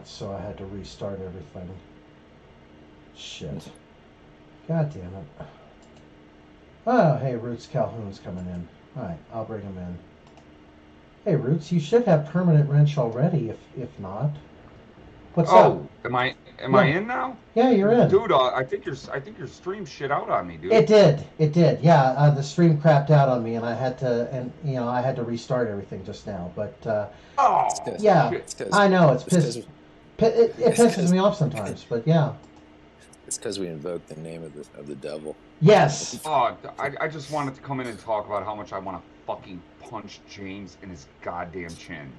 So I had to restart everything. Shit. God damn it. Oh, hey, Roots Calhoun's coming in. Alright, I'll bring him in. Hey, Roots, you should have permanent wrench already, if not. What's up? Oh, am I Yeah. in now? Yeah, you're in. Dude, I think your stream shit out on me, dude. It did. It did. Yeah, the stream crapped out on me, and I had to restart everything just now. But It's Oh because yeah, shit. it's because I know it's it's because it it's pisses because me off sometimes. But yeah. it's because we invoked the name of the devil. Yes. I just wanted to come in and talk about how much I want to fucking punch James in his goddamn chin.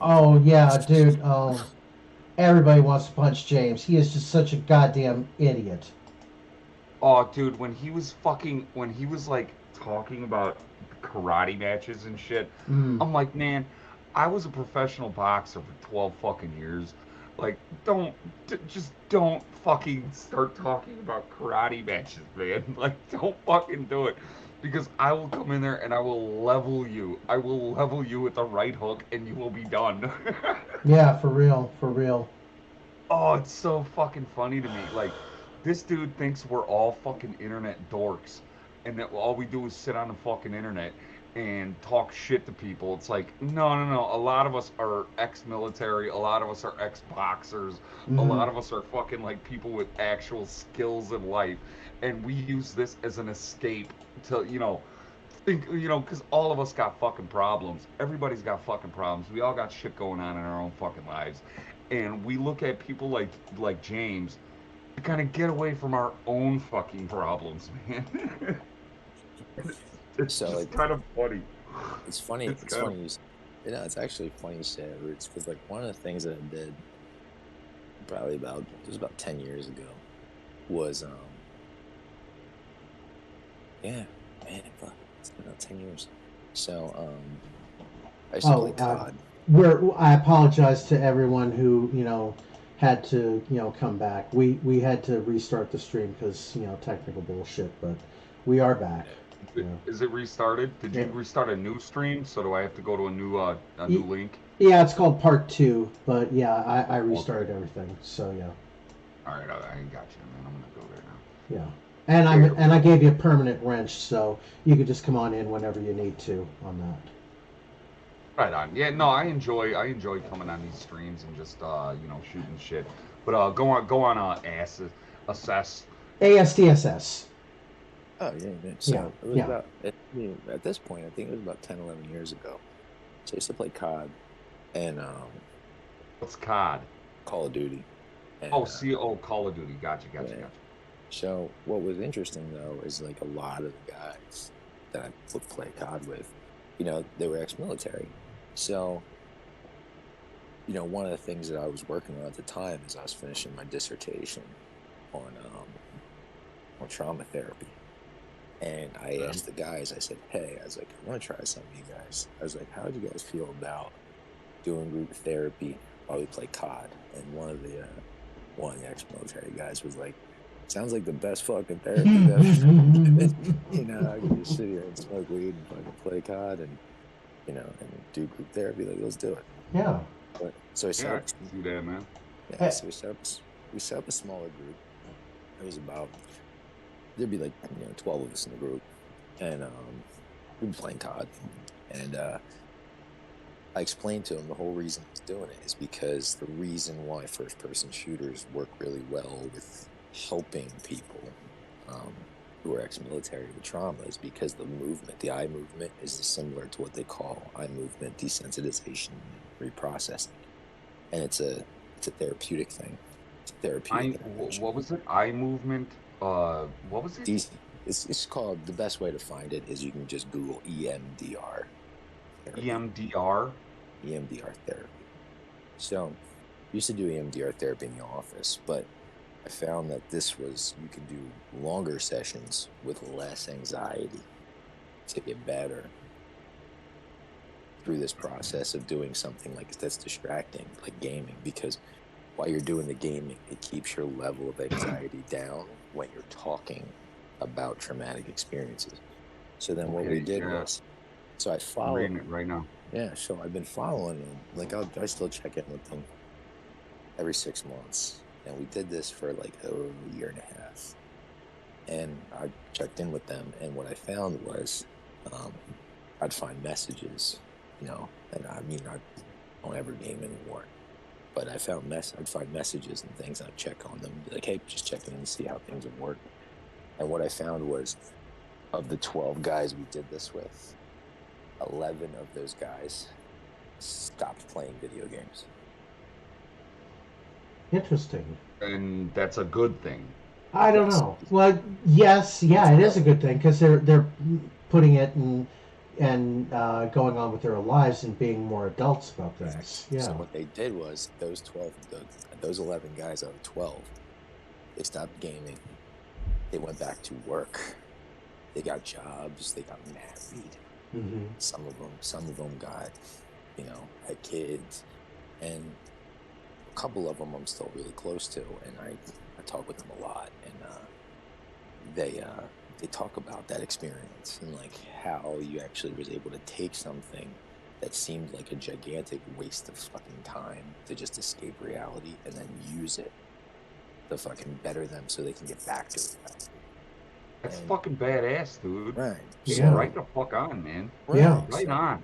Oh yeah, dude. Oh, everybody wants to punch James. He is just such a goddamn idiot. Oh, dude, when he was like talking about karate matches and shit, Mm. I'm like, man, I was a professional boxer for 12 fucking years. Like, just don't fucking start talking about karate matches, man. Like, don't fucking do it. Because I will come in there and I will level you. I will level you with the right hook and you will be done. Yeah, for real, for real. Oh, it's so fucking funny to me. Like, this dude thinks we're all fucking internet dorks, and that all we do is sit on the fucking internet and talk shit to people. It's like, no, no, no. A lot of us are ex-military. A lot of us are ex-boxers. A Mm-hmm. lot of us are fucking like people with actual skills in life, and we use this as an escape to, because all of us got fucking problems. Everybody's got fucking problems. We all got shit going on in our own fucking lives, and we look at people like James to kind of get away from our own fucking problems, man. it's So just like kind of funny. it's funny. It's It's kind of funny. It's actually funny you say it, Roots, because like one of the things that I did probably about it was about 10 years ago was yeah, man, fuck, it's been about 10 years. So I used to play Oh, COD. I apologize to everyone who had to come back. We had to restart the stream because technical bullshit, but we are back. You know. is it restarted? Did Yeah. you restart a new stream? So do I have to go to a new Y- link? Yeah, it's called part two, but yeah, I Oh, okay. restarted everything. So yeah, All right, I got you, man. I'm gonna go there now. yeah, and There I we go. gave you a permanent wrench, so you could just come on in whenever you need to on that. Right on. Yeah, no, I enjoy coming on these streams and just shooting shit. But go on assess. ASDSS. Oh yeah, man. Yeah, So it was yeah. about at this point, I think it was about 10, 11 years ago. So I used to play COD and What's COD? Call of Duty, Oh, and Call of Duty. Gotcha, gotcha, yeah. gotcha. So what was interesting though is like a lot of the guys that I would play COD with, they were ex-military. So, one of the things that I was working on at the time is I was finishing my dissertation on on trauma therapy. And I Okay. asked the guys, I said, hey, I was like, I want to try something, you guys. I was like, how do you guys feel about doing group therapy while we play COD? And one of the ex-military guys was like, sounds like the best fucking therapy that I can just sit here and smoke weed and fucking play COD and do group therapy. Like, let's do it. Yeah. So we set Yeah, I up, can see that, man. yeah. Eh, So we set up a smaller group. It was about there'd be like 12 of us in the group, and we'd be playing COD, and I explained to him the whole reason I was doing it is because the reason why first-person shooters work really well with helping people um, who are ex-military with trauma is because the eye movement, is similar to what they call eye movement desensitization and reprocessing, and it's a therapeutic thing. It's a therapeutic intervention. What was it? Eye movement. What was it? It's called, the best way to find it is you can just Google EMDR therapy. EMDR. EMDR therapy. So I used to do EMDR therapy in the office, but I found that you can do longer sessions with less anxiety to get better through this process of doing something like that's distracting, like gaming, because while you're doing the gaming, it keeps your level of anxiety down when you're talking about traumatic experiences. So then what we Okay, did yeah. was, so I I'm followed, reading it right now. yeah, so I've been following them. Like I still check in with them. every 6 months. And we did this for like a year and a half. And I checked in with them, and what I found was I'd find messages, you know, and I mean, I don't ever game anymore, but I'd find messages and things, and I'd check on them, be like, hey, just checking in to see how things have worked. And what I found was, of the 12 guys we did this with, 11 of those guys stopped playing video games. Interesting. And that's a good thing. I don't know. Well, yes, yeah, it is a good thing because they're putting it and going on with their lives and being more adults about this. Yeah. So what they did was those 11 guys out of 12, they stopped gaming. They went back to work. They got jobs. They got married. Mm-hmm. Some of them got, you know, had kids, and a couple of them I'm still really close to, and I talk with them a lot, and they talk about that experience and like how you actually was able to take something that seemed like a gigantic waste of fucking time to just escape reality and then use it to fucking better them so they can get back to reality. That's fucking badass, dude. Right. Yeah. Right the fuck on, man. Right. Yeah. Right on.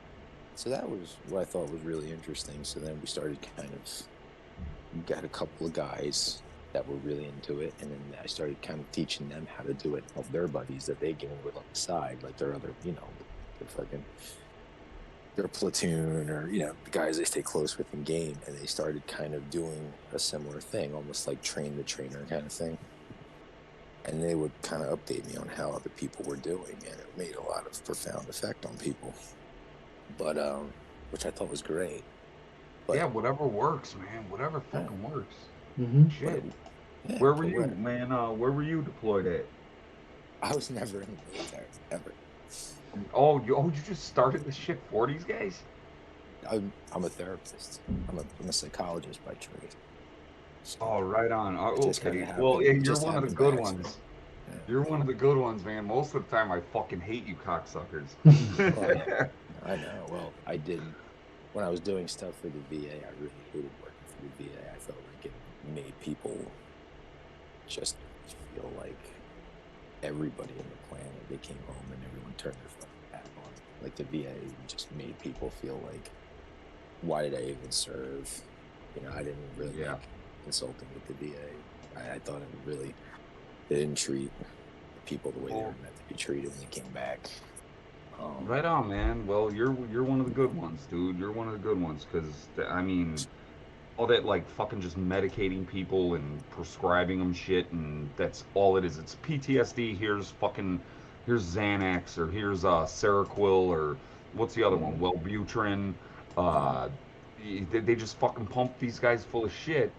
So that was what I thought was really interesting. So then we started we got a couple of guys that were really into it, and then I started kind of teaching them how to do it of their buddies that they game with on the side, like their other, you know, their platoon, or, you know, the guys they stay close with in game, and they started kind of doing a similar thing, almost like train the trainer kind of thing. And they would kind of update me on how other people were doing, and it made a lot of profound effect on people. But which I thought was great. But, yeah, whatever works, man. Whatever fucking works. Mm-hmm. Shit. Yeah, Where were you, man? Where were you deployed at? I was never in the military, ever. Oh, you just started this shit for these guys? I'm a therapist. I'm a psychologist by trade. So Oh, right on. Okay. happened. Well, It you're just one of the happened good by ones. accident. Yeah. You're one of the good ones, man. Most of the time, I fucking hate you cocksuckers. Well, yeah, I know. Well, I didn't. When I was doing stuff for the VA, I really hated working for the VA. I felt like it made people just feel like everybody in the planet, they came home and everyone turned their fucking back on it. Like the VA just made people feel like, why did I even serve? You know, I didn't really like consulting with the VA. I thought they didn't treat people the way they were meant to be treated when they came back. Right on, man. Well, you're one of the good ones, dude. You're one of the good ones, because I mean, all that like fucking just medicating people and prescribing them shit, and that's all it is. It's PTSD. Here's Xanax, or here's Seroquel, or what's the other one? Wellbutrin. They just fucking pump these guys full of shit.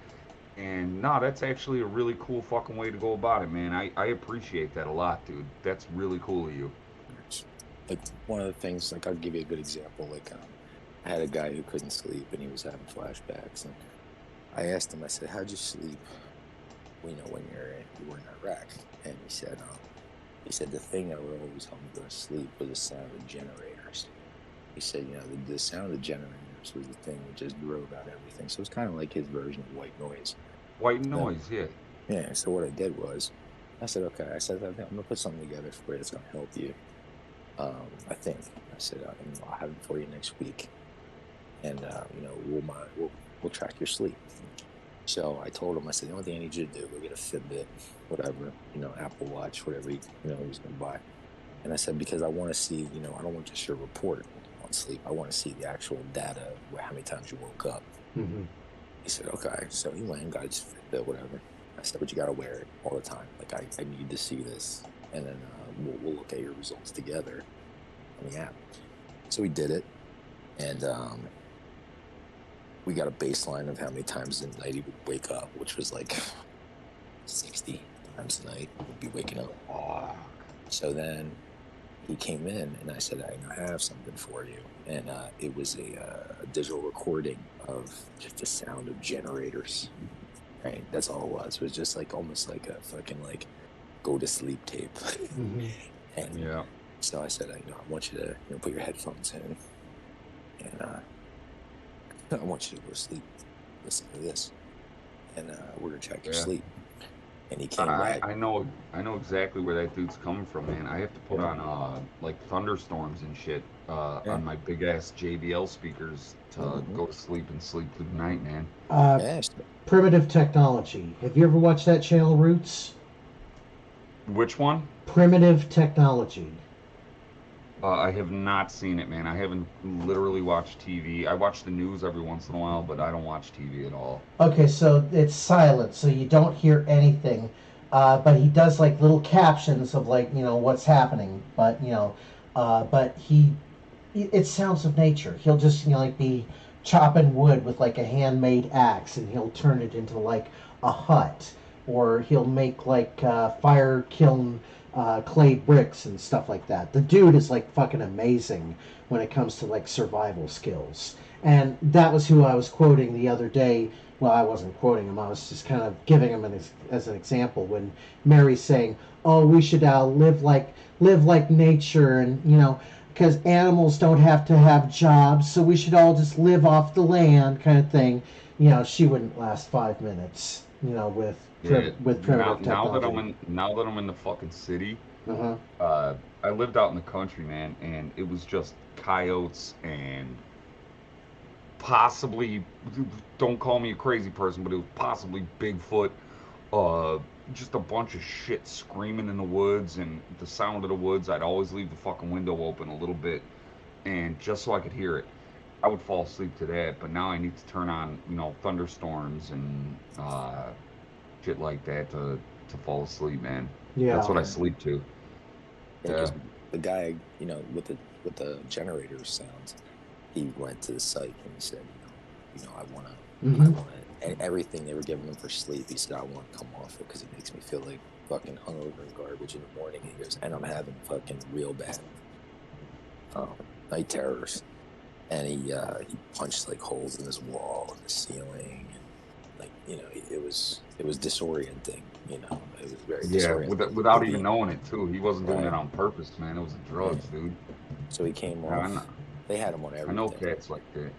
And no, that's actually a really cool fucking way to go about it, man. I appreciate that a lot, dude. That's really cool of you. Like, one of the things, like, I'll give you a good example. Like, I had a guy who couldn't sleep, and he was having flashbacks, and I asked him, I said, how'd you sleep, you know, when you were in Iraq? And he said the thing that would always help me go to sleep was the sound of generators. He said, you know, the sound of generators was the thing that just drove out everything. So it's kind of like his version of white noise. White noise, yeah. Yeah, so what I did was, I said, okay, I think I'm going to put something together for you that's going to help you. I think. I said, I'll have it for you next week. And, you know, we'll track your sleep. So I told him, I said, the only thing I need you to do, go get a Fitbit, whatever, you know, Apple Watch, whatever he was going to buy. And I said, because I want to see, you know, I don't want just your report on sleep. I want to see the actual data, how many times you woke up. Mm-hmm. He said, okay. So he went and got his Fitbit, whatever. I said, but you got to wear it all the time. Like, I need to see this. And then we'll look at your results together on the app. So we did it. And we got a baseline of how many times a night he would wake up, which was like 60 times a night he'd be waking up. Oh. So then he came in, and I said, I have something for you. And it was a digital recording of just the sound of generators. Right? That's all it was. It was just like almost like a fucking like go to sleep tape. Mm-hmm. And Yeah. so I said, I want you to put your headphones in, and I want you to go to sleep. Listen to this. and we're gonna check your Yeah. sleep. And he came back. I know exactly where that dude's coming from, man. I have to put on like thunderstorms and shit on my big ass JBL speakers to go to sleep and sleep through the night, man. Yes. Primitive Technology. Have you ever watched that channel, Roots? Which one? Primitive Technology. I have not seen it, man. I haven't literally watched TV. I watch the news every once in a while, but I don't watch TV at all. Okay, so it's silent, so you don't hear anything. But he does like little captions of like what's happening. But but it's sounds of nature. He'll just like be chopping wood with like a handmade axe, and he'll turn it into like a hut, or he'll make like fire kiln clay bricks and stuff like that. The dude is like fucking amazing when it comes to like survival skills. And that was who I was quoting the other day. Well, I wasn't quoting him. I was just kind of giving him as an example when Mary's saying, "Oh, we should live like nature, and because animals don't have to have jobs, so we should all just live off the land," kind of thing. She wouldn't last 5 minutes. With primitive technology. Now that I'm in the fucking city, Uh-huh. I lived out in the country, man, and it was just coyotes and possibly, don't call me a crazy person, but it was possibly Bigfoot, just a bunch of shit screaming in the woods, and the sound of the woods, I'd always leave the fucking window open a little bit, and just so I could hear it. I would fall asleep to that, but now I need to turn on, thunderstorms and shit like that to fall asleep, man. Yeah. That's what I sleep to. Yeah. The guy, with the generator sounds, he went to the site and he said, I want to, and everything they were giving him for sleep, he said, I want to come off it because it makes me feel like fucking hungover and garbage in the morning. And he goes, and I'm having fucking real bad night terrors. And he punched like holes in his wall and the ceiling, and like it was disorienting. It was very disorienting. Without even knowing it too. He wasn't doing it on purpose, man. It was the drugs, dude. So he came off. They had him on everything. I know cats like that.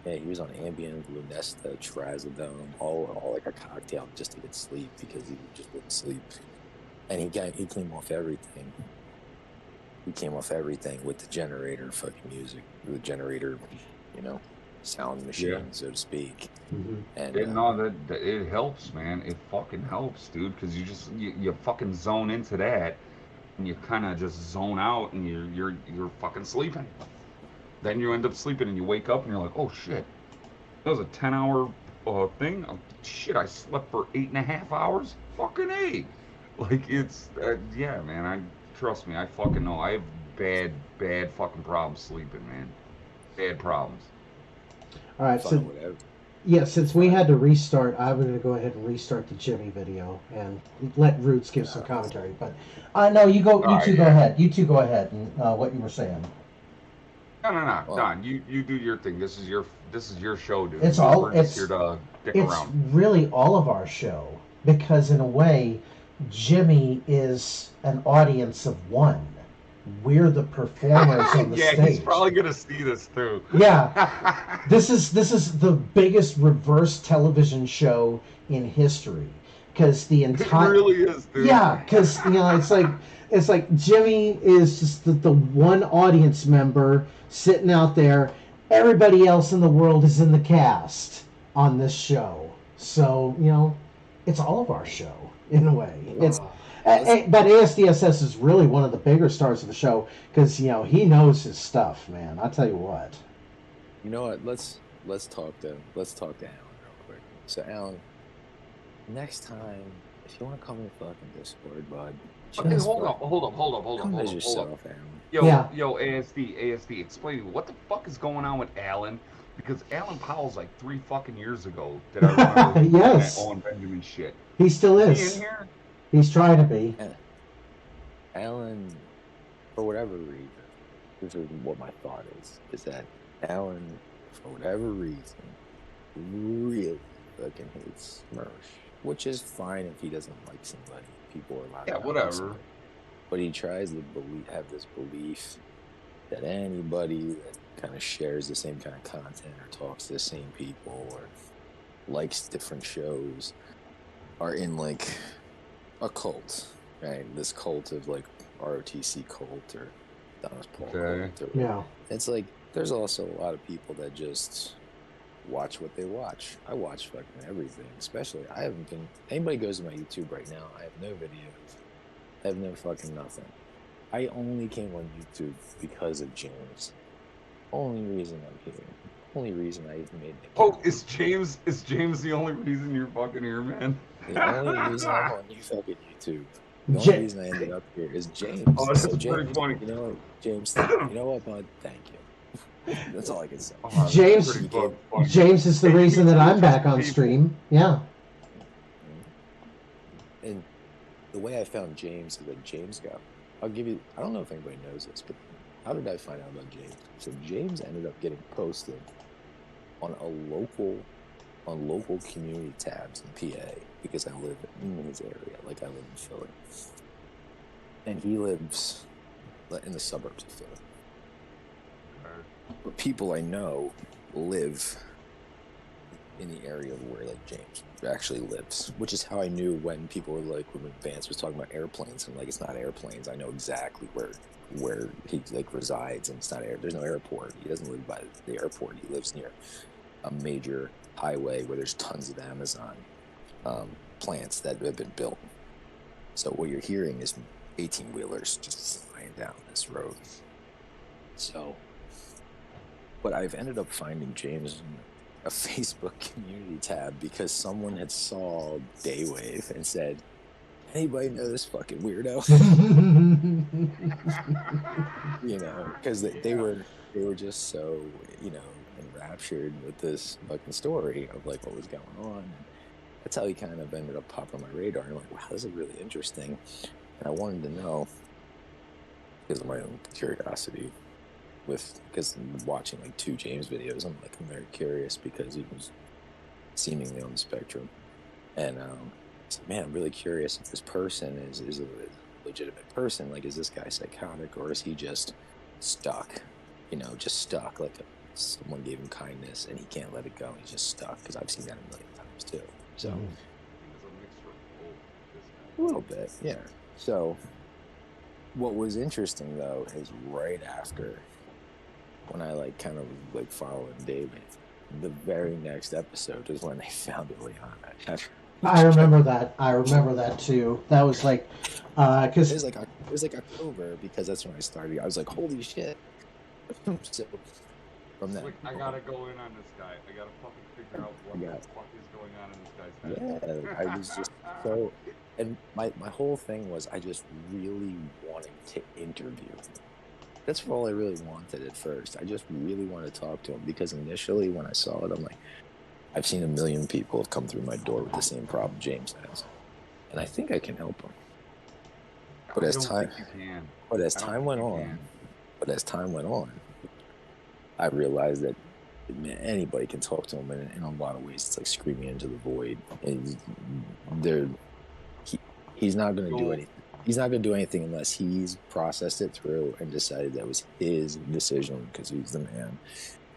Yeah, he was on Ambien, Lunesta, Trazodone, all like a cocktail just to get sleep because he just wouldn't sleep. And he came off everything. He came off everything with the generator fucking music, the generator, sound machine, so to speak. And that it helps, man. It fucking helps, dude, because you fucking zone into that, and you kind of just zone out, and you're fucking sleeping. Then you end up sleeping, and you wake up, and you're like, oh shit, that was a 10-hour thing. Oh, shit, I slept for 8.5 hours. Fucking A. Like it's yeah, man. Trust me, I fucking know. I have bad fucking problems sleeping, man. Bad problems. All right, since we had to restart, I'm going to go ahead and restart the Jimmy video and let Roots give some commentary. But no, you two go ahead. You two go ahead and what you were saying. No, Don. You do your thing. This is your show, dude. It's here to dick around. Really all of our show, because in a way, Jimmy is an audience of one. We're the performers on the stage. Yeah, he's probably gonna see this too. Yeah, this is the biggest reverse television show in history, because the entire it really is, dude. Yeah, because it's like Jimmy is just the one audience member sitting out there. Everybody else in the world is in the cast on this show, so it's all of our show in a way. But ASDSS is really one of the bigger stars of the show because he knows his stuff, man. I'll tell you what. You know what? Let's talk to Alan real quick. So Alan, next time if you want to come in the fucking Discord, bud. Okay, hold up. Come as yourself, Alan. Yo, ASD, explain to me what the fuck is going on with Alan? Because Alan Powell's like 3 fucking years ago that I remember yes. that Owen Benjamin shit. He still is. Is he in here? He's trying to be. Alan, for whatever reason, this is what my thought is that Alan, for whatever reason, really fucking hates Smersh, which is fine if he doesn't like somebody. People are allowed to whatever. like somebody. But he tries to have this belief that anybody that kind of shares the same kind of content or talks to the same people or likes different shows are in like a cult, right? This cult of like ROTC cult or Donna's Paul Okay. cult. Or, Yeah. it's like there's also a lot of people that just watch what they watch. I watch fucking everything, especially I haven't been. Anybody goes to my YouTube right now, I have no videos. I have no fucking nothing. I only came on YouTube because of James. Only reason I'm here. Only reason I even made the Oh, is James the only reason you're fucking here, man? The only reason I'm on you fucking YouTube. The only reason I ended up here is James. Oh, that's So pretty James, funny. you know what, James? You know what, bud? Thank you. That's all I can say. Oh, that's James- pretty fucking funny. James is the reason that I'm back on stream. Yeah. And the way I found James is that James got. I'll give you. I don't know if anybody knows this, but how did I find out about James? So James ended up getting posted on local community tabs in PA because I live in his area, like I live in Philly, and he lives in the suburbs of Philly. But people I know live in the area where like James actually lives, which is how I knew when people were like, when Vance was talking about airplanes, I'm like, it's not airplanes. I know exactly where he like resides, and it's not there's no airport. He doesn't live by the airport. He lives near a major highway where there's tons of Amazon plants that have been built. So what you're hearing is 18-wheelers just flying down this road. So, but I've ended up finding James in a Facebook community tab because someone had saw Daywave and said, anybody know this fucking weirdo? You know, because they were just so, you know, enraptured with this fucking story of like what was going on. And that's how he kind of ended up popping on my radar. And I'm like, wow, this is really interesting. And I wanted to know, because of my own curiosity, because watching like 2 James videos, I'm very curious because he was seemingly on the spectrum. And so, man, I'm really curious if this person is a legitimate person. Like, is this guy psychotic, or is he just stuck? You know, just stuck. Like someone gave him kindness and he can't let it go. He's just stuck. Because I've seen that a million times too. So a little bit, yeah. So what was interesting though is right after when I like kind of like following David, the very next episode is when they found Ileana. I remember that. I remember that too. That was like, because it was like October, because that's when I started. I was like, holy shit! So from that, Like, I gotta go in on this guy. I gotta fucking figure out what the fuck is going on in this guy's head. yeah, I was just so, and my whole thing was I just really wanted to interview him. That's all I really wanted at first. I just really wanted to talk to him because initially when I saw it, I'm like, I've seen a million people have come through my door with the same problem James has, and I think I can help him. But as time went on, I realized that anybody can talk to him, and in a lot of ways, it's like screaming into the void. And he's not going to do anything. He's not going to do anything unless he's processed it through and decided that was his decision because he's the man.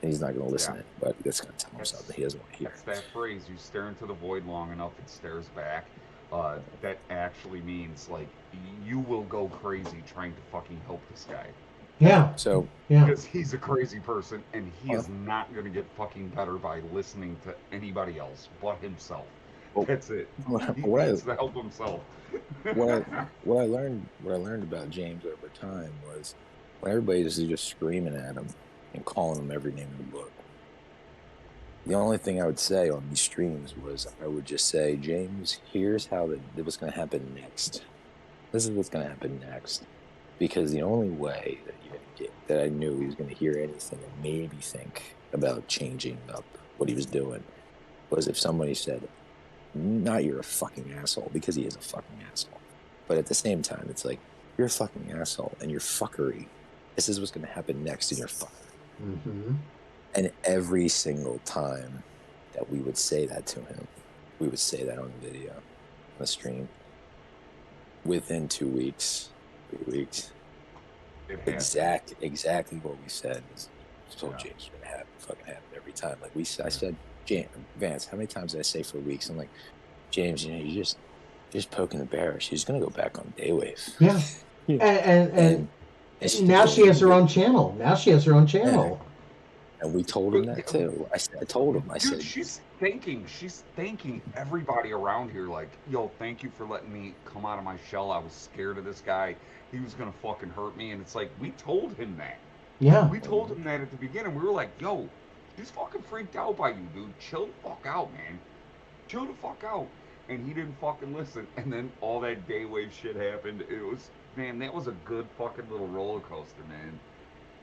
And he's not going to listen to anybody that's going to tell him something that he doesn't want to hear. That's that phrase, you stare into the void long enough, it stares back. That actually means, like, you will go crazy trying to fucking help this guy. yeah, So, yeah, Because he's a crazy person, and he is not going to get fucking better by listening to anybody else but himself. Well, That's it. He what needs to help himself. what I learned about James over time was when everybody is just screaming at him and calling him every name in the book. The only thing I would say on these streams was I would just say, James, here's how what's going to happen next. This is what's going to happen next. Because the only way that I knew he was going to hear anything and maybe think about changing up what he was doing was if somebody said, not you're a fucking asshole, because he is a fucking asshole. But at the same time, it's like, you're a fucking asshole and your fuckery. This is what's going to happen next in your fuckery. mm-hmm. And every single time that we would say that to him, we would say that on the video, on the stream. Within 2 weeks, 3 weeks, exactly what we said is told James was gonna happen, fucking happen every time. Like I said, Vance, how many times did I say for weeks? I'm like, James, you know, you're just poking the bear. She's gonna go back on Daywave. Yeah. And now she has her own channel. Now she has her own channel. And we told him that too. I told him. I said, she's thanking everybody around here. Like, yo, thank you for letting me come out of my shell. I was scared of this guy. He was gonna fucking hurt me. And it's like, we told him that. Yeah. We told him that at the beginning. We were like, yo, she's fucking freaked out by you, dude. Chill the fuck out, man. Chill the fuck out. And he didn't fucking listen. And then all that Daywave shit happened. It was, man, that was a good fucking little roller coaster, man.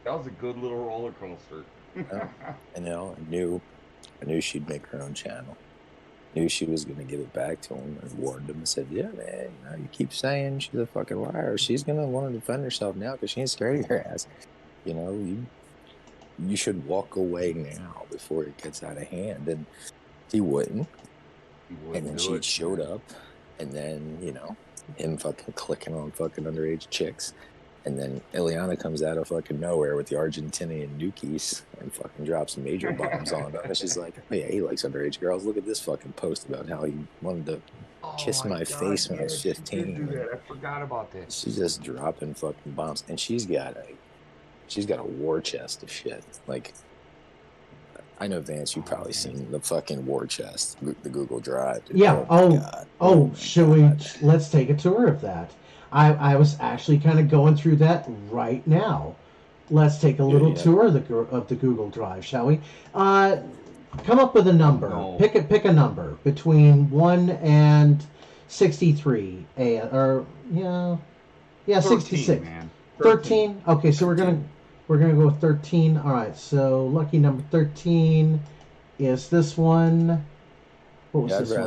That was a good little roller coaster. You know, I knew she'd make her own channel. Knew she was gonna give it back to him, and warned him and said, "Yeah, man, you know, you keep saying she's a fucking liar. She's gonna want to defend herself now because she ain't scared of your ass. You know, you should walk away now before it gets out of hand." And he wouldn't. And then she showed up, and then, you know, him fucking clicking on fucking underage chicks. And then Ileana comes out of fucking nowhere with the Argentinian nukies and fucking drops major bombs on him. And she's like, oh, yeah, he likes underage girls. Look at this fucking post about how he wanted to kiss my face when I was 15. Do that. I forgot about that. She's just dropping fucking bombs. And she's got a war chest of shit. Like, I know, Vance, you've probably seen the fucking war chest, the Google Drive. Dude. Yeah. Let's take a tour of that. I was actually kind of going through that right now. Let's take a little tour of the Google Drive, shall we? Come up with a number. No. Pick a number between 1 and 63. 13, 66. Man. 13. Okay, so we're gonna go with 13. All right. So lucky number 13 is this one. What was this one?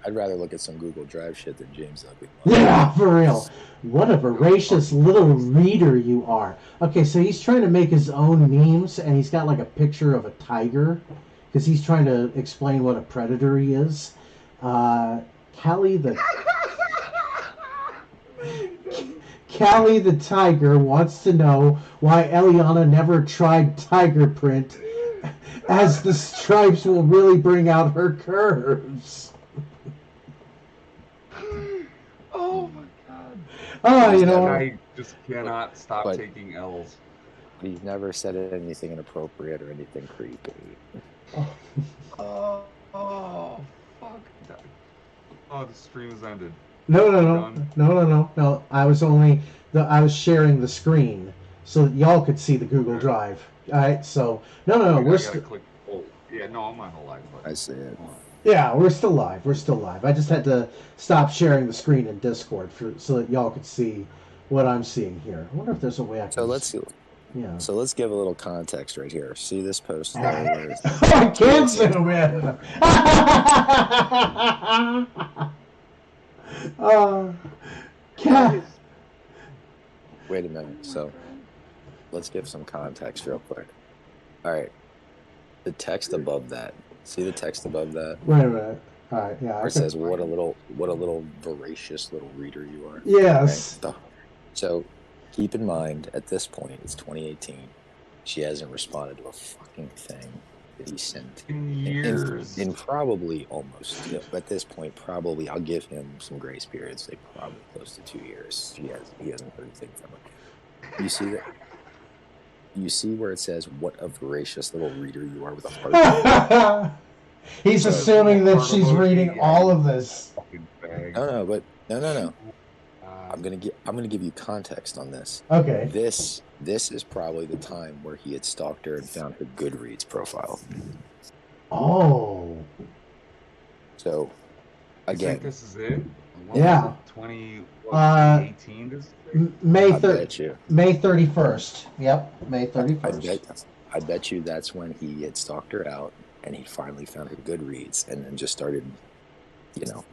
I'd rather look at some Google Drive shit than James Ugly. Yeah, for real. What a voracious little reader you are. Okay, so he's trying to make his own memes, and he's got like a picture of a tiger, because he's trying to explain what a predator he is. Callie the tiger wants to know why Eliana never tried tiger print, as the stripes will really bring out her curves. Oh my god. Oh, you know. I just cannot stop taking L's. He's never said anything inappropriate or anything creepy. Oh, fuck. Oh, the stream has ended. No. I was sharing the screen so that y'all could see the Google Drive. All right, so no. We're still. Oh, yeah, no, I'm on the live button. I see it. Yeah, we're still live. I just had to stop sharing the screen in Discord so that y'all could see what I'm seeing here. I wonder if there's a way I can. So let's give a little context right here. See this post there? I can't zoom in. Wait a minute. So let's give some context real quick. All right. The text above that. See the text above that? Wait a minute. All right, yeah. Where it says, "What a little voracious little reader you are." Yes. Right? So, keep in mind, at this point, it's 2018. She hasn't responded to a fucking thing that he sent in years. In probably almost, at this point, probably I'll give him some grace periods. Say probably close to 2 years. He hasn't heard anything from her. You see that? You see where it says, "What a voracious little reader you are," with a heart. He's assuming that she's reading all of this. No. I'm gonna give you context on this. Okay. This is probably the time where he had stalked her and found her Goodreads profile. Oh. So, again, this is it. Yeah. 2018. May 31st. Yep, May 31st. I bet you that's when he had stalked her out, and he finally found her Goodreads, and then just started, just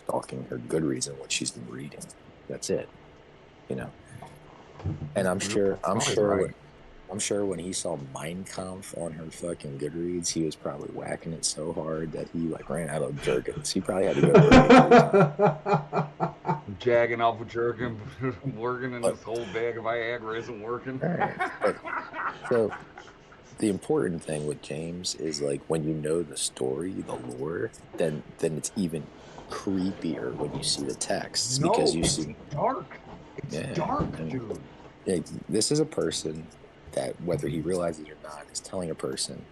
stalking her Goodreads and what she's been reading. That's it, And I'm sure when he saw Mein Kampf on her fucking Goodreads, he was probably whacking it so hard that he ran out of jerkins. He probably had to go. Jagging off with jerkin, working, and this whole bag of Viagra isn't working. Right. So the important thing with James is like when you know the story, the lore, then it's even creepier when you see the texts No, because you it's see, dark. It's yeah, dark, and dude. like, this is a person that whether he realizes it or not is telling a person,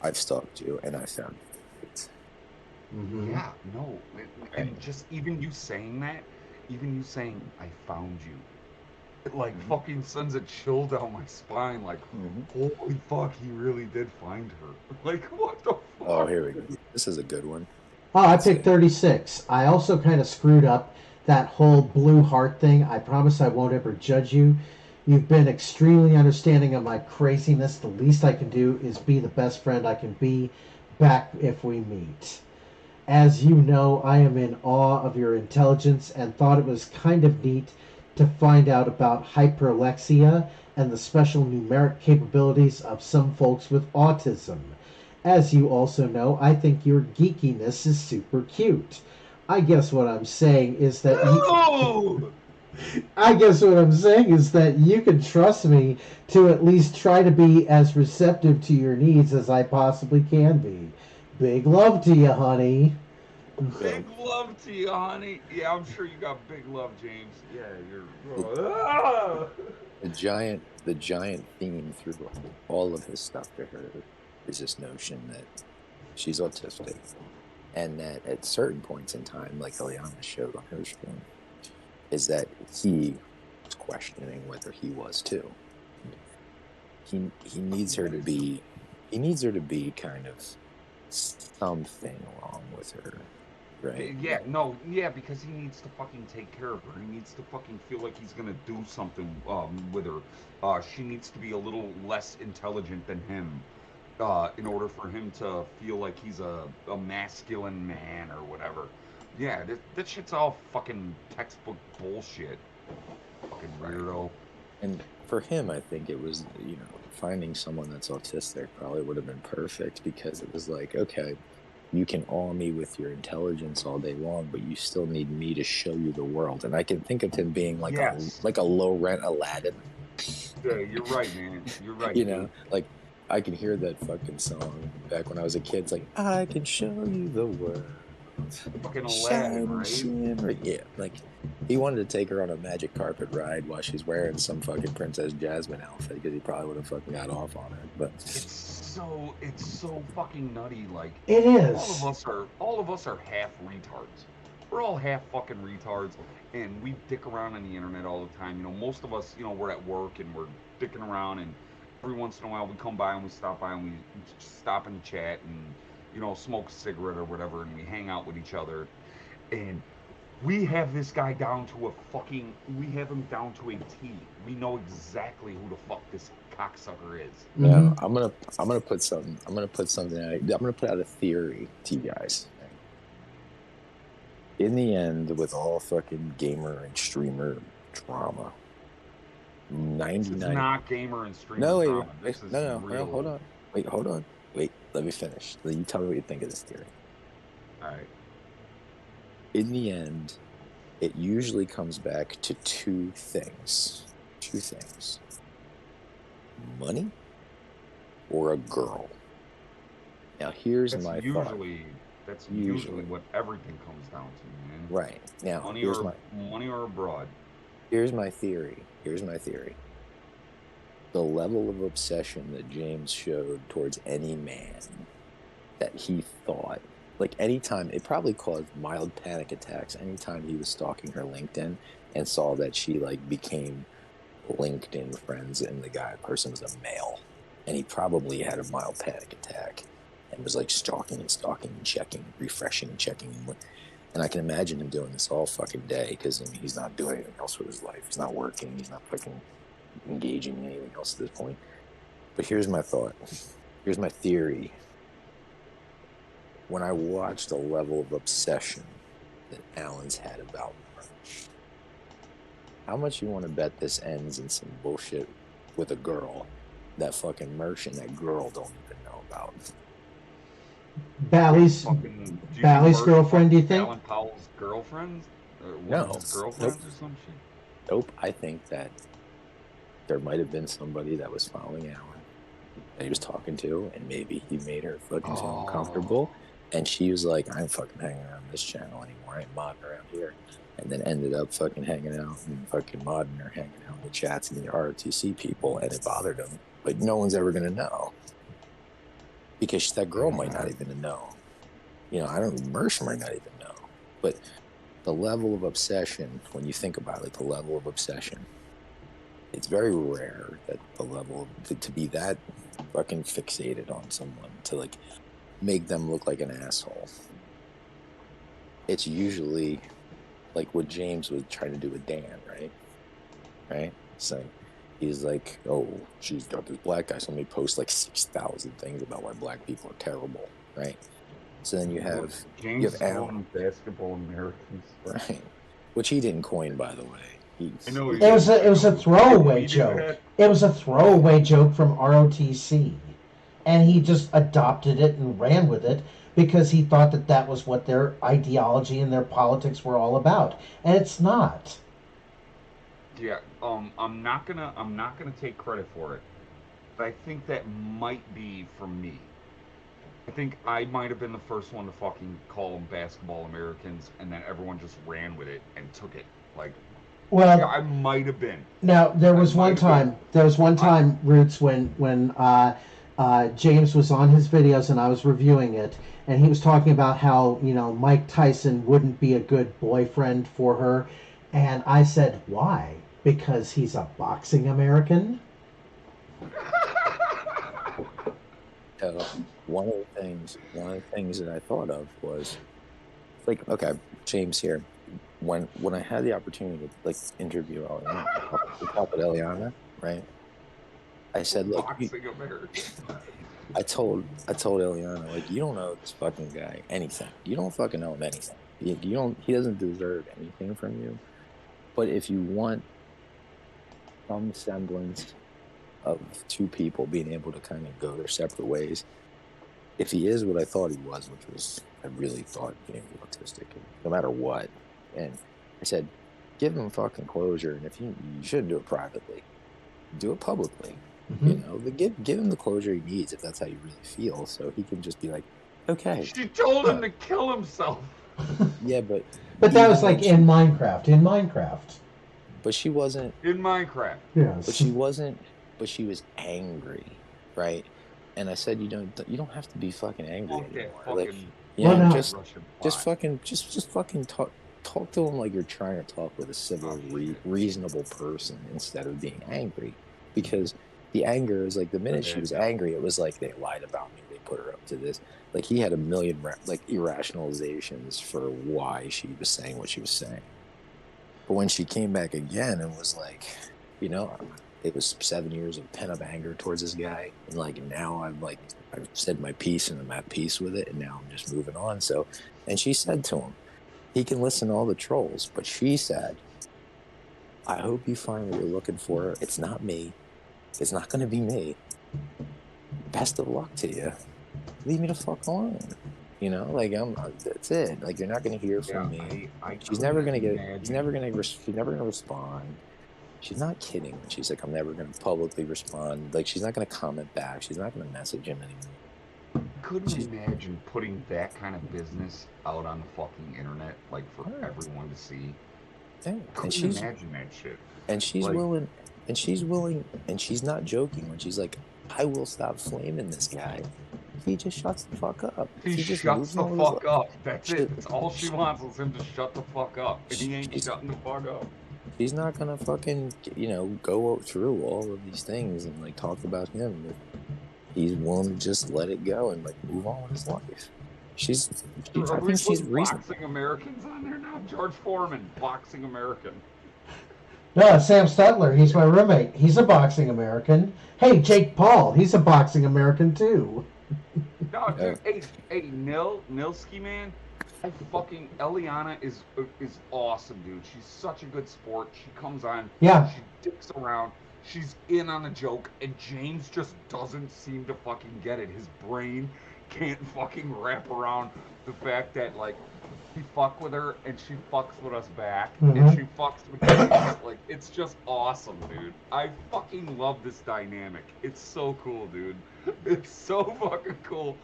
I've stalked you and I found you. Mm-hmm. Yeah, no. And just even you saying that, even you saying, I found you, it like fucking sends a chill down my spine. Like, holy fuck, he really did find her. Like, what the Oh, fuck? here we go. This is a good one. Oh, I Let's picked see. 36. I also kind of screwed up that whole blue heart thing. I promise I won't ever judge you. You've been extremely understanding of my craziness. The least I can do is be the best friend I can be back if we meet. As you know, I am in awe of your intelligence and thought it was kind of neat to find out about hyperlexia and the special numeric capabilities of some folks with autism. As you also know, I think your geekiness is super cute. I guess what I'm saying is that you No! I guess what I'm saying is that you can trust me to at least try to be as receptive to your needs as I possibly can be. Big love to you, honey. Big love to you, honey. Yeah, I'm sure you got big love, James. Yeah, you're. Ah! The giant theme through all of his stuff to her is this notion that she's autistic and that at certain points in time, like Eliana showed on her screen, is that he was questioning whether he was too. He needs her to be kind of something wrong with her, right? Yeah, no, yeah, because he needs to fucking take care of her. He needs to fucking feel like he's gonna do something with her. She needs to be a little less intelligent than him, in order for him to feel like he's a masculine man or whatever. Yeah, that shit's all fucking textbook bullshit. Fucking Right. weirdo. And for him, I think it was, finding someone that's autistic probably would have been perfect because it was like, okay, you can awe me with your intelligence all day long, but you still need me to show you the world. And I can think of him being like Yes. a low rent Aladdin. Yeah, you're right, man. You're right, You dude. know, like I can hear that fucking song back when I was a kid. It's like, I can show you the world. Fucking Aladdin, Shine and right? shimmer. Yeah, like he wanted to take her on a magic carpet ride while she's wearing some fucking Princess Jasmine outfit because he probably would have fucking got off on her. But It's so fucking nutty. Like It all of is. us are half retards. We're all half fucking retards, and we dick around on the internet all the time. You know, most of us, we're at work and we're dicking around, and every once in a while we come by and we stop by and we stop and chat and smoke a cigarette or whatever, and we hang out with each other. And we have this guy down to we have him down to a T. We know exactly who the fuck this cocksucker is. now I'm gonna put something. I'm gonna put something out. I'm gonna put out a theory to you guys. In the end, with all fucking gamer and streamer drama, This is 99. not gamer and streamer No, drama. wait, This is no, real. hold on. Wait, hold on. Wait, let me finish. You tell me what you think of this theory. All right. In the end, it usually comes back to two things. Money or a girl. Now, here's my thought. That's usually what everything comes down to, man. Right. Now, money or a broad. Here's my theory. The level of obsession that James showed towards any man that he thought, like anytime, it probably caused mild panic attacks anytime he was stalking her LinkedIn and saw that she like became LinkedIn friends and the person was a male. And he probably had a mild panic attack and was like stalking and checking, refreshing and checking. And I can imagine him doing this all fucking day because he's not doing anything else with his life. He's not working. He's not fucking engaging in anything else at this point. But here's my thought. Here's my theory. When I watched the level of obsession that Alan's had about merch, how much you want to bet this ends in some bullshit with a girl that fucking merch and that girl don't even know about? Bally's girlfriend, do you think? Alan Powell's girlfriends? No. Girlfriends Nope. or some shit? Nope. I think that there might have been somebody that was following Alan that he was talking to, and maybe he made her fucking feel Oh. uncomfortable. And she was like, I ain't fucking hanging around this channel anymore. I ain't modding around here. And then ended up fucking hanging out and fucking modding or hanging out in the chats and the ROTC people, and it bothered him. But no one's ever going to know. Because that girl might not even know. You know, I don't, Mersh might not even know. But the level of obsession, when you think about it, the level of obsession, it's very rare that the level of, to be that fucking fixated on someone, to like make them look like an asshole. It's usually like what James was trying to do with Dan, right? So he's like, oh, she's got this black guy, so let me post like 6,000 things about why black people are terrible, right? So then you have James calling basketball Americans, right? Which he didn't coin, by the way. I know It was a throwaway joke. It was a throwaway joke from ROTC, and he just adopted it and ran with it because he thought that that was what their ideology and their politics were all about, and it's not. Yeah, I'm not gonna take credit for it, but I think that might be from me. I think I might have been the first one to fucking call them basketball Americans, and then everyone just ran with it and took it. Like, Well, yeah, I might have been. Now there was one time. Roots, when James was on his videos and I was reviewing it, and he was talking about how Mike Tyson wouldn't be a good boyfriend for her, and I said why? Because he's a boxing American. One of the things that I thought of was like, okay, James here. When I had the opportunity to like interview Eliana, talk with Eliana, right? I said, look, I told Eliana, like, you don't know this fucking guy anything. You don't fucking know him anything. He doesn't deserve anything from you. But if you want some semblance of two people being able to kind of go their separate ways, if he is what I thought he was, which was, I really thought James was autistic, no matter what. And I said, give him fucking closure. And if you shouldn't do it privately, do it publicly. Mm-hmm. Give him the closure he needs if that's how you really feel, so he can just be like, okay. She told him to kill himself. Yeah, but that was like in Minecraft. In Minecraft. But she wasn't in Minecraft. Yes. But she wasn't. But she was angry, right? And I said, you don't have to be fucking angry anymore. Just fucking talk to him like you're trying to talk with a civil, reasonable person instead of being angry. Because the anger is like, the minute she was angry, it was like, they lied about me, they put her up to this. Like, he had a million like irrationalizations for why she was saying what she was saying. But when she came back again and was like, it was 7 years of pent-up anger towards this guy, and like now I've said my piece and I'm at peace with it, and now I'm just moving on. So, and she said to him, he can listen to all the trolls, but she said, I hope you find what you're looking for. It's not me. It's not going to be me. Best of luck to you. Leave me the fuck alone. That's it. Like, you're not going to hear from me. She's never going to respond. She's not kidding when she's like, I'm never going to publicly respond. Like, she's not going to comment back. She's not going to message him anymore. Couldn't imagine putting that kind of business out on the fucking internet, like, for everyone to see. Yeah. Couldn't imagine that shit. And she's willing, and she's not joking when she's like, I will stop flaming this guy. He just shuts the fuck up. He just shuts the fuck up. That's it. That's all she wants is him to shut the fuck up. And he ain't shutting the fuck up. She's not gonna fucking, go through all of these things and like talk about him. He's willing to just let it go and like move on with his life. I think she's reasonable. Boxing Americans on there now. George Foreman, boxing American. No, Sam Studler, he's my roommate. He's a boxing American. Hey, Jake Paul, he's a boxing American too. No, dude, hey, Nilski, man. Eliana is awesome, dude. She's such a good sport. She comes on. Yeah. She dicks around. She's in on the joke, and James just doesn't seem to fucking get it. His brain can't fucking wrap around the fact that, like, we fuck with her and she fucks with us back and Mhm. she fucks with James. Like, it's just awesome, dude. I fucking love this dynamic. It's so cool, dude. It's so fucking cool.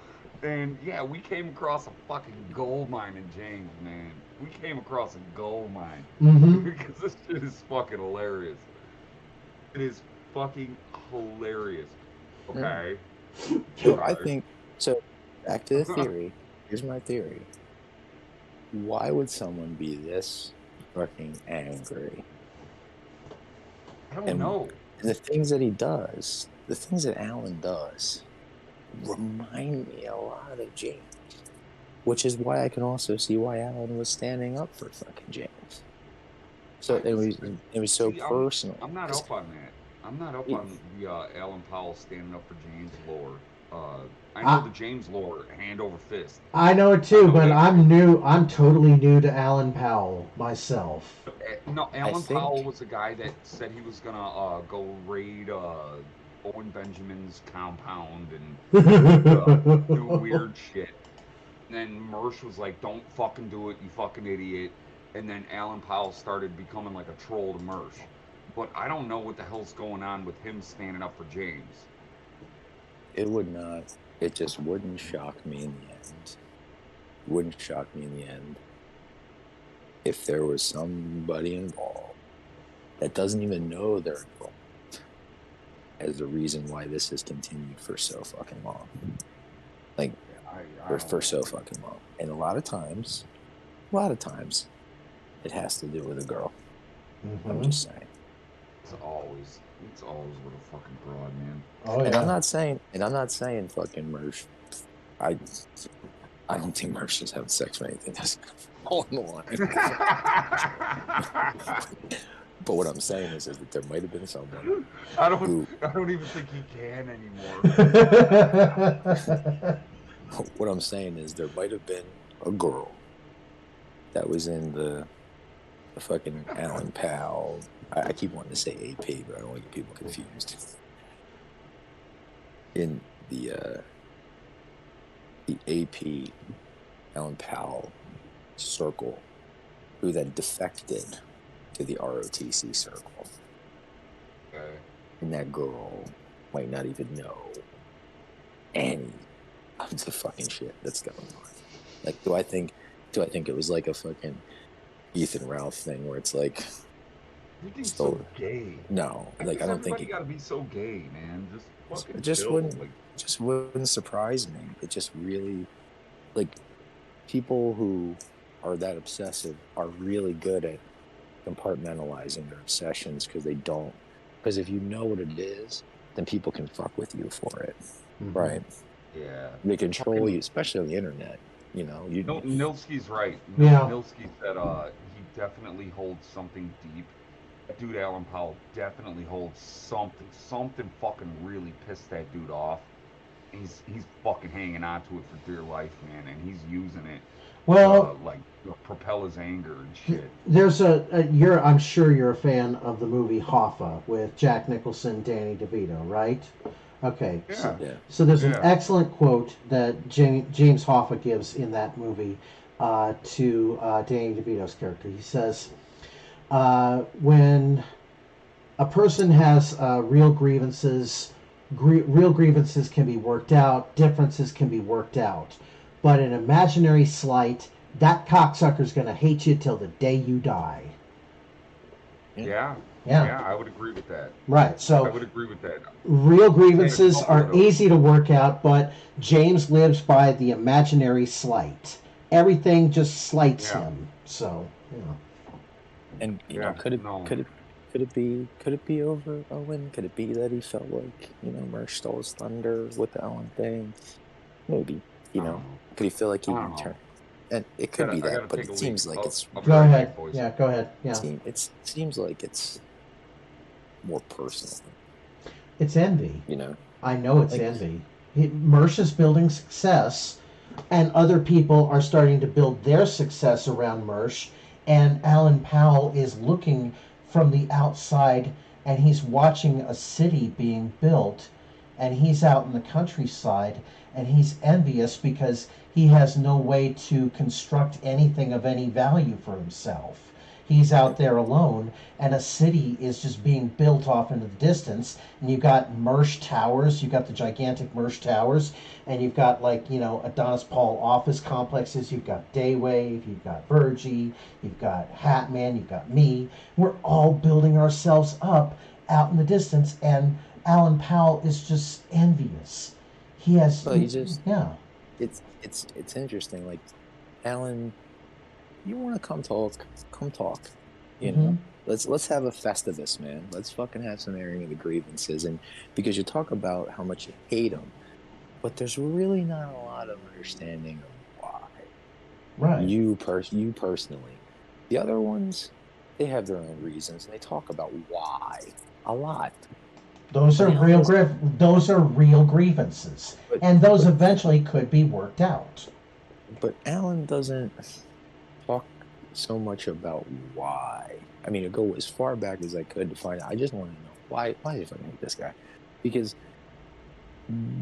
And yeah, we came across a fucking gold mine in James, man. We came across a gold mine Mhm. because this shit is fucking hilarious. It is fucking hilarious. Okay. So I Okay. think so. Back to the theory. Here's my theory. Why would someone be this fucking angry? I don't And know. the things that he does, the things that Alan does, remind me a lot of James. Which is why I can also see why Alan was standing up for fucking James. So it was so See, personal. I'm not 'Cause up on that. I'm not up he- on the Alan Powell standing up for James lore. I know I the James lore hand over fist. I know it I too, know but that I'm shit. new. I'm totally new to Alan Powell myself. No, I Alan Powell think was the guy that said he was gonna go raid Owen Benjamin's compound and do weird shit. And then Mersch was like, "Don't fucking do it, you fucking idiot." And then Alan Powell started becoming like a troll to Mersch. But I don't know what the hell's going on with him standing up for James. it would not. It just wouldn't shock me in the end. Wouldn't shock me in the end if there was somebody involved that doesn't even know they're involved as the reason why this has continued for so fucking long. Like for so fucking long. And a lot of times, it has to do with a girl. I'm Mhm. just saying. It's always with a fucking broad, man. Oh And yeah. I'm not saying fucking Mersh. I don't think Mersh is having sex or anything. That's all in the line. But what I'm saying is that there might have been someone I who. don't even think he can anymore. What I'm saying is there might have been a girl that was in the fucking Alan Powell. I keep wanting to say AP, but I don't want to get people confused. In the AP Alan Powell circle, who then defected to the ROTC circle. Okay. And that girl might not even know any of the fucking shit that's going on. Like, do I think it was like a fucking Ethan Ralph thing where it's like Everything's so gay. No, like I don't think everybody got to be so gay, man. Just fucking it just chill. wouldn't Like, just wouldn't surprise me. It just really, like, people who are that obsessive are really good at compartmentalizing their obsessions because if you know what it is, then people can fuck with you for it. Mhm. Right. yeah. They control you, especially on the internet. You know, Nilsky's right. Yeah. Nilsky said he definitely holds something deep. That dude Alan Powell definitely holds something fucking really pissed that dude off. He's fucking hanging on to it for dear life, man, and he's using it Well, to propel his anger and shit. there's I'm sure you're a fan of the movie Hoffa with Jack Nicholson, Danny DeVito, right? Okay. Yeah. So there's an Yeah. excellent quote that James Hoffa gives in that movie to Danny DeVito's character. He says, when a person has real grievances, real grievances can be worked out, differences can be worked out. But an imaginary slight, that cocksucker's going to hate you till the day you die. Yeah. Yeah. Yeah, I would agree with that. Right. So I would agree with that. real grievances are couple of those. easy to work out, but James lives by the imaginary slight. Everything just slights Yeah. him. So, you know. and you know, Yeah, could no. it be over Owen? Could it be that he felt like, you know, Mersh stole his thunder with the Ellen thing? Maybe, you know. Could he feel like he I don't know. returned? And it could be I that, gotta but take a it seems leak. like it's I'll be Go right ahead. back, boys. Yeah, go ahead. Yeah. it seems like it's more personal, It's envy. you know. I know it's Like- envy. Mersh is building success, and other people are starting to build their success around Mersh, and Alan Powell is looking from the outside, and he's watching a city being built, and he's out in the countryside, and he's envious because he has no way to construct anything of any value for himself. He's out there alone, and a city is just being built off into the distance. And you've got Mersch Towers, you've got the gigantic Mersch Towers, and you've got, like, Adonis Paul office complexes, you've got Daywave, you've got Virgie, you've got Hatman, you've got me. We're all building ourselves up out in the distance, and Alan Powell is just envious. He has, Well, yeah. It's interesting. Like, Alan, you want to come talk? Come talk. You know, let's have a festivus, man. Let's fucking have some airing of the grievances, and because you talk about how much you hate him, but there's really not a lot of understanding of why. Right. You personally, the other ones, they have their own reasons, and they talk about why a lot. Those are real grievances, and those eventually could be worked out. But Alan doesn't talk so much about why. I mean, I go as far back as I could to find out. I just want to know why do you fucking hate this guy? Because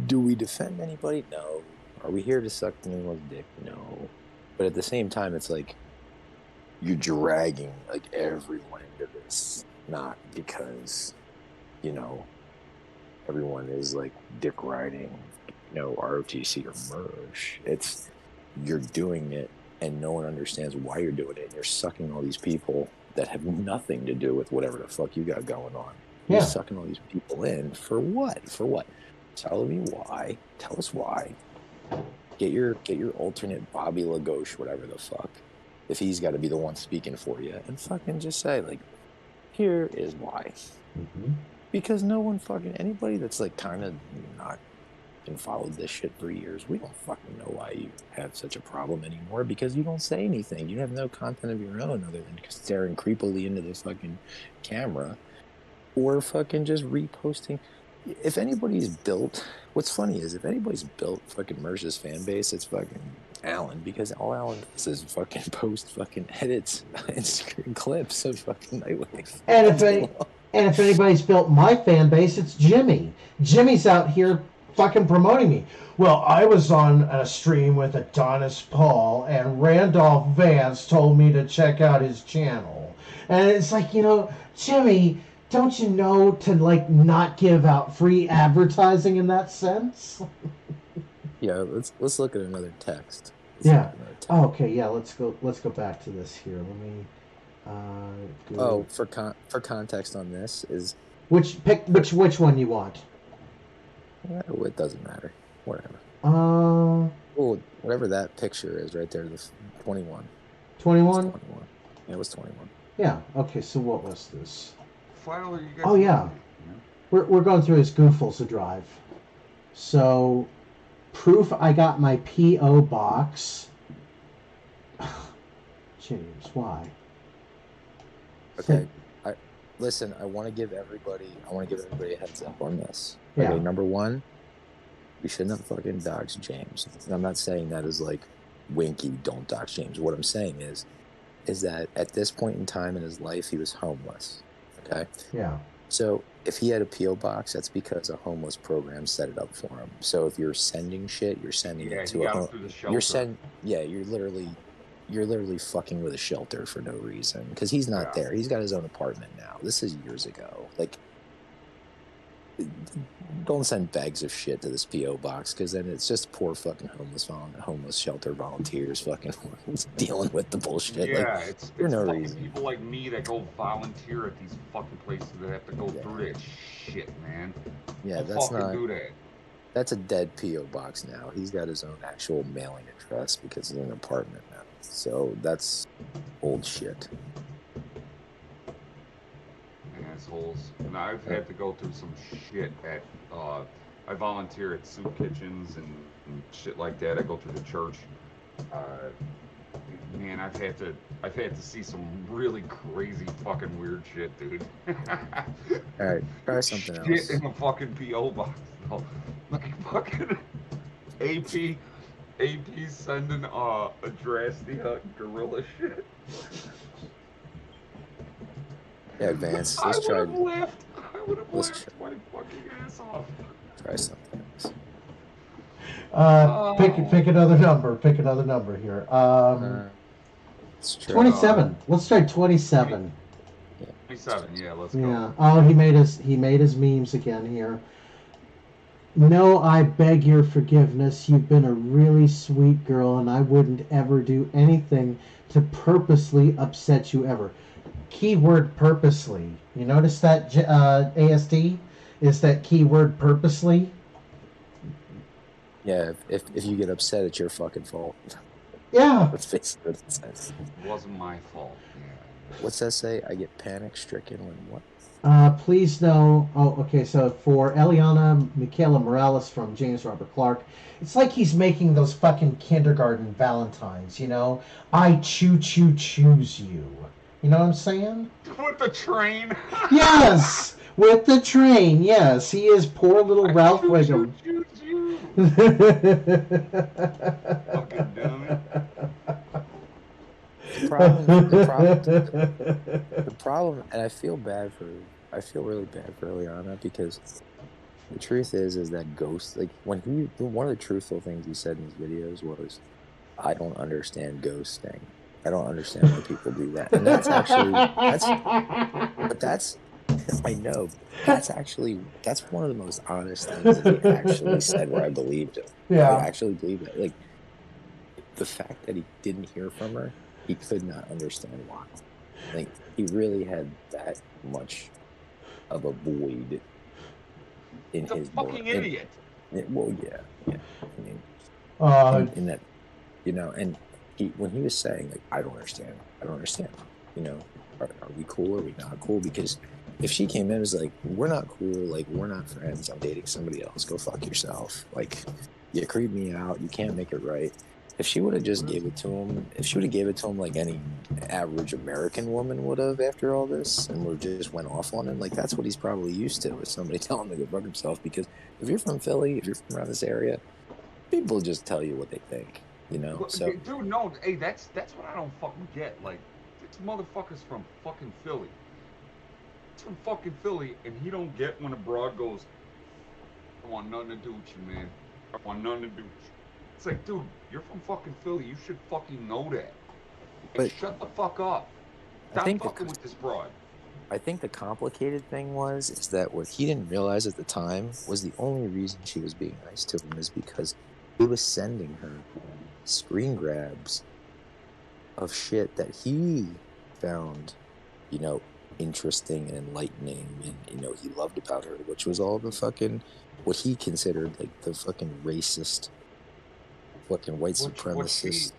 do we defend anybody? No. Are we here to suck anyone's dick? No. But at the same time, it's like you're dragging like everyone into this, not because everyone is like dick riding, ROTC or Mersch. It's you're doing it and no one understands why you're doing it. And you're sucking all these people that have nothing to do with whatever the fuck you got going on. You're sucking all these people in for what? For what? Tell me why. Tell us why. Get your alternate Bobby Lagoshe, whatever the fuck. If he's got to be the one speaking for you, and fucking just say like, here is why. Mm-hmm. Because no one anybody that's like kind of not and followed this shit for years, we don't fucking know why you have such a problem anymore, because you don't say anything. You have no content of your own other than staring creepily into the fucking camera or fucking just reposting. If anybody's built, what's funny is if anybody's built fucking Mersch's fan base, it's fucking Alan, because all Alan does is fucking post fucking edits and screen clips of fucking Nightwave. And if anybody's built my fan base, it's Jimmy. Jimmy's out here fucking promoting me. Well, I was on a stream with Adonis Paul, and Randolph Vance told me to check out his channel. And it's like, Jimmy, don't you know to like not give out free advertising in that sense? Yeah, let's look at another text. Okay, yeah, let's go back to this here. Let me for context on this is which one you want? It doesn't matter. Whatever. Whatever that picture is right there, the 21. 21? Yeah, it was 21. Yeah. Okay. So what was this? File, you guys. Oh yeah. We're going through his Goofles drive. So, proof I got my PO box. James, why? Okay. Listen, I want to give everybody a heads up on this. Yeah. Okay, number one, we shouldn't have fucking doxed James. And I'm not saying that as like winky, don't dox James. What I'm saying is that at this point in time in his life, he was homeless. Okay? Yeah. So if he had a P.O. box, that's because a homeless program set it up for him. So if you're sending shit, you're sending it to a home. You're literally fucking with a shelter for no reason, because he's not there. He's got his own apartment now. This is years ago. Like, don't send bags of shit to this P.O. box, because then it's just poor fucking homeless shelter volunteers fucking dealing with the bullshit. Yeah, like, it's no fucking reason. people like me that go volunteer at these fucking places that have to go through that shit, man. Yeah, do that. That's a dead P.O. box now. He's got his own actual mailing address because it's an apartment now. So that's old shit. Assholes. And I've had to go through some shit at I volunteer at soup kitchens and shit like that. I go through the church. Man, I've had to see some really crazy fucking weird shit, dude. Alright, try something else. Shit in a fucking P.O. box though. Like fucking AP sending Adrasdea gorilla shit. Yeah, Vance, I would have laughed my fucking ass off. Try something else. Pick another number. Pick another number here. Let's try 27. Let's try 27. 27. Yeah, let's go. Yeah. Oh, he made his memes again here. No, I beg your forgiveness. You've been a really sweet girl, and I wouldn't ever do anything to purposely upset you ever. Keyword purposely. You notice that, ASD? Is that keyword purposely? Yeah, if you get upset, it's your fucking fault. Yeah. That's basically what it says. It wasn't my fault. Yeah. What's that say? I get panic stricken when what? Please know. Oh, okay. So for Eliana Michaela Morales from James Robert Clark, it's like he's making those fucking kindergarten Valentines. You know, I choose you. You know what I'm saying? With the train. Yes, with the train. Yes, he is poor little Ralph Wiggum. Fucking dummy. The problem, and I feel really bad for Eliana, because the truth is that Ghost, like one of the truthful things he said in his videos was, I don't understand ghosting. I don't understand why people do that. And that's I know, that's one of the most honest things that he actually said, where I believed him. Yeah. I actually believe it. Like, the fact that he didn't hear from her, he could not understand why. Like, he really had that much of a void in He's his a fucking idiot. Well, yeah. I mean, in that, you know, and when he was saying, like, I don't understand, you know, are we cool or are we not cool? Because if she came in and was like, we're not cool, like, we're not friends, I'm dating somebody else, go fuck yourself, like, you creep me out, you can't make it right. If she would have just gave it to him, like any average American woman would have after all this, and would just went off on him, like, that's what he's probably used to, is somebody telling him to go fuck himself. Because if you're from Philly, if you're from around this area, people just tell you what they think, you know? So, dude, no, hey, that's what I don't fucking get. Like, this motherfucker's from fucking Philly. He's from fucking Philly, and he don't get when a broad goes, I want nothing to do with you, man. I want nothing to do with you. It's like, dude, you're from fucking Philly. You should fucking know that. But shut the fuck up. Stop fucking with this broad. I think the complicated thing is that what he didn't realize at the time was the only reason she was being nice to him is because he was sending her screen grabs of shit that he found, you know, interesting and enlightening, and, you know, he loved about her, which was all the fucking, what he considered like the fucking racist, fucking white supremacist.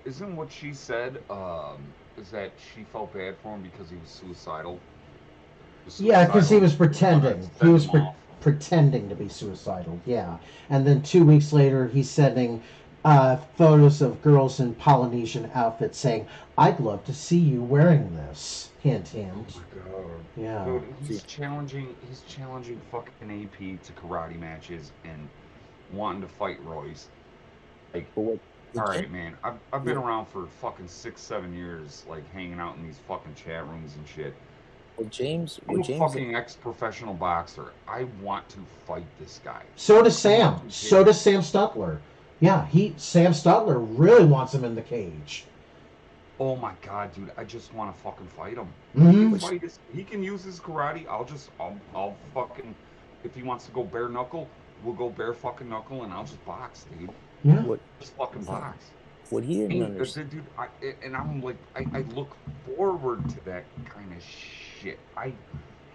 Isn't what she said, is that she felt bad for him because he was suicidal? Yeah, because he was pretending. He was pretending to be suicidal, yeah. And then 2 weeks later, he's sending photos of girls in Polynesian outfits saying, I'd love to see you wearing this. Hint, hint. Oh my god. Yeah. Dude, he's challenging fucking AP to karate matches and wanting to fight Royce. Like, alright, man. I've been around for fucking 6-7 years, like, hanging out in these fucking chat rooms and shit. I'm a fucking ex-professional boxer. I want to fight this guy. So does Sam. So does Sam Stutler. Yeah, Sam Stutler really wants him in the cage. Oh my god, dude! I just want to fucking fight him. Mm-hmm. He can use his karate. I'll fucking. If he wants to go bare knuckle, we'll go bare fucking knuckle, and I'll just box, dude. Yeah. Just fucking box. What he didn't understand, dude. I'm like, I look forward to that kind of shit. I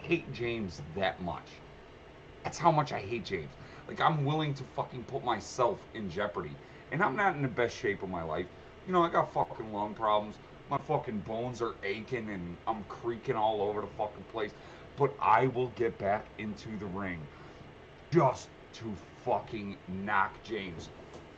hate James that much. That's how much I hate James. Like, I'm willing to fucking put myself in jeopardy. And I'm not in the best shape of my life. You know, I got fucking lung problems. My fucking bones are aching and I'm creaking all over the fucking place. But I will get back into the ring just to fucking knock James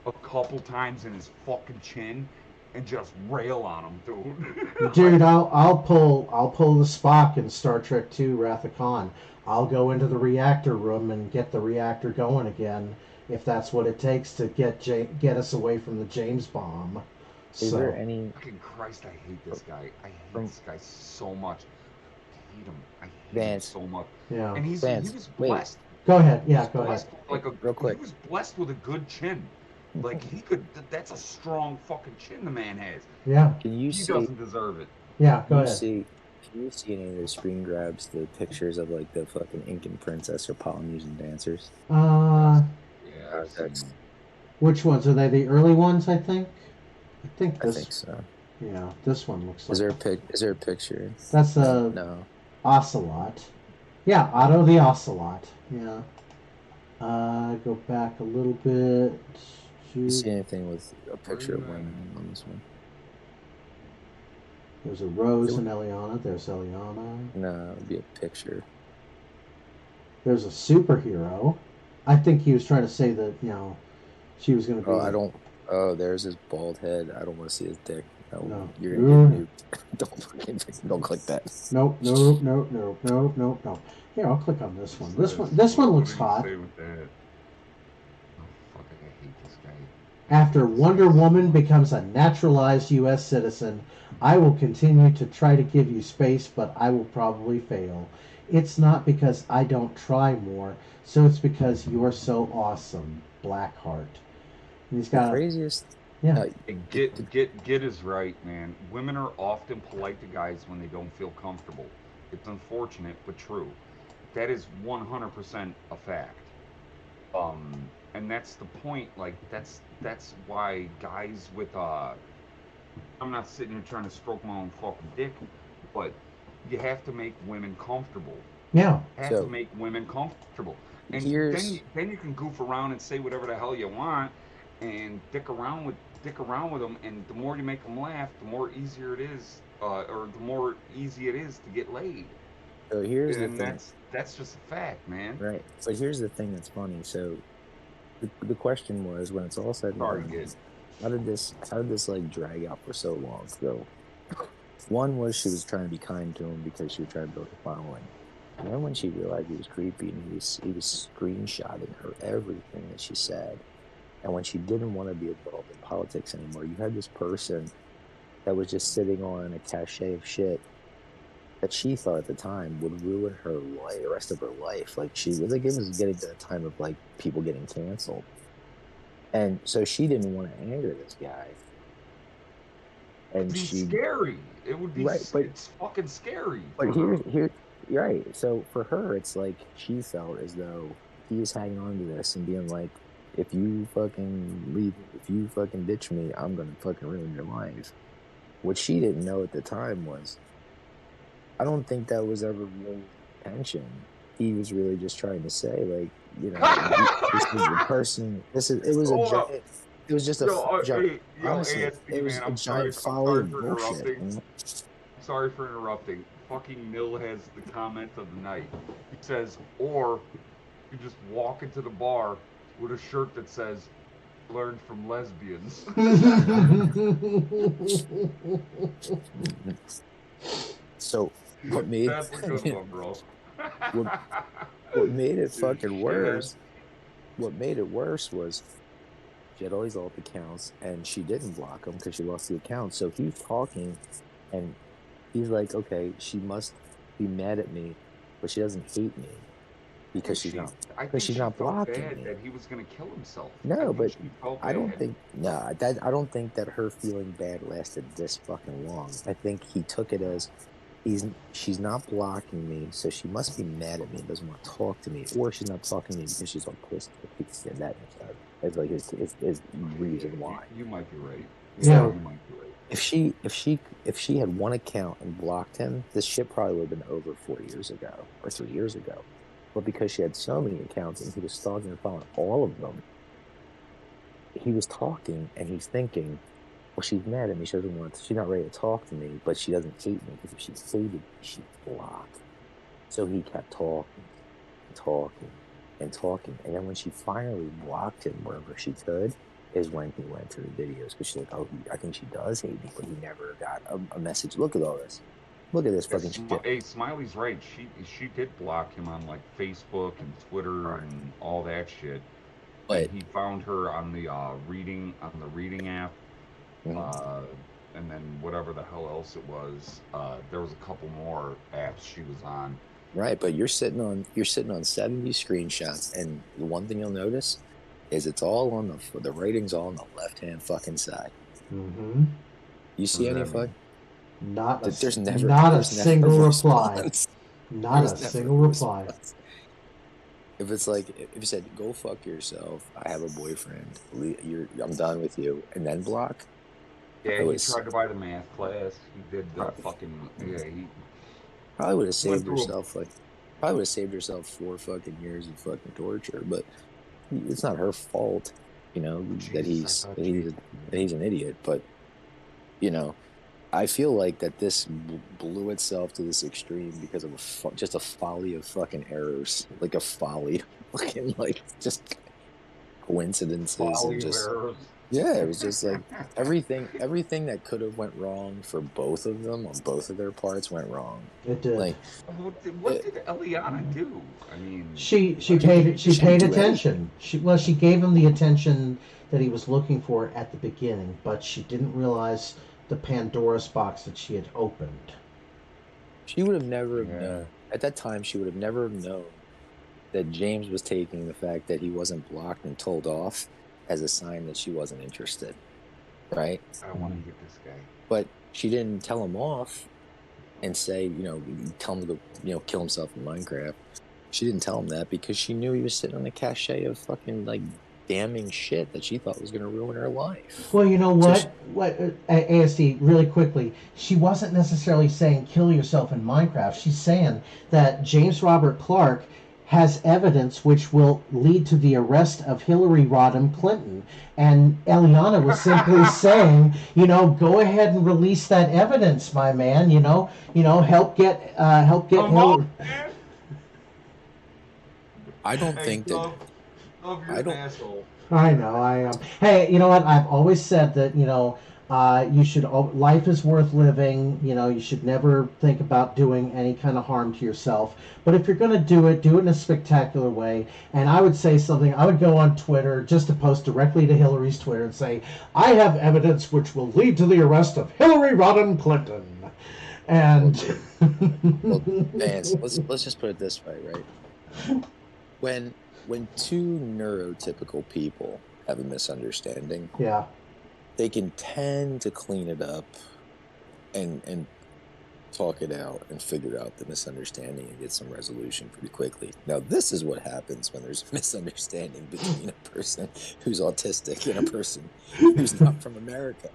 a couple times in his fucking chin and just rail on him, dude. Dude, I'll pull the Spock in Star Trek II Wrath of Khan. I'll go into the reactor room and get the reactor going again, if that's what it takes to get us away from the James bomb. Is there any... Fucking Christ, I hate this guy. I hate this guy so much. I hate him. I hate him so much. Yeah. And he was blessed. Go ahead. Yeah, He's go ahead. blessed with, Real quick. He was blessed with a good chin. Like he could. That's a strong fucking chin the man has. Yeah. Can you He see? doesn't deserve it. Yeah, go Can you ahead. see? Can you see any of the screen grabs, the pictures of like the fucking Incan princess or Polynesian dancers? Uh, Yeah, I've seen That's, him. which ones are they? The early ones, I think. I think I this. think so. Yeah, this one looks Is like. there a pic? Is there a picture? That's a No. ocelot. Yeah, Otto the ocelot. Yeah. Go back a little bit. You To, see anything with a picture of Where you women on this one? there's a Rose and Eliana. There's Eliana. No, it'd be a picture. There's a superhero. I think he was trying to say that she was going to be. Oh, I don't. Oh, there's his bald head. I don't want to see his dick. No. You're gonna get nuked. Don't click that. Nope. Here, I'll click on this one. This one looks hot. Say with that? Oh fuck! I hate this guy. After Wonder Woman becomes a naturalized U.S. citizen, I will continue to try to give you space, but I will probably fail. It's not because I don't try more, so it's because you're so awesome, Blackheart. And he's got The craziest. yeah. Get is right, man. Women are often polite to guys when they don't feel comfortable. It's unfortunate but true. That is 100% a fact. And that's the point. Like that's why guys with I'm not sitting here trying to stroke my own fucking dick, but you have to make women comfortable. Yeah. You have to make women comfortable, and then you can goof around and say whatever the hell you want, and dick around with them. And the more you make them laugh, the more easier it is, or the more easy it is to get laid. So here's And the thing. that's just a fact, man. Right. But here's the thing that's funny. So the question was, when it's all said and Sorry, done, kid. how did this like drag out for so long? So one was she was trying to be kind to him because she was trying to build a following. And then when she realized he was creepy and he was screenshotting her everything that she said, and when she didn't want to be involved in politics anymore, you had this person that was just sitting on a cachet of shit that she thought at the time would ruin her life, the rest of her life. Like it was getting to the time of like people getting canceled, and so she didn't want to anger this guy. And It's scary. It would be right, but it's fucking scary. But here, right. So for her, it's like she felt as though he was hanging on to this and being like, if you fucking leave, if you fucking ditch me, I'm gonna fucking ruin your life. What she didn't know at the time was, I don't think that was ever really intention. He was really just trying to say, like, this is the person. It was just a giant. Honestly, it was a giant folly of bullshit. Sorry for interrupting. Fucking Mill has the comment of the night. He says, or you just walk into the bar with a shirt that says, "Learned from lesbians." So what made that's a good one, bro. what made it fucking worse? What made it worse was she had all these alt accounts and she didn't block them because she lost the account. So he's talking and he's like, okay, she must be mad at me, but she doesn't hate me because she's not blocking bad me. That he was gonna kill himself. No, but I don't bad. think I don't think that her feeling bad lasted this fucking long. I think he took it as she's not blocking me, so she must be mad at me and doesn't want to talk to me, or she's not talking to me because she's autistic. And that is like his reason why. You might be right. Yeah. You might be right. If she had one account and blocked him, this shit probably would have been over 4 years ago or 3 years ago. But because she had so many accounts and he was stalking and following all of them, he was talking and he's thinking, well, she's mad at me. She's not ready to talk to me, but she doesn't hate me because if she hated me, she'd block. So he kept talking, and then when she finally blocked him wherever she could, is when he went to the videos because she's like, oh, I think she does hate me, but he never got a message. Look at all this. Look at this fucking shit. Hey, Smiley's right. She did block him on like Facebook and Twitter and all that shit. But he found her on the reading app, and then whatever the hell else it was. There was a couple more apps she was on, Right, but you're sitting on 70 screenshots, and the one thing you'll notice is it's all on the rating's all on the left-hand fucking side. Mm-hmm. You see any fuck? There's not a single reply. response. Not a single reply. Response. If it's like, if you said, go fuck yourself, I have a boyfriend, I'm done with you, and then block. Yeah, he tried to buy the math class. He did the fucking, he probably would have saved herself, probably would have saved herself 4 fucking years of fucking torture, but it's not her fault, you know, that he's an idiot. But, you know, I feel like that this blew itself to this extreme because of just a folly of fucking errors, like a folly, fucking like just coincidences and just errors. Yeah, it was just like everything that could have went wrong for both of them on both of their parts went wrong. It did. Like, what did Eliana do? I mean, she paid attention. She gave him the attention that he was looking for at the beginning, but she didn't realize the Pandora's box that she had opened. She would have never known at that time. She would have never known that James was taking the fact that he wasn't blocked and told off as a sign that she wasn't interested, right? I don't want to hit this guy. But she didn't tell him off and say, tell him to go, kill himself in Minecraft. She didn't tell him that because she knew he was sitting on a cachet of fucking, like, damning shit that she thought was going to ruin her life. Well, you know what? ASD, really quickly, she wasn't necessarily saying kill yourself in Minecraft. She's saying that James Robert Clark has evidence which will lead to the arrest of Hillary Rodham Clinton. And Eliana was simply saying, go ahead and release that evidence, my man. Help get Hillary. I don't think that. I don't. Asshole. I know, I am. Hey, you know what? I've always said that, you should. Life is worth living. You should never think about doing any kind of harm to yourself. But if you're going to do it in a spectacular way. And I would say something. I would go on Twitter just to post directly to Hillary's Twitter and say, "I have evidence which will lead to the arrest of Hillary Rodham Clinton." And Vance, let's just put it this way, right? When two neurotypical people have a misunderstanding, yeah, they can tend to clean it up and talk it out and figure out the misunderstanding and get some resolution pretty quickly. Now, this is what happens when there's a misunderstanding between a person who's autistic and a person who's not from America.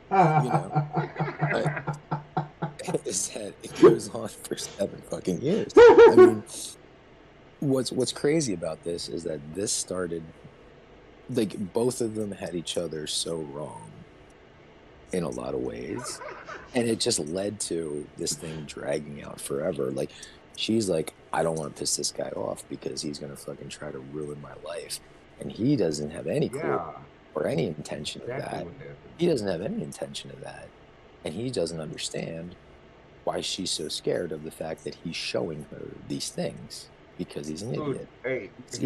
Is that it goes on for 7 fucking years. I mean, what's crazy about this is that this started, like, both of them had each other so wrong in a lot of ways, and it just led to this thing dragging out forever. Like, she's like, I don't want to piss this guy off because he's gonna fucking try to ruin my life, and he doesn't have any clue or any intention of that. He doesn't have any intention of that, and he doesn't understand why she's so scared of the fact that he's showing her these things. Because he's an idiot. Hey, let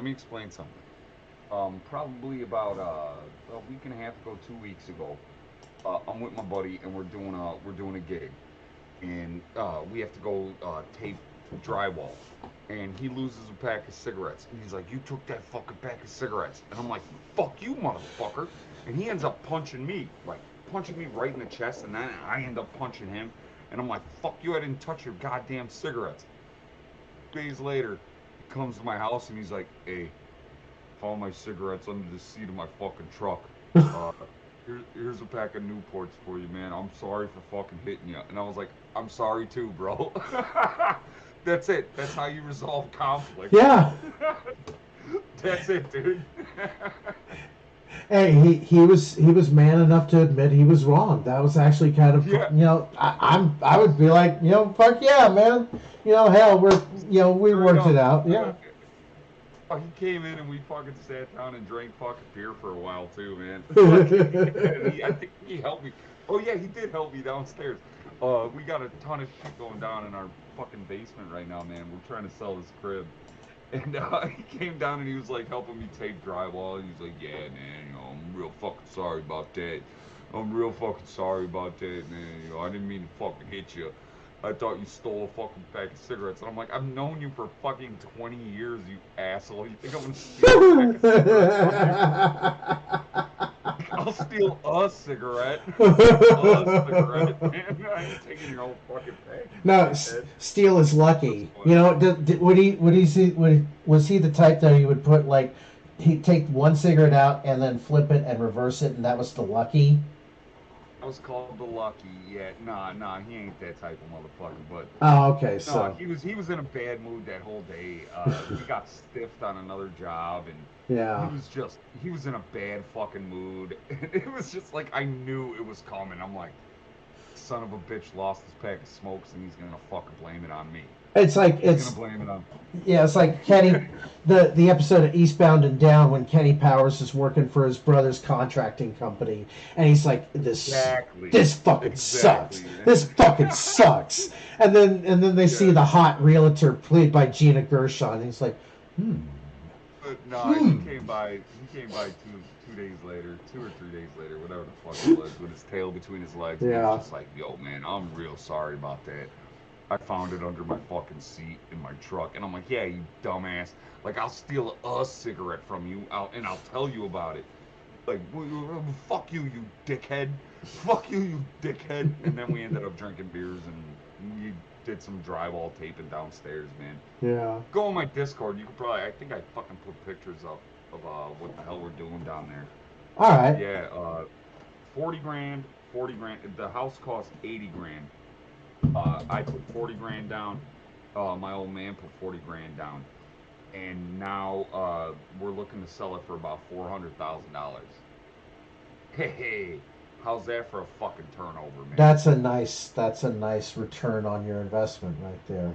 me explain something. Probably about a week and a half ago, 2 weeks ago, I'm with my buddy and we're doing a gig, and we have to go tape drywall, and he loses a pack of cigarettes, and he's like, "You took that fucking pack of cigarettes," and I'm like, "Fuck you, motherfucker!" And he ends up punching me right in the chest, and then I end up punching him. And I'm like, "Fuck you, I didn't touch your goddamn cigarettes." Days later, he comes to my house and he's like, "Hey, found my cigarettes under the seat of my fucking truck. Here's a pack of Newports for you, man. I'm sorry for fucking hitting you." And I was like, "I'm sorry too, bro." That's it. That's how you resolve conflict. Yeah. That's it, dude. Hey, he was man enough to admit he was wrong. That was actually kind of I would be like, fuck yeah, man. Hell, we worked it out. Yeah. He came in and we fucking sat down and drank fucking beer for a while too, man. I think he helped me. Oh yeah, he did help me downstairs. We got a ton of shit going down in our fucking basement right now, man. We're trying to sell this crib. And he came down and he was like helping me tape drywall. And he's like, "Yeah, man, I'm real fucking sorry about that. Man. I didn't mean to fucking hit you." I thought you stole a fucking pack of cigarettes. And I'm like, I've known you for fucking 20 years, you asshole. You think I'm gonna steal a pack of cigarettes from you? I'll steal a cigarette. A cigarette, man. I ain't taking your whole fucking pack. No, Steele is lucky. You know, was he the type that he would put like he'd take one cigarette out and then flip it and reverse it, and that was the lucky? I was called the lucky. Yeah, nah, he ain't that type of motherfucker. But Oh, okay. no, So he was in a bad mood that whole day. He got stiffed on another job, and yeah, he was in a bad fucking mood. And it was just like I knew it was coming. I'm like, son of a bitch lost his pack of smokes, and he's gonna fucking blame it on me. it's like He's gonna blame it on. yeah, it's like Kenny, the episode of Eastbound and Down when Kenny Powers is working for his brother's contracting company, and he's like, this fucking sucks. This fucking sucks. And then they see the hot realtor played by Gina Gershon, and he's like, But no, he came by 2 days later, 2 or 3 days later, whatever the fuck it was, with his tail between his legs. And he was just like, yo, man, I'm real sorry about that. I found it under my fucking seat in my truck. And I'm like, yeah, you dumbass. Like, I'll steal a cigarette from you, and I'll tell you about it. Like, fuck you, you dickhead. Fuck you, you dickhead. And then we ended up drinking beers, and we did some drywall taping downstairs, man. yeah. Go on my Discord. You could probably, I think I fucking put pictures up of what the hell we're doing down there. All right. Yeah, 40 grand. The house cost 80 grand. I put 40 grand down. My old man put 40 grand down. And now we're looking to sell it for about $400,000. Hey, how's that for a fucking turnover, man? That's a nice return on your investment right there.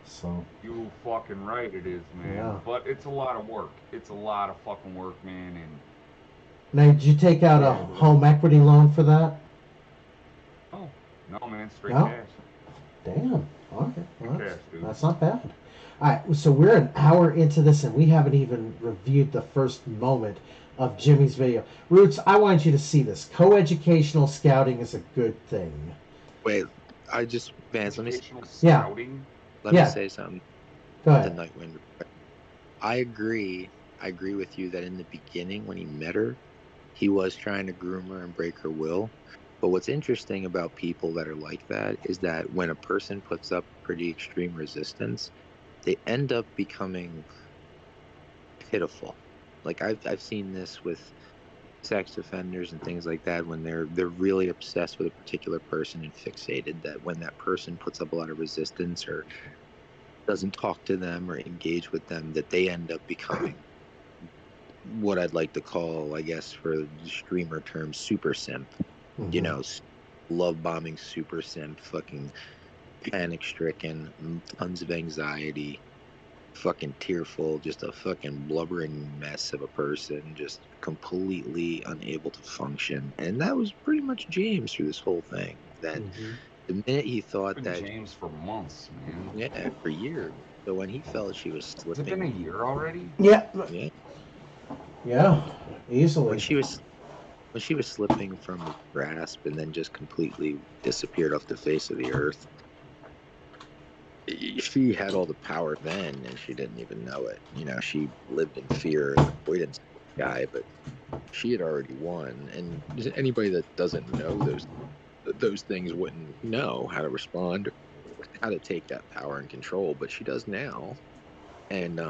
So You fucking right it is, man. Yeah. But it's a lot of work. It's a lot of fucking work, man. And now, did you take out a home equity loan for that? oh, no, man, straight No? cash. Damn. Okay. Well, Cash, dude. that's not bad. All right. So we're an hour into this, and we haven't even reviewed the first moment of Jimmy's video. Roots, I want you to see this. Coeducational scouting is a good thing. Wait, Vance, let me Educational Yeah. scouting? let Yeah. me say something. Go The ahead. Nightwind. I agree with you that in the beginning when he met her, he was trying to groom her and break her will. But what's interesting about people that are like that is that when a person puts up pretty extreme resistance, they end up becoming pitiful. Like I've seen this with sex offenders and things like that when they're really obsessed with a particular person and fixated, that when that person puts up a lot of resistance or doesn't talk to them or engage with them, that they end up becoming what I'd like to call, I guess for the streamer term, super simp. Mhm. You know, love bombing super simp, fucking panic stricken, tons of anxiety, fucking tearful, just a fucking blubbering mess of a person, just completely unable to function. And that was pretty much James through this whole thing. That Mhm. the minute he thought Been that, James for months, man. yeah, for years. So when he felt she was Has it been a slipping, year already? Yeah. yeah, Yeah. Easily. when she was slipping from his grasp and then just completely disappeared off the face of the earth, she had all the power then and she didn't even know it. You know, she lived in fear and avoidance of the guy, but she had already won. And anybody that doesn't know those things wouldn't know how to respond, how to take that power and control, but she does now. And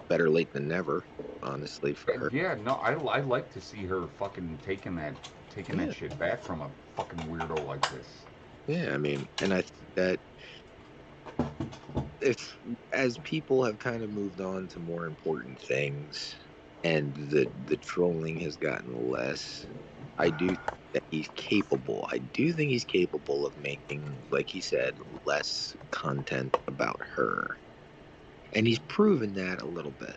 better late than never, honestly, for her. Yeah, no, I like to see her fucking taking Yeah. that shit back from a fucking weirdo like this. Yeah, I mean, and I think that if as people have kind of moved on to more important things and the trolling has gotten less, I do think that he's capable. I do think he's capable of making, like he said, less content about her. And he's proven that a little bit.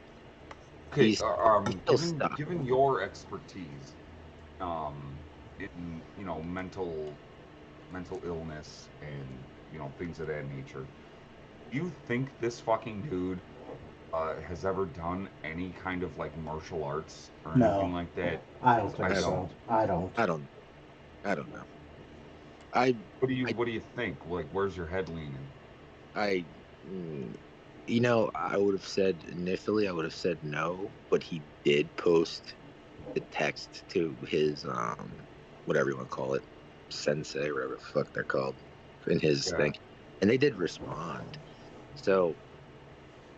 Okay, He's still stuck. given your expertise, in mental illness and things of that nature, do you think this fucking dude has ever done any kind of like martial arts or No. anything like that? I don't think I so. don't. I don't. I don't know. What do you think? Like, where's your head leaning? I, mm, you know, I would have said initially, I would have said no, but he did post the text to his whatever you want to call it, sensei, whatever the fuck they're called, in his Yeah. thing, and they did respond. So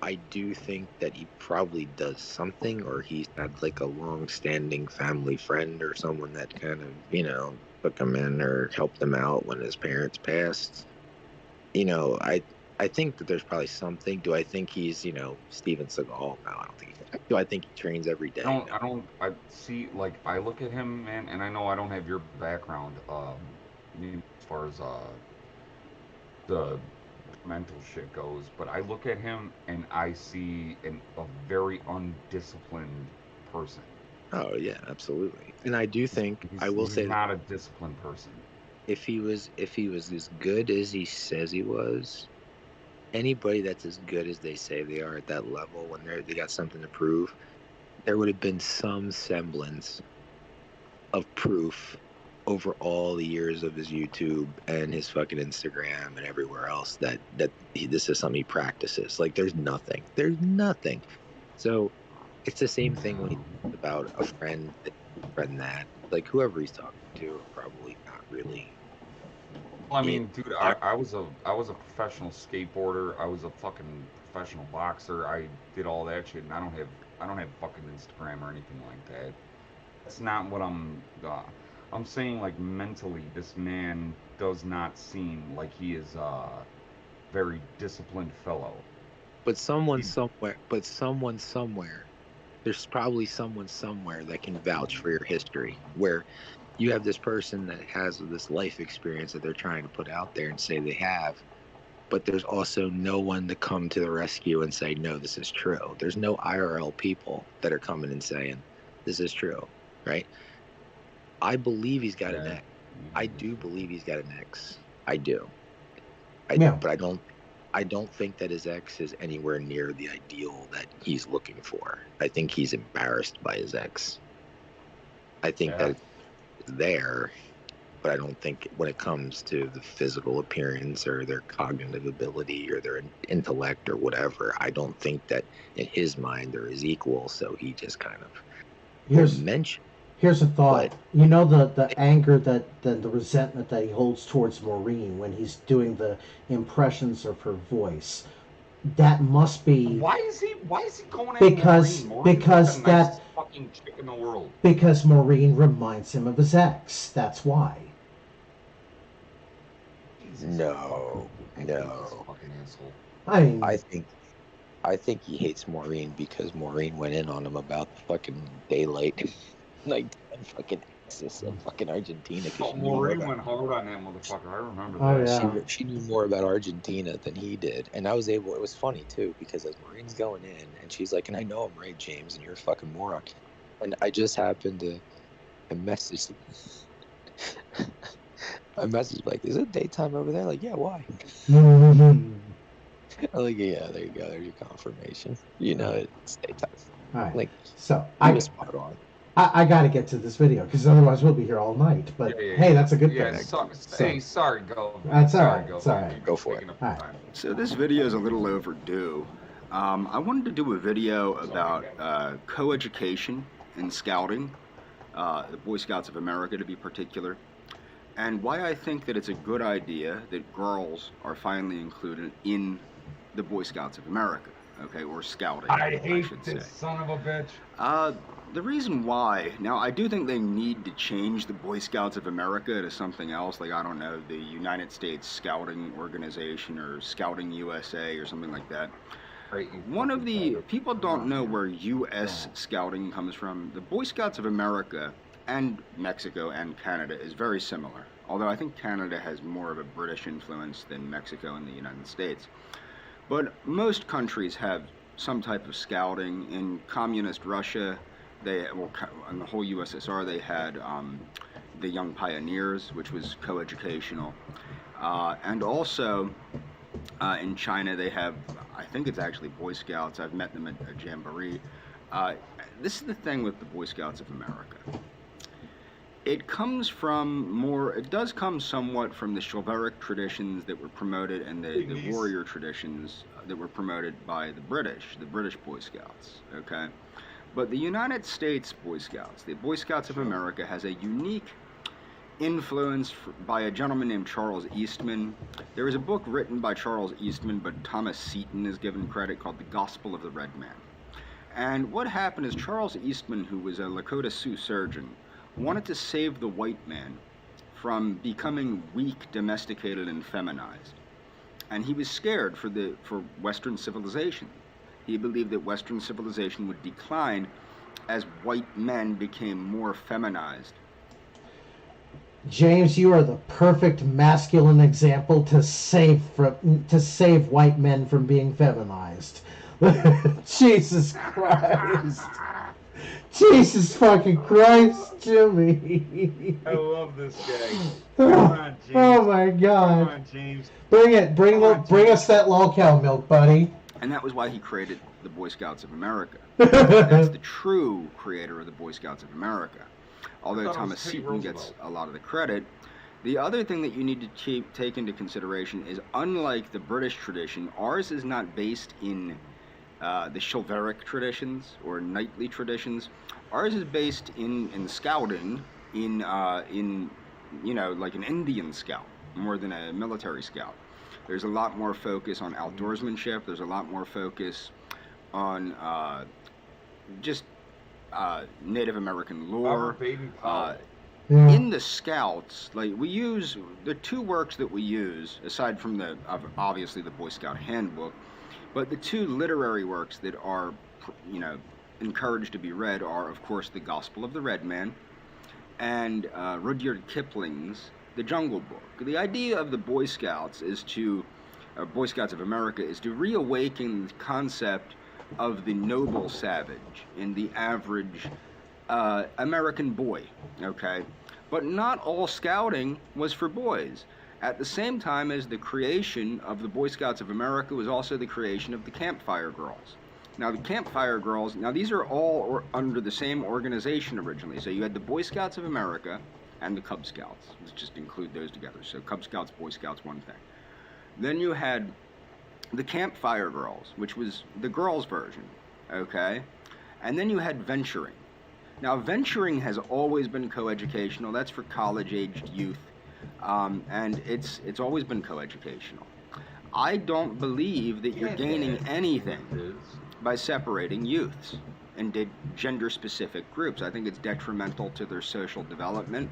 I do think that he probably does something, or he's had like a long-standing family friend or someone that kind of, took him in or helped him out when his parents passed. I think that there's probably something. Do I think he's, Steven Seagal? No, I don't think. Do I think he trains every day? No. I see, like, I look at him, man, and I know I don't have your background, I mean, as far as, the mental shit goes, but I look at him and I see a very undisciplined person. Oh yeah, absolutely. And I do think I will He's say not a disciplined person. if he was as good as he says he was, anybody that's as good as they say they are at that level when they got something to prove, there would have been some semblance of proof over all the years of his YouTube and his fucking Instagram and everywhere else that this is something he practices. Like there's nothing. So it's the same thing when he's about a friend that, like whoever he's talking to, probably not really. Well, I mean, dude, I was a professional skateboarder. I was a fucking professional boxer. I did all that shit, and I don't have fucking Instagram or anything like that. That's not what I'm saying. Like mentally, this man does not seem like he is a very disciplined fellow. But someone somewhere, there's probably someone somewhere that can vouch for your history, where you have this person that has this life experience that they're trying to put out there and say they have, but there's also no one to come to the rescue and say, no, this is true. There's no IRL people that are coming and saying, this is true, right? I believe he's got an X. I do believe he's got an X. I do. But I don't think that his ex is anywhere near the ideal that he's looking for. I think he's embarrassed by his ex. I think that it's there, but I don't think when it comes to the physical appearance or their cognitive ability or their intellect or whatever, I don't think that in his mind they're his equal. So he just kind of mentioned. Here's a thought. You know the anger the resentment that he holds towards Maureen when he's doing the impressions of her voice. That must be. Why is he going after Maureen? Because the nicest fucking chick in the world. Because Maureen reminds him of his ex. That's why. No. Fucking asshole. I mean, I think he hates Maureen because Maureen went in on him about the fucking daylight. Like fucking Axis of fucking Argentina. Maureen went hard on that motherfucker. I remember that. Oh, yeah. She knew more about Argentina than he did, and it was funny too because as Maureen's going in, and she's like, "And I know I'm right, James, and you're a fucking moron," and I just happened to message. I messaged like, "Is it daytime over there?" Like, yeah, why? I'm like, yeah, there you go. There's your confirmation. It's daytime. All right. Like, so I was spot on. I got to get to this video because otherwise we'll be here all night. But hey, that's a good thing. Sorry, go. That's all right. It's all right. Go for it. All right. So this video is a little overdue. I wanted to do a video about co-education in scouting, the Boy Scouts of America to be particular, and why I think that it's a good idea that girls are finally included in the Boy Scouts of America, okay, or scouting. I hate this son of a bitch. The reason why, now I do think they need to change the Boy Scouts of America to something else, like, I don't know, the United States Scouting Organization or Scouting USA or something like that. One of the, people don't know where U.S. Scouting comes from. The Boy Scouts of America and Mexico and Canada is very similar, although I think Canada has more of a British influence than Mexico and the United States. But most countries have some type of scouting. In communist Russia, in the whole USSR, they had the Young Pioneers, which was co-educational. And also, in China, they have, I think it's actually Boy Scouts. I've met them at a jamboree. This is the thing with the Boy Scouts of America. It comes from more. It does come somewhat from the chivalric traditions that were promoted, and the warrior traditions that were promoted by the British Boy Scouts. Okay, but the United States Boy Scouts, the Boy Scouts of America, has a unique influence by a gentleman named Charles Eastman. There is a book written by Charles Eastman, but Thomas Seton is given credit, called The Gospel of the Red Man. And what happened is Charles Eastman, who was a Lakota Sioux surgeon, wanted to save the white man from becoming weak, domesticated, and feminized. And he was scared for Western civilization. He believed that Western civilization would decline as white men became more feminized. James, you are the perfect masculine example to save white men from being feminized. Jesus Christ. Jesus fucking Christ, Jimmy. I love this guy. Come on, James. Oh my God. Come on, James. Bring it. Bring us that LolCow milk, buddy. And that was why he created the Boy Scouts of America. That's the true creator of the Boy Scouts of America. Although Thomas Seton gets a lot of the credit. The other thing that you need to take into consideration is, unlike the British tradition, ours is not based in the chivalric traditions or knightly traditions. Ours is based in scouting, in like an Indian scout more than a military scout. There's a lot more focus on outdoorsmanship. There's a lot more focus on just Native American lore. In the Scouts, like, we use the two works that we use, aside from obviously the Boy Scout handbook, but the two literary works that are, encouraged to be read are, of course, the Gospel of the Red Man and Rudyard Kipling's The Jungle Book. The idea of the Boy Scouts Boy Scouts of America, is to reawaken the concept of the noble savage in the average American boy, okay? But not all scouting was for boys. At the same time as the creation of the Boy Scouts of America was also the creation of the Campfire Girls. Now, the Campfire Girls, these are all under the same organization originally. So you had the Boy Scouts of America and the Cub Scouts. Let's just include those together. So Cub Scouts, Boy Scouts, one thing. Then you had the Campfire Girls, which was the girls' version, okay? And then you had venturing. Now, venturing has always been coeducational. That's for college-aged youth, and it's always been coeducational. I don't believe that you're gaining anything by separating youths into gender-specific groups. I think it's detrimental to their social development.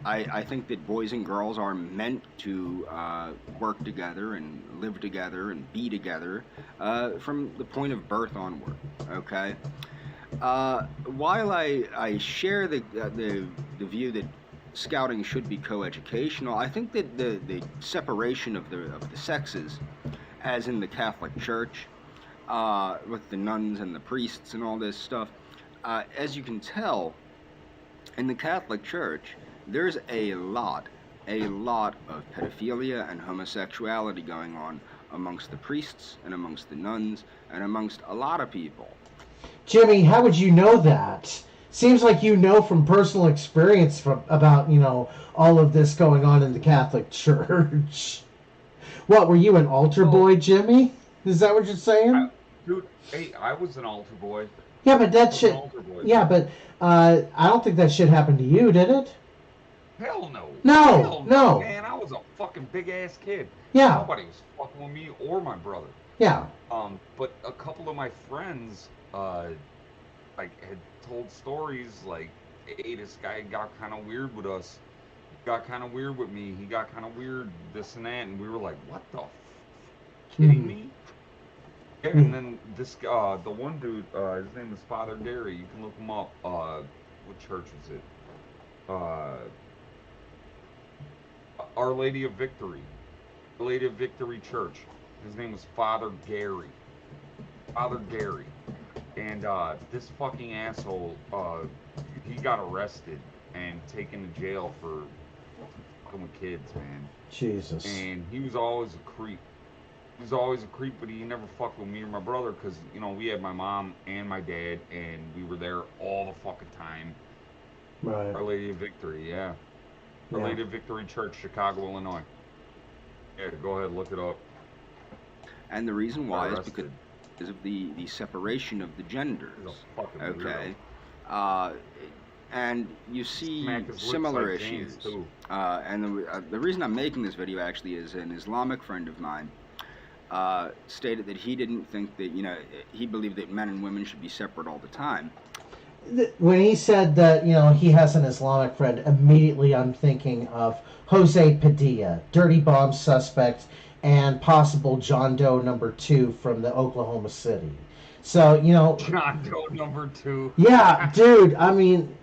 I think that boys and girls are meant to work together and live together and be together from the point of birth onward, okay? While I share the view that scouting should be coeducational, I think that the separation of the sexes, as in the Catholic Church, with the nuns and the priests and all this stuff, as you can tell, in the Catholic Church, there's a lot of pedophilia and homosexuality going on amongst the priests and amongst the nuns and amongst a lot of people. Jimmy, how would you know that? Seems like you know from personal experience about, all of this going on in the Catholic Church. What, were you an altar boy, Jimmy? Is that what you're saying? Dude, hey, I was an altar boy. Yeah, but that shit... Yeah, but I don't think that shit happened to you, did it? Hell no. No. Man, I was a fucking big-ass kid. Yeah. Nobody was fucking with me or my brother. Yeah. But a couple of my friends, had told stories like, hey, this guy got kind of weird with us. He got kind of weird with me. He got kind of weird, this and that. And we were like, what the kidding me? Yeah, and then this, the one dude, his name is Father Gary. You can look him up. What church is it? Our Lady of Victory. Our Lady of Victory Church. His name was Father Gary. Father Gary. And this fucking asshole, he got arrested and taken to jail for fucking with kids, man. Jesus. And he was always a creep. He was always a creep, but he never fucked with me or my brother because, we had my mom and my dad, and we were there all the fucking time. Right. Our Lady of Victory, yeah. Our Yeah. Lady of Victory Church, Chicago, Illinois. Yeah, go ahead, look it up. And the reason why is because Arrested. of the separation of the genders. He's a fucking Okay. weirdo. And you see Smack his lips similar like James, issues. too. And the reason I'm making this video actually is an Islamic friend of mine stated that he didn't think that, he believed that men and women should be separate all the time. When he said that, he has an Islamic friend, immediately I'm thinking of Jose Padilla, dirty bomb suspect, and possible John Doe number 2 from the Oklahoma City. So, John Doe number 2. yeah, dude, I mean,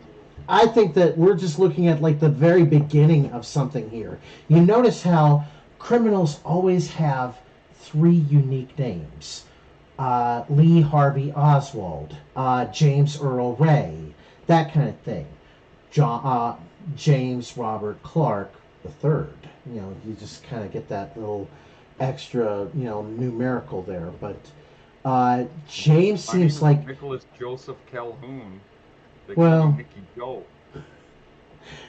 I think that we're just looking at like the very beginning of something here. You notice how criminals always have 3 unique names. Lee Harvey Oswald, James Earl Ray, that kind of thing. James Robert Clark III. You just kind of get that little extra, numerical there. But James seems like Nicholas Joseph Calhoun. They Well- call him Nicky Joe.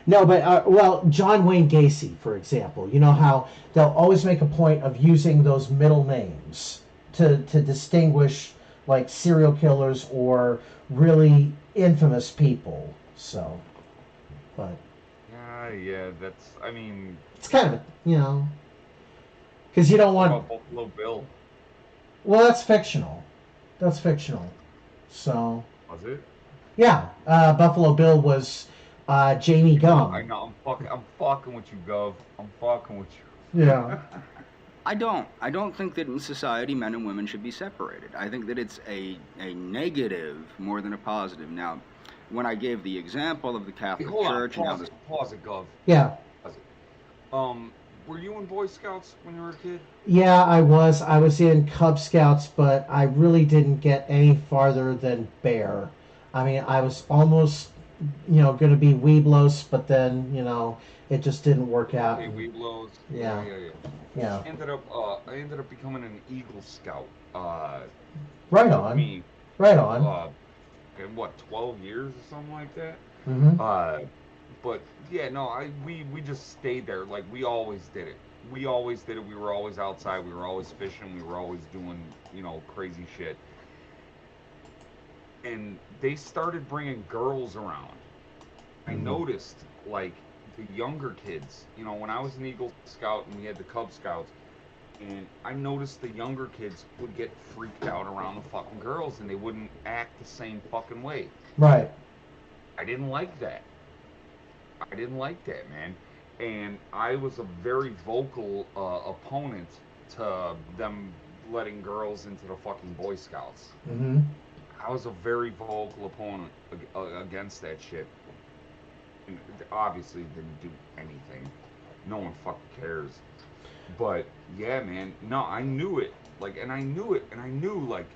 no, but John Wayne Gacy, for example. You know how they'll always make a point of using those middle names to distinguish like serial killers or really infamous people. So, but Yeah, that's, I mean, it's kind of because you don't what want. about Buffalo Bill? Well, that's fictional. That's fictional. So Was it? yeah, Buffalo Bill was Jamie Gum. I know, I'm fucking with you, Gov. I'm fucking with you. Yeah. I don't think that in society men and women should be separated. I think that it's a negative more than a positive. Now, when I gave the example of the Hey, Catholic hold on, Church and how pause it, Gov. Yeah. Pause it. Were you in Boy Scouts when you were a kid? Yeah, I was. I was in Cub Scouts, but I really didn't get any farther than Bear. I mean, I was almost, going to be Weeblos, but then, it just didn't work out. Hey, Weeblos. Yeah. Yeah. I ended up becoming an Eagle Scout. Right Took on. me, Right on. in what, 12 years or something like that? Mm-hmm. But yeah, no, we just stayed there. Like, we always did it. We always did it. We were always outside. We were always fishing. We were always doing, crazy shit. And they started bringing girls around. I noticed, like, the younger kids, when I was an Eagle Scout and we had the Cub Scouts, and I noticed the younger kids would get freaked out around the fucking girls and they wouldn't act the same fucking way. Right. I didn't like that. Man. And I was a very vocal opponent to them letting girls into the fucking Boy Scouts. Mm-hmm. I was a very vocal opponent against that shit. And obviously didn't do anything. No one fucking cares. But yeah, man. No, I knew it. Like, and I knew, like,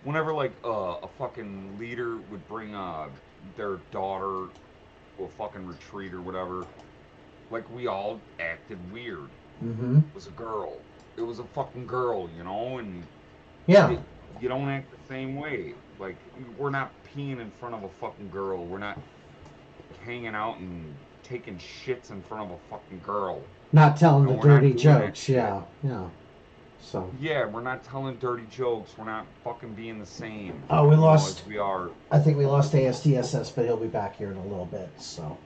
whenever like a fucking leader would bring their daughter to a fucking retreat or whatever, like, we all acted weird. Mm-hmm. It was a girl. It was a fucking girl, and Yeah. you don't act the same way. Like, we're not peeing in front of a fucking girl. We're not hanging out and taking shits in front of a fucking girl. Not telling No, the we're not dirty doing that jokes. shit. Yeah. Yeah. So. Yeah, we're not telling dirty jokes. We're not fucking being the same. Oh, we lost. As we are. I think we lost ASDSS, but he'll be back here in a little bit. So.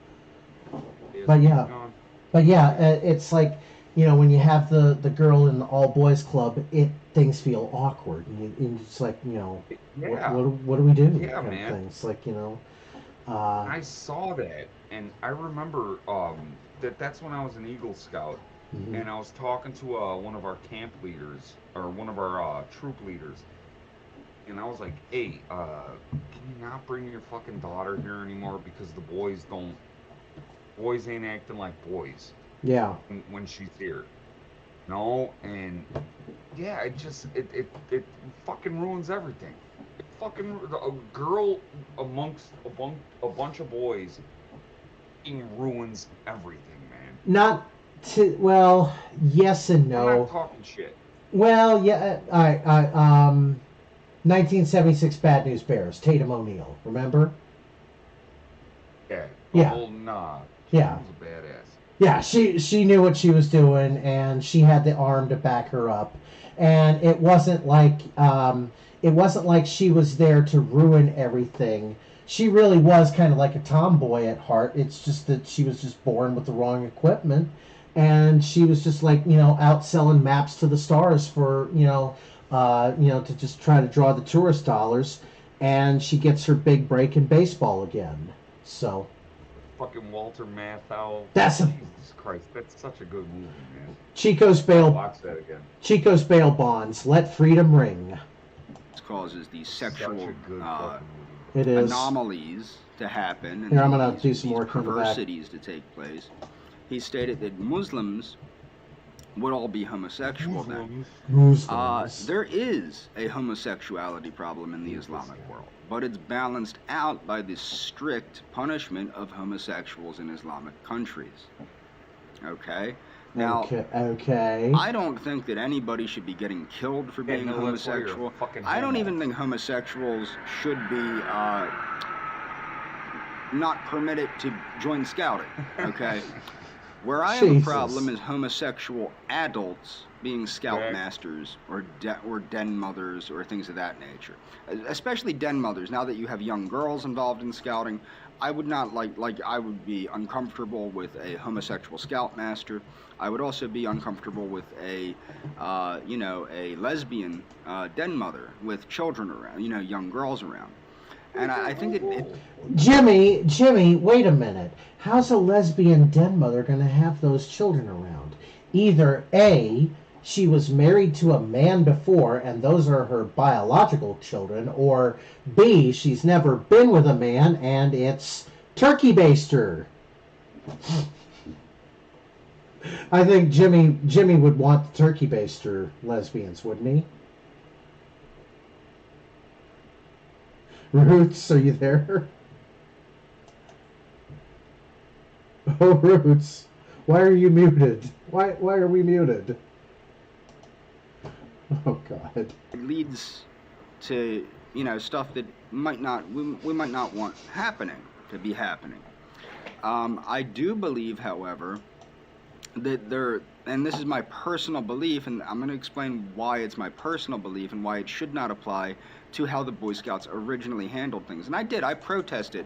Is But yeah. gone. But yeah, it's like, when you have the girl in the all boys club, things feel awkward, and it's like, Yeah. what do we do? Yeah, kind of man. thing. It's like, I saw that, and I remember that's when I was an Eagle Scout, mhm. and I was talking to one of our camp leaders, or one of our troop leaders, and I was like, hey, can you not bring your fucking daughter here anymore, because the boys ain't acting like boys Yeah. when she's here. No, and yeah, it fucking ruins everything. It fucking, a girl amongst a bunch of boys, it ruins everything, man. Well, yes and I'm no. not talking shit. Well, yeah, all right, 1976 Bad News Bears, Tatum O'Neal, remember? Yeah. Yeah. Oh, nah. Yeah. She was a badass. Yeah, she knew what she was doing, and she had the arm to back her up. And it wasn't like she was there to ruin everything. She really was kind of like a tomboy at heart. It's just that she was just born with the wrong equipment, and she was just like out selling maps to the stars for to just try to draw the tourist dollars. And she gets her big break in baseball again. So. Fucking Walter Matthau. That's a Jesus Christ, that's such a good movie, man. Chico's I'll bail. watch that again. Chico's bail bonds. Let freedom ring. This causes these sexual Such a good fucking It is. anomalies to happen and Here, I'm gonna these, do some these more coming back. perversities to take place. He stated that Muslims would all be homosexual then. Muslims. There is a homosexuality problem in the Islamic world, but it's balanced out by the strict punishment of homosexuals in Islamic countries. Okay? Now, okay. I don't think that anybody should be getting killed for being no, that's why you're a homosexual. fucking I don't homo. even think homosexuals should be not permitted to join scouting. Okay? Where I have a Jesus. problem is homosexual adults being Right. scoutmasters or den mothers or things of that nature. Especially den mothers. Now that you have young girls involved in scouting, I would not I would be uncomfortable with a homosexual scoutmaster. I would also be uncomfortable with a lesbian den mother with children around, young girls around. And I think it Jimmy, wait a minute. How's a lesbian den mother going to have those children around? Either A, she was married to a man before and those are her biological children, or B, she's never been with a man and it's turkey baster. I think Jimmy would want the turkey baster lesbians, wouldn't he? Roots, are you there? Oh, Roots, why are you muted? Why are we muted? Oh God. leads to stuff that we might not want to be happening. I do believe, however, that and this is my personal belief, and I'm going to explain why it's my personal belief and why it should not apply to how the Boy Scouts originally handled things. And I protested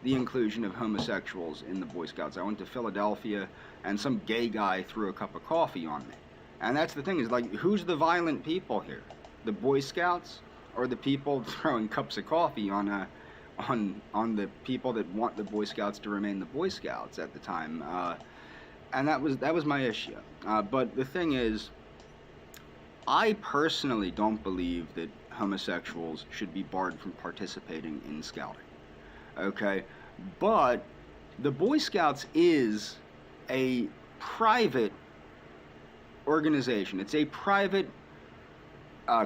the inclusion of homosexuals in the Boy Scouts. I went to Philadelphia, and some gay guy threw a cup of coffee on me. And that's the thing, is who's the violent people here? The Boy Scouts or the people throwing cups of coffee on the people that want the Boy Scouts to remain the Boy Scouts at the time? And that was my issue. But the thing is, I personally don't believe that homosexuals should be barred from participating in scouting. Okay? But the Boy Scouts is a private organization. It's a private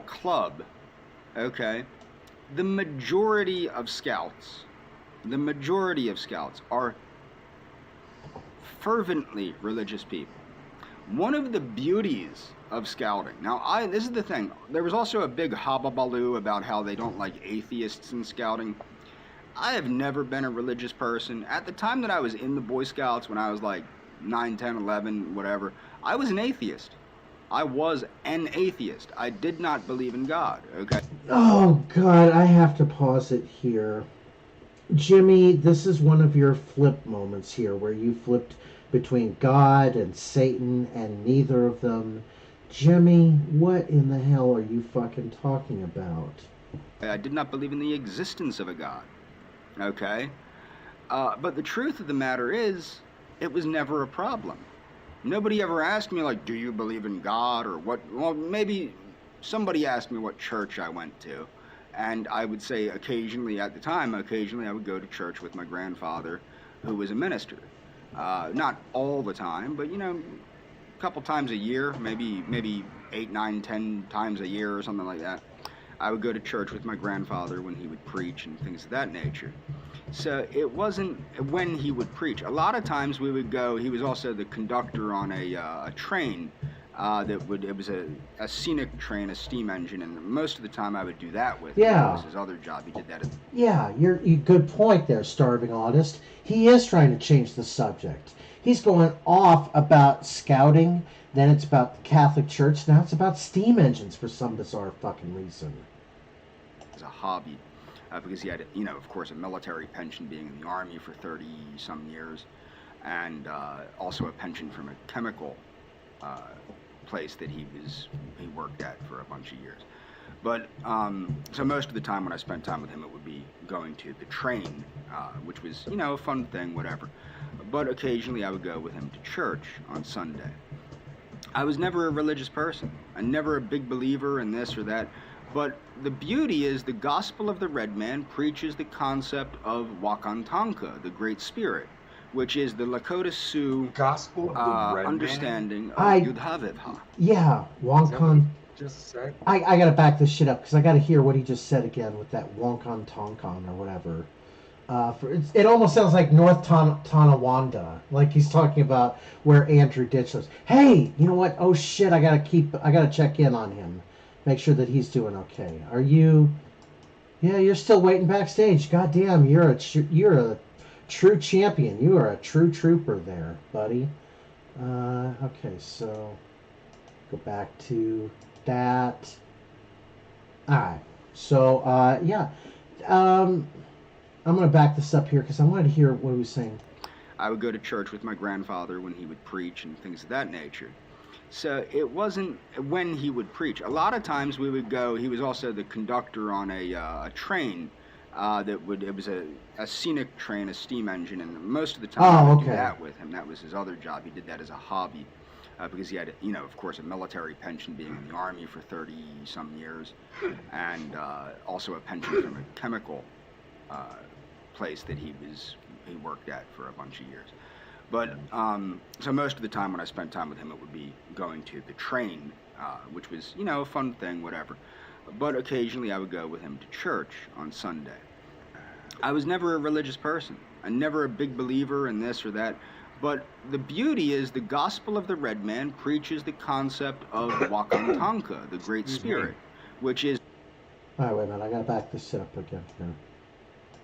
club. Okay? The majority of scouts are fervently religious people. One of the beauties of scouting. Now, this is the thing. There was also a big hobbabaloo about how they don't like atheists in scouting. I have never been a religious person. At the time that I was in the Boy Scouts, when I was like 9, 10, 11, whatever, I was an atheist. I was an atheist. I did not believe in God, okay? Oh God, I have to pause it here. Jimmy, this is one of your flip moments here, where you flipped between God and Satan and neither of them. Jimmy, what in the hell are you fucking talking about? I did not believe in the existence of a God, okay? But the truth of the matter is, it was never a problem. Nobody ever asked me, do you believe in God or what? Well, maybe somebody asked me what church I went to. And I would say occasionally I would go to church with my grandfather, who was a minister. Not all the time, but, a couple times a year, maybe 8, 9, 10 times a year or something like that. I would go to church with my grandfather when he would preach and things of that nature. So it wasn't when he would preach. A lot of times we would go, he was also the conductor on a train it was a scenic train, a steam engine, and most of the time I would do that with him. Yeah. That was his other job. He did that. Yeah, you good point there, Starving Artist. He is trying to change the subject. He's going off about scouting, then it's about the Catholic Church, now it's about steam engines for some bizarre fucking reason. As a hobby, because he had, of course, a military pension being in the Army for 30-some years, and also a pension from a chemical place that he worked at for a bunch of years. But so most of the time when I spent time with him, it would be going to the train, which was, a fun thing, whatever. But occasionally I would go with him to church on Sunday. I was never a religious person. I'm never a big believer in this or that. But the beauty is the gospel of the red man preaches the concept of Wakantanka, the Great Spirit, which is the Lakota Sioux Gospel of the red understanding of Yudhavivha. Yeah, Wonkan. Just said. I gotta back this shit up because I gotta hear what he just said again with that Wonkan Tonkan or whatever. It almost sounds like North Tonawanda, like he's talking about where Andrew Ditch lives. Hey, you know what? Oh shit! I gotta check in on him, make sure that he's doing okay. Are you? Yeah, you're still waiting backstage. Goddamn, you're a true champion. You are a true trooper there, buddy. Okay, so go back to that. All right. So yeah. I'm going to back this up here because I wanted to hear what he was saying. I would go to church with my grandfather when he would preach and things of that nature. So it wasn't when he would preach. A lot of times we would go, he was also the conductor on a train it was a scenic train, a steam engine, and most of the time I would do that with him. That was his other job. He did that as a hobby because he had, of course, a military pension being in the Army for 30-some years, and also a pension from a chemical place that he worked at for a bunch of years. But so most of the time when I spent time with him, it would be going to the train, which was, a fun thing, whatever. But occasionally I would go with him to church on Sunday. I was never a religious person. I'm never a big believer in this or that. But the beauty is the gospel of the red man preaches the concept of Wakantanka, the Great Spirit, which is... All right, wait a minute. I got to back this up again here.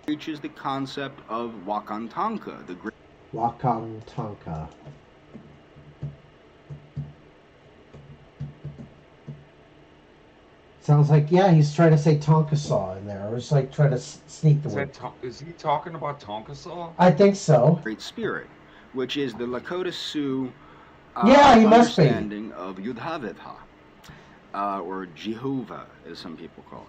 Preaches the concept of Wakantanka, the Great... Wakantanka. Sounds like, yeah, he's trying to say Tonka Saw in there. Or it's like trying to sneak the word. Is he talking about Tonka Saw? I think so. Great Spirit, which is the Lakota Sioux yeah, he must be. Understanding of Yudhavivha, or Jehovah, as some people call it.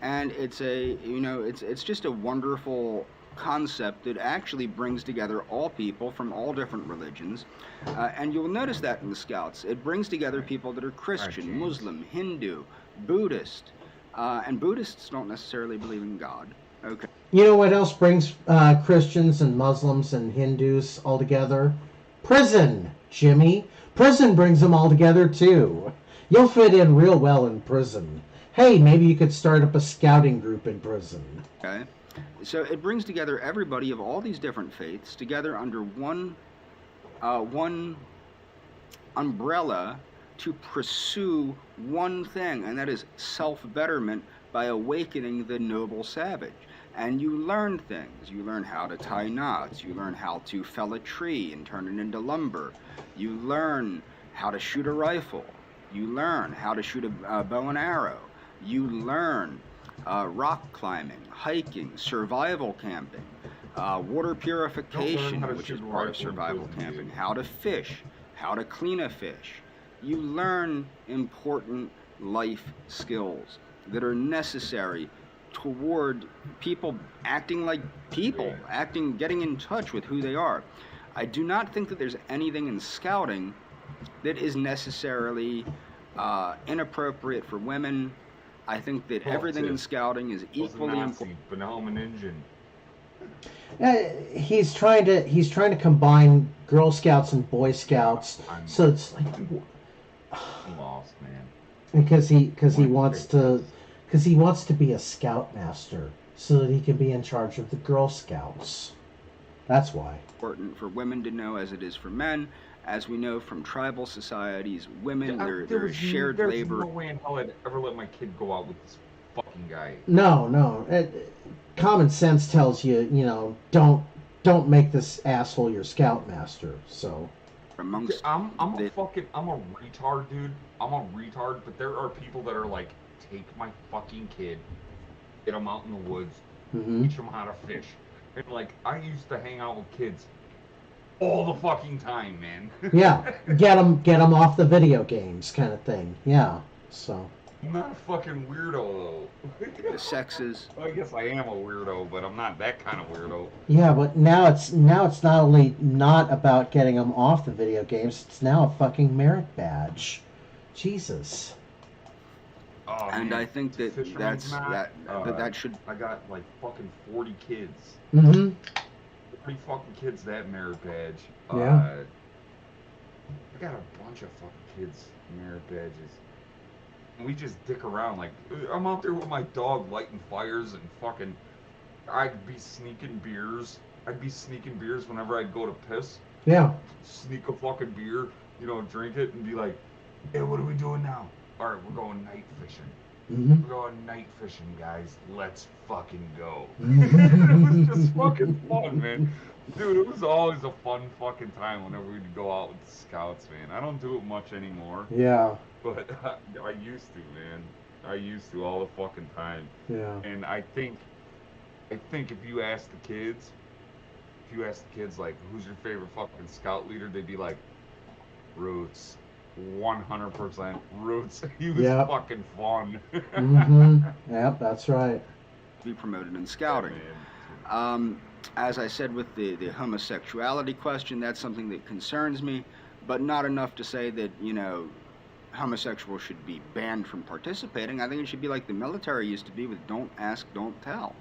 And it's it's just a wonderful concept that actually brings together all people from all different religions. And you'll notice that in the Scouts. It brings together people that are Christian, Muslim, Hindu, Buddhist. And Buddhists don't necessarily believe in God. Okay. You know what else brings Christians and Muslims and Hindus all together? Prison, Jimmy. Prison brings them all together, too. You'll fit in real well in prison. Hey, maybe you could start up a scouting group in prison. Okay. So it brings together everybody of all these different faiths together under one umbrella to pursue one thing, and that is self-betterment by awakening the noble savage. And you learn things. You learn how to tie knots. You learn how to fell a tree and turn it into lumber. You learn how to shoot a rifle. You learn how to shoot a bow and arrow. You learn rock climbing, hiking, survival camping, water purification, which is part of survival camping, how to fish, how to clean a fish. You learn important life skills that are necessary toward people acting like people, getting in touch with who they are. I do not think that there's anything in scouting that is necessarily inappropriate for women. I think that everything in scouting is equally important. He's trying to combine Girl Scouts and Boy Scouts, so it's like I'm lost, man. Because he wants to be a scoutmaster so that he can be in charge of the Girl Scouts. That's why. Important for women to know as it is for men, As we know from tribal societies, women, There they're was shared there's labor. no way in hell I'd ever let my kid go out with this fucking guy. No. Common sense tells you, don't make this asshole your scoutmaster. So. Amongst I'm a retard, dude. I'm a retard, but there are people that are like, take my fucking kid, get him out in the woods, teach him how to fish. And like, I used to hang out with kids all the fucking time, man. Yeah, get them off the video games, kind of thing. Yeah, so. I'm not a fucking weirdo though. the sexes. I guess I am a weirdo, but I'm not that kind of weirdo. Yeah, but now it's not only not about getting them off the video games. It's now a fucking merit badge. Jesus. Oh, And man. I think that Fisherman's that knot, should. I got like fucking 40 kids. Mm-hmm. 40 fucking kids that merit badge. Yeah. I got a bunch of fucking kids merit badges. And we just dick around. Like, I'm out there with my dog lighting fires and fucking. I'd be sneaking beers. Whenever I'd go to piss. Yeah. Sneak a fucking beer, drink it and be like, hey, what are we doing now? Alright, we're going night fishing. Mm-hmm. We're going night fishing, guys. Let's fucking go. Mm-hmm. It was just fucking fun, man. Dude, it was always a fun fucking time whenever we'd go out with the scouts, man. I don't do it much anymore, Yeah. but I used to, man. I used to all the fucking time. Yeah. And I think if you ask the kids, like, who's your favorite fucking scout leader, they'd be like, Roots. 100% Roots. He was fucking fun. Mm-hmm. Yep, that's right. Be promoted in scouting. As I said with the homosexuality question, that's something that concerns me, but not enough to say that, homosexuals should be banned from participating. I think it should be like the military used to be with don't ask, don't tell.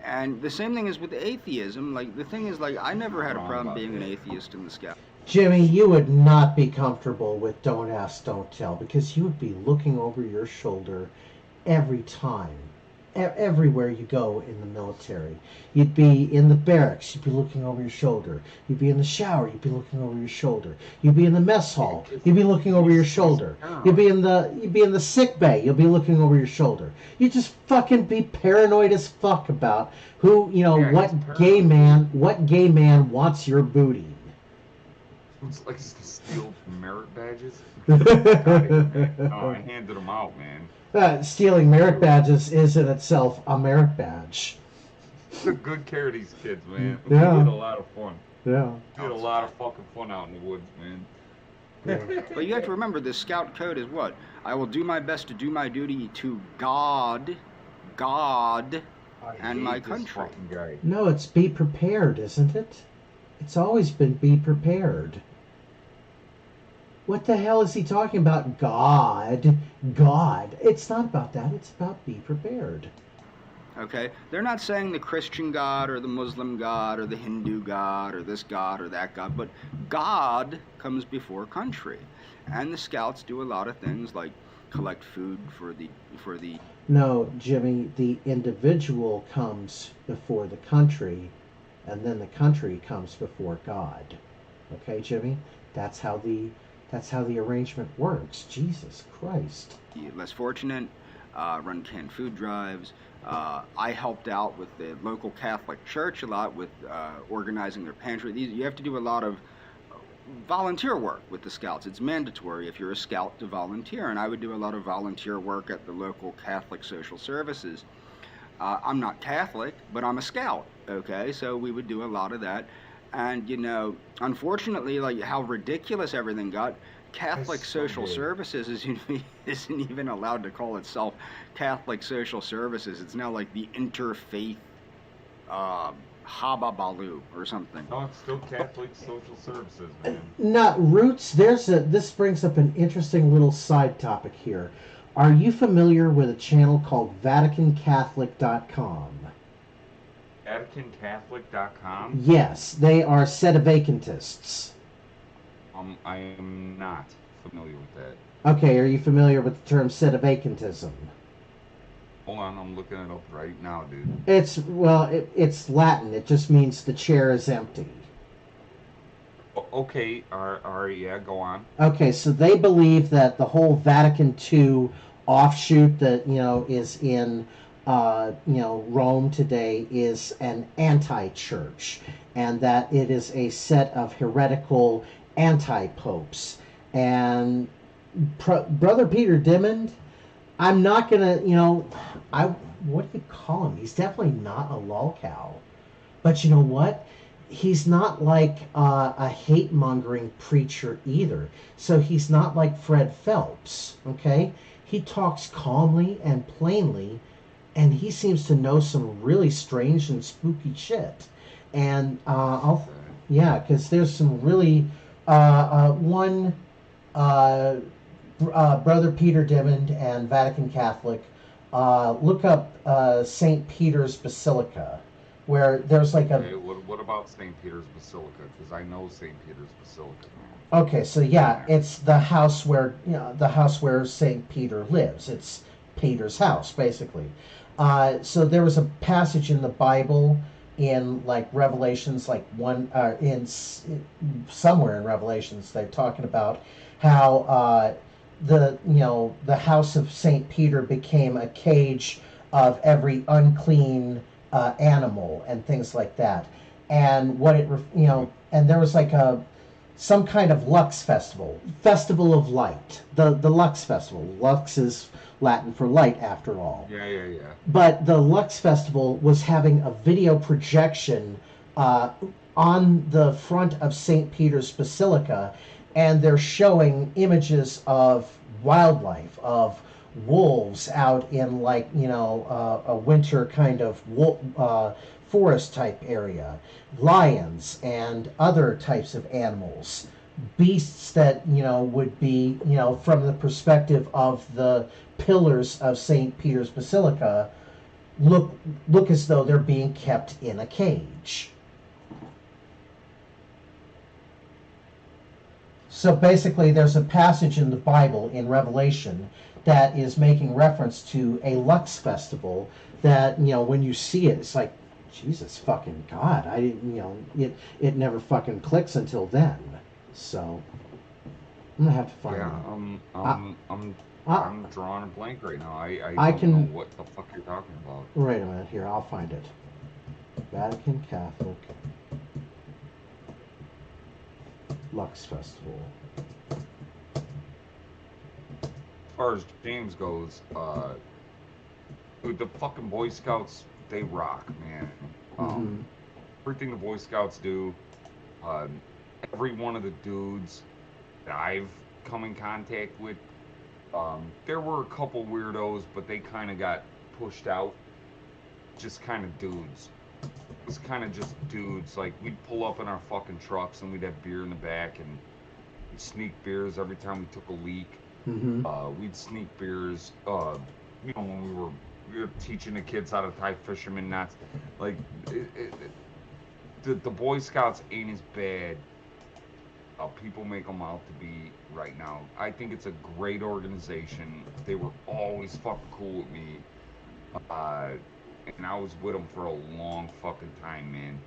And the same thing is with atheism. Like, the thing is, like, I never had a problem being an atheist in the Scouts. Jimmy, you would not be comfortable with don't ask, don't tell, because you would be looking over your shoulder every time. Everywhere you go in the military. You'd be in the barracks, you'd be looking over your shoulder. You'd be in the shower, you'd be looking over your shoulder. You'd be in the mess hall, you'd be looking over your shoulder. You'd be in the sick bay, you'll be looking over your shoulder. You'd just fucking be paranoid as fuck about who, what gay man wants your booty. It's like to steal merit badges. I handed them out, man. Stealing merit badges is in itself a merit badge. Took good care of these kids, man. Yeah. We had a lot of fun. Yeah. We had a lot of fucking fun out in the woods, man. Yeah. But you have to remember, the Scout code is what? I will do my best to do my duty to God, and my country. Guy. No, it's be prepared, isn't it? It's always been be prepared. What the hell is he talking about? God. It's not about that. It's about be prepared. Okay? They're not saying the Christian God or the Muslim God or the Hindu God or this God or that God, but God comes before country. And the Scouts do a lot of things like collect food for the No, Jimmy, the individual comes before the country, and then the country comes before God. Okay, Jimmy? That's how the arrangement works. Jesus Christ. less fortunate, run canned food drives. I helped out with the local Catholic Church a lot with organizing their pantry. You have to do a lot of volunteer work with the Scouts. It's mandatory if you're a Scout to volunteer, and I would do a lot of volunteer work at the local Catholic social services. I'm not Catholic, but I'm a Scout, okay? So we would do a lot of that. And, unfortunately, like how ridiculous everything got, Catholic Social Services isn't even allowed to call itself Catholic Social Services. It's now like the Interfaith Hababaloo or something. No, it's still Catholic Social Services, man. Not Roots. This brings up an interesting little side topic here. Are you familiar with a channel called VaticanCatholic.com? VaticanCatholic.com? Yes, they are sedevacantists. I am not familiar with that. Okay, are you familiar with the term sedevacantism? Hold on, I'm looking it up right now, dude. It's Latin. It just means the chair is empty. okay. All right, yeah, go on. Okay, so they believe that the whole Vatican II offshoot that is in Rome today is an anti-church, and that it is a set of heretical anti-popes. And Brother Peter Dimmond, I'm not gonna, I what do you call him? He's definitely not a LolCow. But you know what? He's not like a hate mongering preacher either. So he's not like Fred Phelps, okay? He talks calmly and plainly, and he seems to know some really strange and spooky shit. And yeah, because there's some really, one, Brother Peter Dimmond and Vatican Catholic, look up St. Peter's Basilica, where there's like a... Okay, what about St. Peter's Basilica? Because I know St. Peter's Basilica. Okay, so yeah, it's the house where St. Peter lives. It's Peter's house, basically. So there was a passage in the Bible in like Revelations, like somewhere in Revelations, they're talking about how the house of St. Peter became a cage of every unclean animal and things like that. And what it and there was like some kind of Lux festival of light, the Lux festival. Lux is Latin for light, after all. Yeah. But the Lux festival was having a video projection on the front of St. Peter's Basilica, and they're showing images of wildlife, of wolves out in like a winter kind of forest type area, lions and other types of animals, beasts that would be from the perspective of the pillars of St. Peter's Basilica look as though they're being kept in a cage. So basically there's a passage in the Bible in Revelation that is making reference to a Lux festival that, when you see it, it's like, Jesus fucking God, I didn't, it never fucking clicks until then. So I'm gonna have to find it. I'm drawing a blank right now. I don't know what the fuck you're talking about. Wait a minute here, I'll find it. Vatican Catholic Lux Festival. As far as James goes, the fucking Boy Scouts, they rock, man. Everything the Boy Scouts do, every one of the dudes that I've come in contact with, there were a couple weirdos, but they kind of got pushed out. Just kind of dudes. It was kind of just dudes. Like, we'd pull up in our fucking trucks and we'd have beer in the back, and we'd sneak beers every time we took a leak. We'd sneak beers, when we were teaching the kids how to tie fisherman knots. Like, the Boy Scouts ain't as bad people make them out to be right now. I think it's a great organization. They were always fucking cool with me. And I was with them for a long fucking time, man.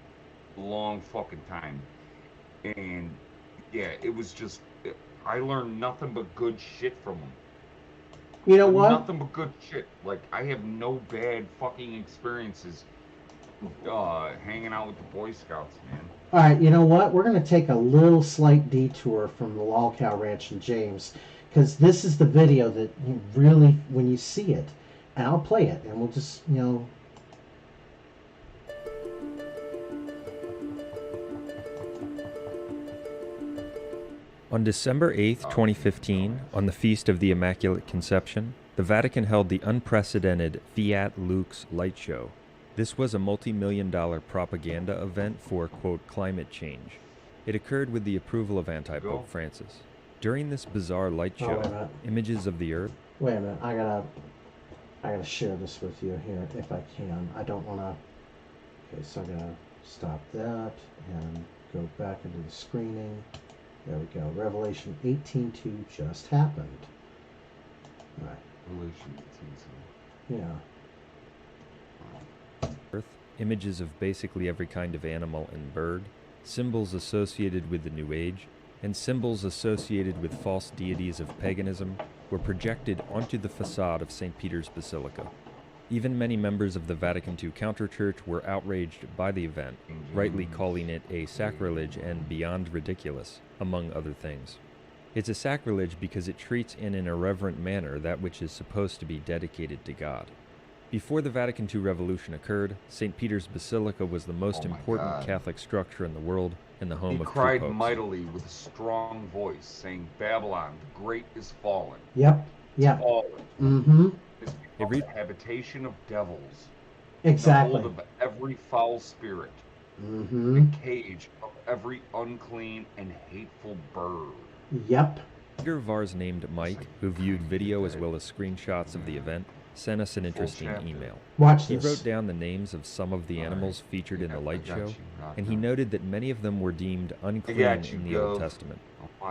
Long fucking time. And, yeah, it was just... I learned nothing but good shit from them. You know what? Nothing but good shit. Like, I have no bad fucking experiences hanging out with the Boy Scouts, man. All right, you know what? We're going to take a little slight detour from the LolCow Ranch in James, because this is the video that you really, when you see it, and I'll play it, and we'll just, On December 8th, 2015, on the Feast of the Immaculate Conception, the Vatican held the unprecedented Fiat Lux light show. This was a multi-million-dollar propaganda event for, quote, climate change. It occurred with the approval of anti-Pope Francis. During this bizarre light show, images of the Earth... Wait a minute, I gotta share this with you here, if I can. I don't want to... Okay, so I'm gonna stop that, and go back into the screening. There we go. Revelation 18:2 just happened. All right. Revelation 18:2. Yeah. Earth, images of basically every kind of animal and bird, symbols associated with the New Age, and symbols associated with false deities of paganism were projected onto the facade of St. Peter's Basilica. Even many members of the Vatican II counterchurch were outraged by the event, rightly calling it a sacrilege and beyond ridiculous, among other things. It's a sacrilege because it treats in an irreverent manner that which is supposed to be dedicated to God. Before the Vatican II revolution occurred, St. Peter's Basilica was the most important Catholic structure in the world and the home He of cried true popes. mightily with a strong voice, saying, "Babylon, the great is fallen. Yep. Yep. Fallen. Mm-hmm. Is become the habitation of devils. Exactly. The hold of every foul spirit. Mm-hmm. The cage of every unclean and hateful bird." Yep. Peter Vars named Mike, who viewed video as well as screenshots of the event, sent us an interesting email. Watch He this. wrote down the names of some of the animals featured in the light show, and he noted that many of them were deemed unclean in the Old Testament.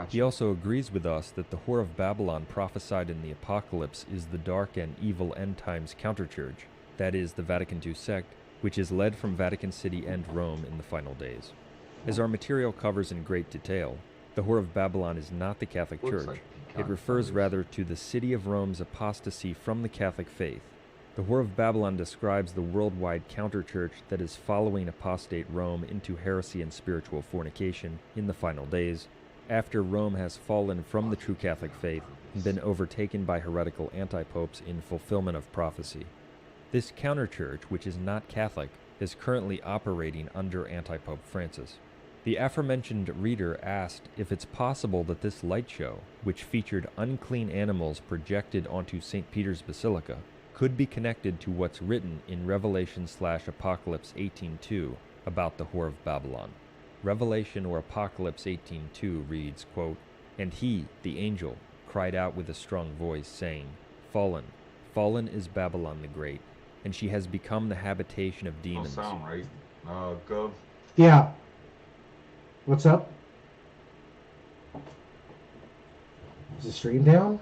He also agrees with us that the Whore of Babylon prophesied in the Apocalypse is the dark and evil end times counterchurch, that is, the Vatican II sect, which is led from Vatican City and Rome in the final days. As our material covers in great detail, the Whore of Babylon is not the Catholic Church. It refers rather to the city of Rome's apostasy from the Catholic faith. The Whore of Babylon describes the worldwide counterchurch that is following apostate Rome into heresy and spiritual fornication in the final days, after Rome has fallen from the true Catholic faith and been overtaken by heretical anti-popes in fulfillment of prophecy. This counterchurch, which is not Catholic, is currently operating under anti-Pope Francis. The aforementioned reader asked if it's possible that this light show, which featured unclean animals projected onto St. Peter's Basilica, could be connected to what's written in Revelation/Apocalypse 18:2 about the Whore of Babylon. Revelation or Apocalypse 18:2 reads, quote, "And he, the angel, cried out with a strong voice, saying, 'Fallen, fallen is Babylon the Great, and she has become the habitation of demons.'" No sound, right? Gov? Yeah. What's up? Is the stream down?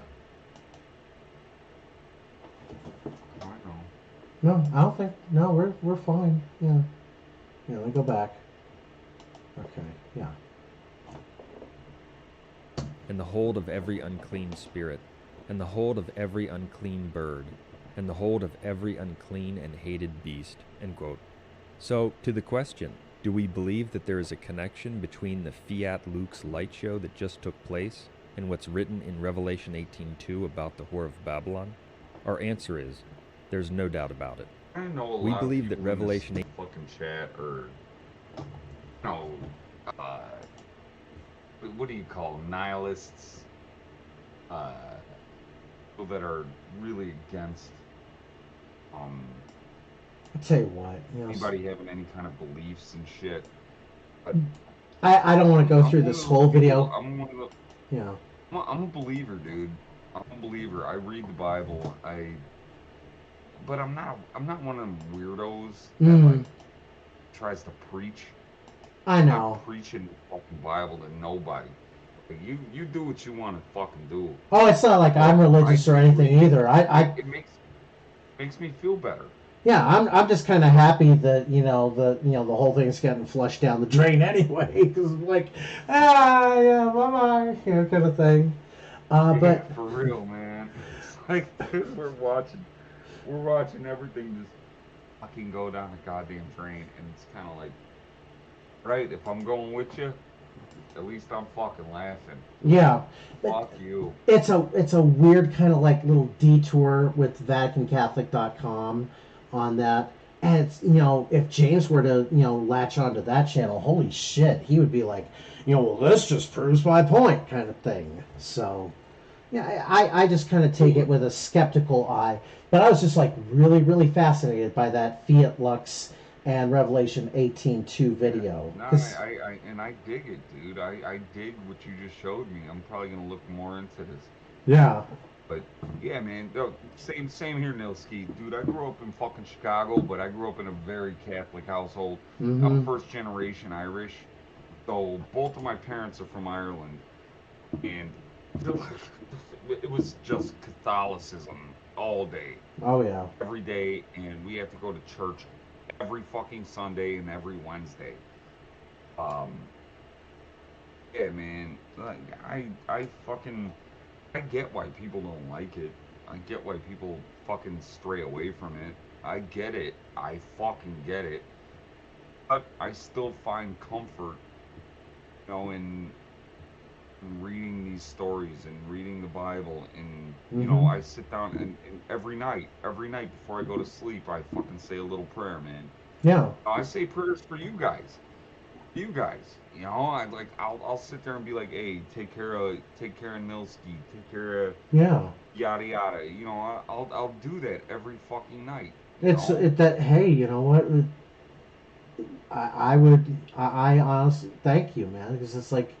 I don't know. No, I don't think. No, we're fine. Yeah. Yeah. Let me go back. Okay. Yeah. "And the hold of every unclean spirit, and the hold of every unclean bird, and the hold of every unclean and hated beast." End quote. So, to the question, do we believe that there is a connection between the Fiat Lux light show that just took place and what's written in Revelation 18:2 about the Whore of Babylon? Our answer is, there's no doubt about it. I know a We lot believe of that people in this Revelation fucking chat or what do you call them? Nihilists, people that are really against I'll tell you what. You know, anybody having any kind of beliefs and shit. I don't want to go I'm through one this of whole those video. people- I'm one of the. Yeah. I'm a believer, dude. I'm a believer. I read the Bible. But I'm not one of them weirdos that like tries to preach. I I'm know. not preaching the fucking Bible to nobody. Like, you do what you want to fucking do. Oh, it's not like I'm religious or anything either. It makes me feel better. Yeah, I'm just kind of happy that the whole thing's getting flushed down the drain anyway, because like yeah, bye bye, kind of thing. But Yeah, for real, man. It's like we're watching everything just fucking go down the goddamn drain, and it's kind of like, right? If I'm going with you, at least I'm fucking laughing. yeah, Fuck you. it's a weird kind of like little detour with VaticanCatholic.com on that. And it's, if James were to, latch onto that channel, holy shit, he would be like, well, this just proves my point kind of thing. So, yeah, I just kind of take it with a skeptical eye. But I was just like really, really fascinated by that Fiat Lux and Revelation 18:2 video. No, I dig it, dude. I dig what you just showed me. I'm probably gonna look more into this. Yeah. But yeah, man, same here, Nilski. Dude, I grew up in fucking Chicago, but I grew up in a very Catholic household. I'm first generation Irish, so both of my parents are from Ireland, and it was just Catholicism all day. Oh yeah. Every day, and we have to go to church every fucking Sunday and every Wednesday. Um, yeah, man. Like, I fucking, I get why people don't like it. I get why people fucking stray away from it. I get it. I fucking get it. But I still find comfort, in reading these stories and reading the Bible, and I sit down and every night before I go to sleep, I fucking say a little prayer, man. Yeah. I say prayers for you guys. I'll sit there and be like, hey, take care of Nilski, take care of Yeah. yada yada. I'll do that every fucking night. Hey, you know what? I honestly thank you, man, because it's like,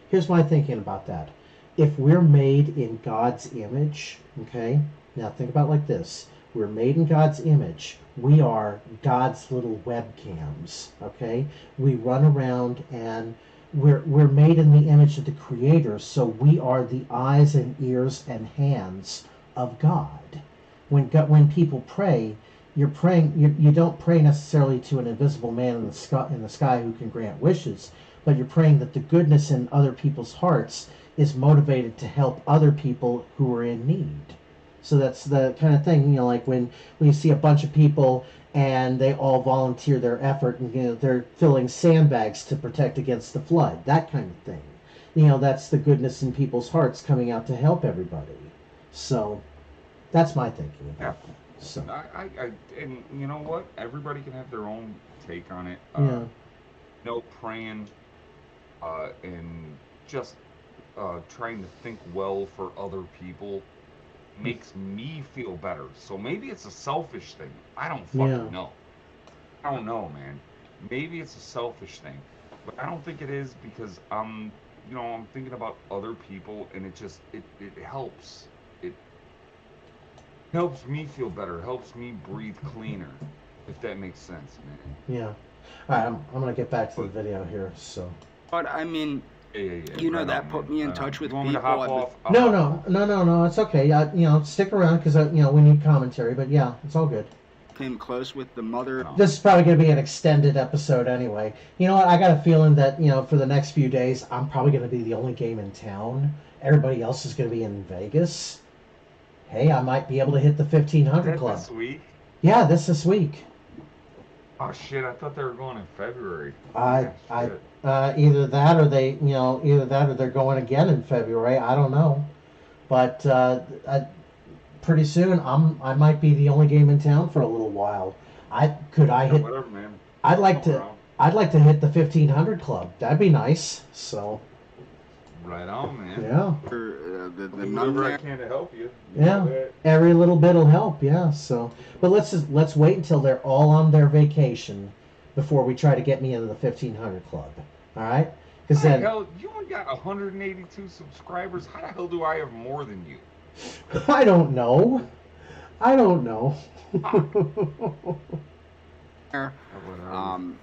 here's my thinking about that. If we're made in God's image, okay, now think about it like this. We're made in God's image. We are God's little webcams, okay? We run around and we're made in the image of the Creator, so we are the eyes and ears and hands of God. When people pray, you're praying. You don't pray necessarily to an invisible man in the sky who can grant wishes, but you're praying that the goodness in other people's hearts is motivated to help other people who are in need. So that's the kind of thing, like when you see a bunch of people and they all volunteer their effort, and they're filling sandbags to protect against the flood, that kind of thing. That's the goodness in people's hearts coming out to help everybody. So that's my thinking about that. So And you know what? Everybody can have their own take on it. Praying, and just trying to think well for other people makes me feel better. So maybe it's a selfish thing. I don't fucking know. I don't know, man. Maybe it's a selfish thing, but I don't think it is, because I'm thinking about other people, and it helps. It helps me feel better. Helps me breathe cleaner, if that makes sense, man. Yeah. All right, I'm gonna get back to the video here. So. But I mean, that put me in touch with you want people. Me to hop off? No. It's okay. Stick around, because we need commentary. But yeah, it's all good. Came close with the mother. This is probably going to be an extended episode anyway. You know what? I got a feeling that for the next few days, I'm probably going to be the only game in town. Everybody else is going to be in Vegas. Hey, I might be able to hit the 1500 club. This week? Yeah, this week. Oh shit! I thought they were going in February. Either that or they're going again in February. I don't know, but pretty soon I might be the only game in town for a little while. Whatever, man. I'd like to hit the 1500 club. That'd be nice. So. Right on, man. Yeah. Whatever I can to help you. Every little bit will help. Yeah. So, but let's wait until they're all on their vacation before we try to get me into the 1500 club. All right? Because then you only got 182 subscribers. How the hell do I have more than you? I don't know.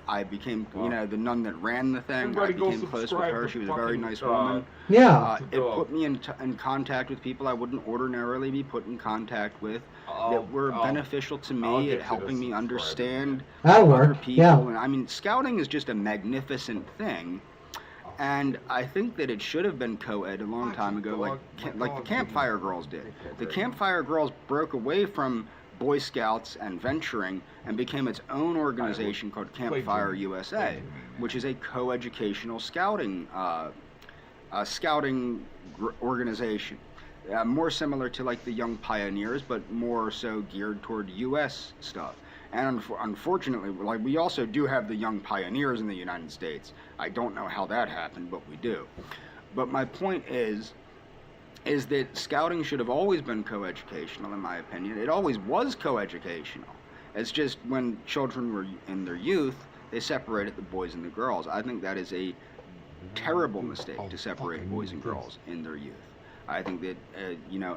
I became, the nun that ran the thing. I became close with her. She was a very nice woman. Yeah. It put me in contact with people I wouldn't ordinarily be put in contact with, that were beneficial to me at helping me understand other people. Yeah. And I mean, scouting is just a magnificent thing. And I think that it should have been co-ed a long time ago, like the Campfire Girls did. The Campfire Girls broke away from Boy Scouts and venturing and became its own organization called Campfire USA, which is a co-educational scouting organization, more similar to like the Young Pioneers, but more so geared toward U.S. stuff. And unfortunately, we also do have the Young Pioneers in the United States. I don't know how that happened, but we do. But my point is that scouting should have always been co-educational, in my opinion. It always was co-educational. It's just when children were in their youth, they separated the boys and the girls. I think that is a terrible mistake to separate boys and girls in their youth. I think that,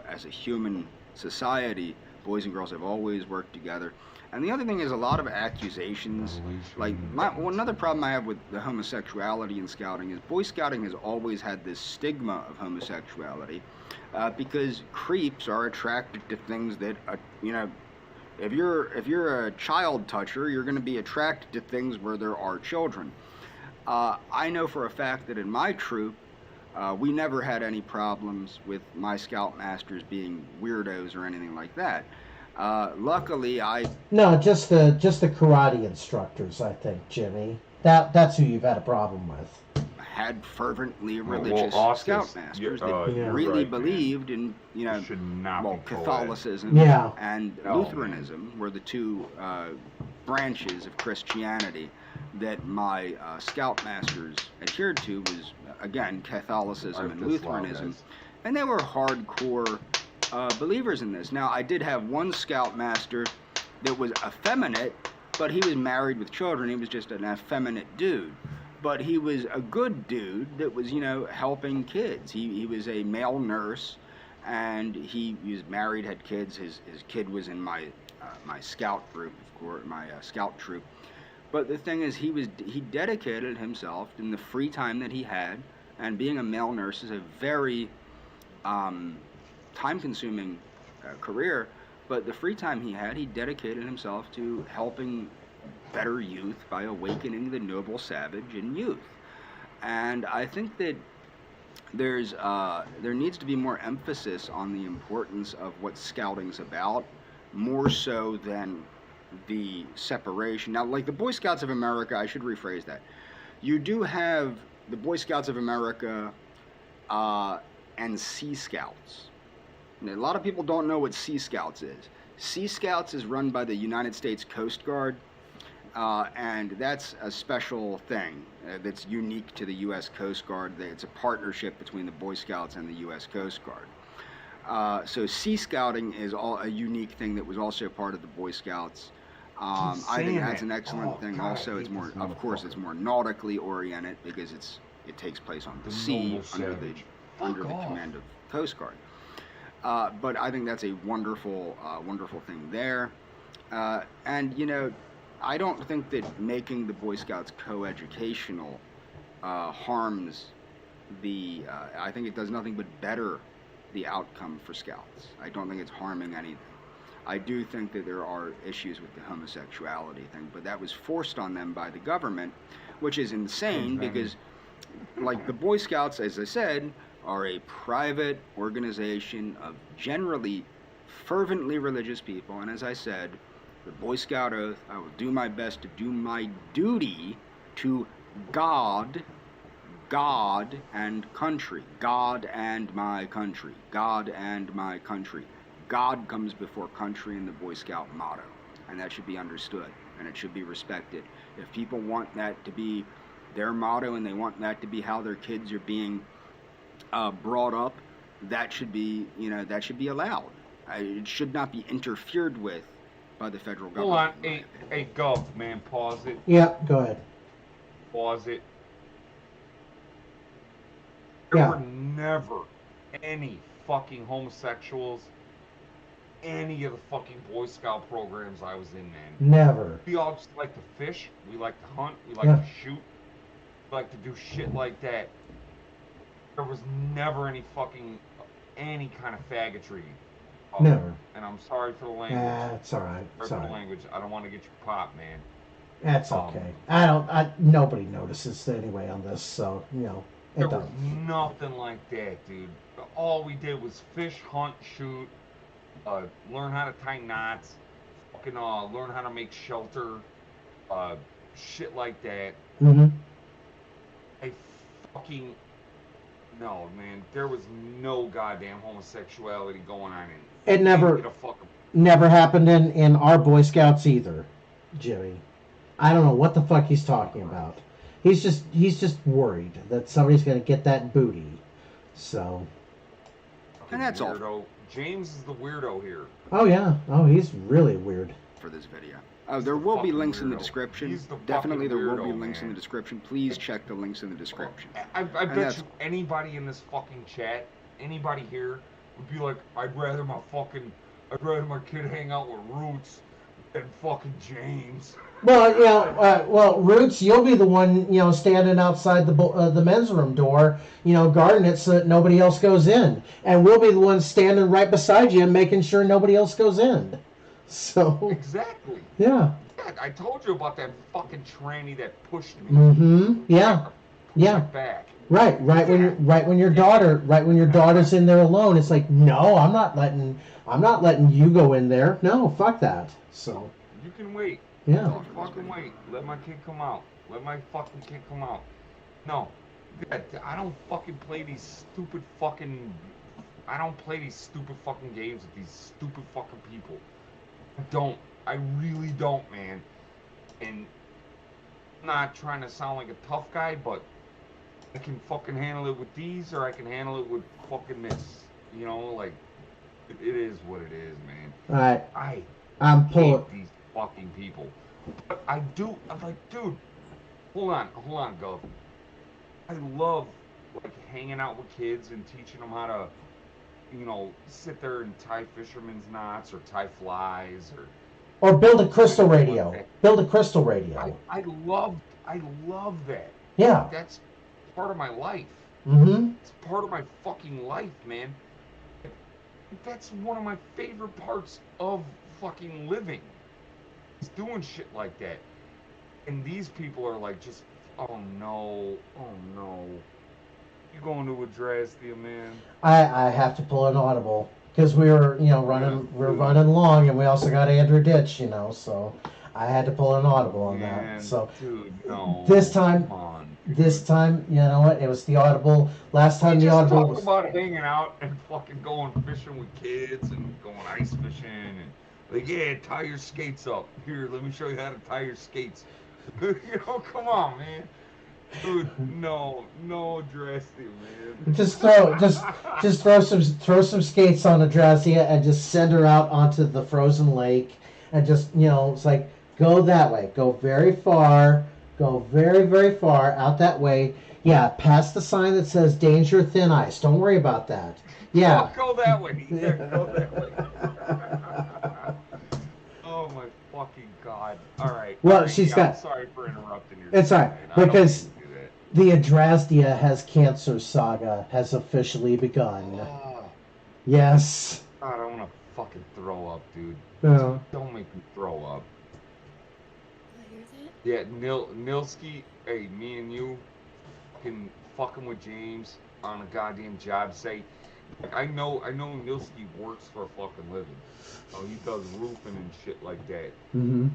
as a human society, boys and girls have always worked together. And the other thing is a lot of accusations. Another problem I have with the homosexuality in scouting is Boy Scouting has always had this stigma of homosexuality because creeps are attracted to things that, if you're a child toucher, you're going to be attracted to things where there are children. I know for a fact that in my troop, we never had any problems with my scoutmasters being weirdos or anything like that. Luckily, No, just the karate instructors, I think, Jimmy. That's who you've had a problem with. had fervently religious Oscars, scoutmasters yeah, that you're really right, believed in, should not be co-ed. Catholicism Yeah. and No, Lutheranism were the two branches of Christianity that my scoutmasters adhered to. Was again Catholicism and Lutheranism, and they were hardcore believers in this. Now, I did have one scoutmaster that was effeminate, but he was married with children. He was just an effeminate dude. But he was a good dude that was, helping kids. He was a male nurse, and he was married, had kids. His kid was in my scout group, of course, my scout troop. But the thing is, he dedicated himself in the free time that he had, and being a male nurse is a very time-consuming career. But the free time he had, he dedicated himself to helping better youth by awakening the noble savage in youth. And I think that there needs to be more emphasis on the importance of what scouting's about, more so than the separation. Now, like the Boy Scouts of America, I should rephrase that. You do have the Boy Scouts of America and Sea Scouts. And a lot of people don't know what Sea Scouts is. Sea Scouts is run by the United States Coast Guard, and that's a special thing that's unique to the U.S. Coast Guard. It's a partnership between the Boy Scouts and the U.S. Coast Guard. So Sea Scouting is a unique thing that was also part of the Boy Scouts. I think that's an excellent thing. God, also, it's more, of course, it's more nautically oriented because it takes place on the sea under the command of Coast Guard. But I think that's a wonderful thing there. And, I don't think that making the Boy Scouts co-educational harms the, I think it does nothing but better the outcome for Scouts. I don't think it's harming anything. I do think that there are issues with the homosexuality thing, but that was forced on them by the government, which is insane because, like, the Boy Scouts, as I said, are a private organization of generally fervently religious people, and as I said, the Boy Scout oath, I will do my best to do my duty to God and country. God and my country. God and my country. God comes before country in the Boy Scout motto, and that should be understood, and it should be respected. If people want that to be their motto and they want that to be how their kids are being brought up, that should be, that should be allowed. It should not be interfered with by the federal government. Hold on, hey, Gov, man, pause it. Yeah, go ahead. Pause it. There were never any fucking homosexuals, any of the fucking Boy Scout programs I was in, man. Never. We all just like to fish, we like to hunt, we like to shoot, we like to do shit like that. There was never any kind of faggotry. Never. And I'm sorry for the language. It's all right. Sorry for the language. I don't want to get you popped, man. That's okay. Nobody notices anyway on this, so, There was nothing like that, dude. All we did was fish, hunt, shoot, learn how to tie knots, fucking learn how to make shelter, shit like that. Mm-hmm. No, man, there was no goddamn homosexuality going on in it. Never happened in our Boy Scouts either, Jimmy. I don't know what the fuck he's talking about. He's just worried that somebody's gonna get that booty. So. And that's weirdo. all. James is the weirdo here. Oh yeah. Oh, he's really weird. For this video. There will be links in the description. Definitely there will be links in the description. Please check the links in the description. I bet you anybody in this fucking chat, anybody here, would be like, I'd rather my kid hang out with Roots than fucking James. Well, Roots, you'll be the one, standing outside the men's room door, guarding it so that nobody else goes in. And we'll be the ones standing right beside you and making sure nobody else goes in. So Exactly. yeah. Yeah, I told you about that fucking tranny that pushed me. Mm-hmm. Yeah. Pushed Yeah. me back. Right when your daughter's in there alone, it's like, no, I'm not letting you go in there. No, fuck that. So You can wait. yeah. You fucking wait. Let my kid come out. Let my fucking kid come out. No. I don't fucking play these stupid fucking games with these stupid fucking people. I don't. I really don't, man. And I'm not trying to sound like a tough guy, but I can fucking handle it with these, or I can handle it with fucking this. You know, like, it is what it is, man. All right. I pulling. hate these fucking people. But I'm like, dude, hold on, Gov. I love, like, hanging out with kids and teaching them how to, sit there and tie fisherman's knots or tie flies or build a crystal radio. Build a crystal radio. I love that. Yeah. That's part of my life. Mm-hmm. It's part of my fucking life, man. That's one of my favorite parts of fucking living. It's doing shit like that. And these people are like, just, oh no. You going to Adrasdea, man? I have to pull an audible because we were, running long, and we also got Andrew Ditch, so I had to pull an audible on that. So dude, no. this time, Come on. you know what? It was the audible. Last time the audible was about hanging out and fucking going fishing with kids and going ice fishing and like, yeah, tie your skates up. Here, let me show you how to tie your skates. Come on, man. Dude, no Adrasdea, man. Just throw some skates on Adrasdea and just send her out onto the frozen lake, and just it's like, go that way, go very far, go very, very far out that way. Yeah, past the sign that says danger thin ice. Don't worry about that. Yeah. Go that way. Yeah, go that way. Oh my fucking god. All right. Well, all right, she's got. I'm sorry for interrupting you. It's all right, because the Adrasdea has cancer saga has officially begun. Yes. God, I want to fucking throw up, dude. Yeah. Don't make me throw up. I hear that? Yeah, Nilski, hey, me and you fucking with James on a goddamn job site. Like, I know Nilski works for a fucking living. Oh, he does roofing and shit like that. Mm-hmm.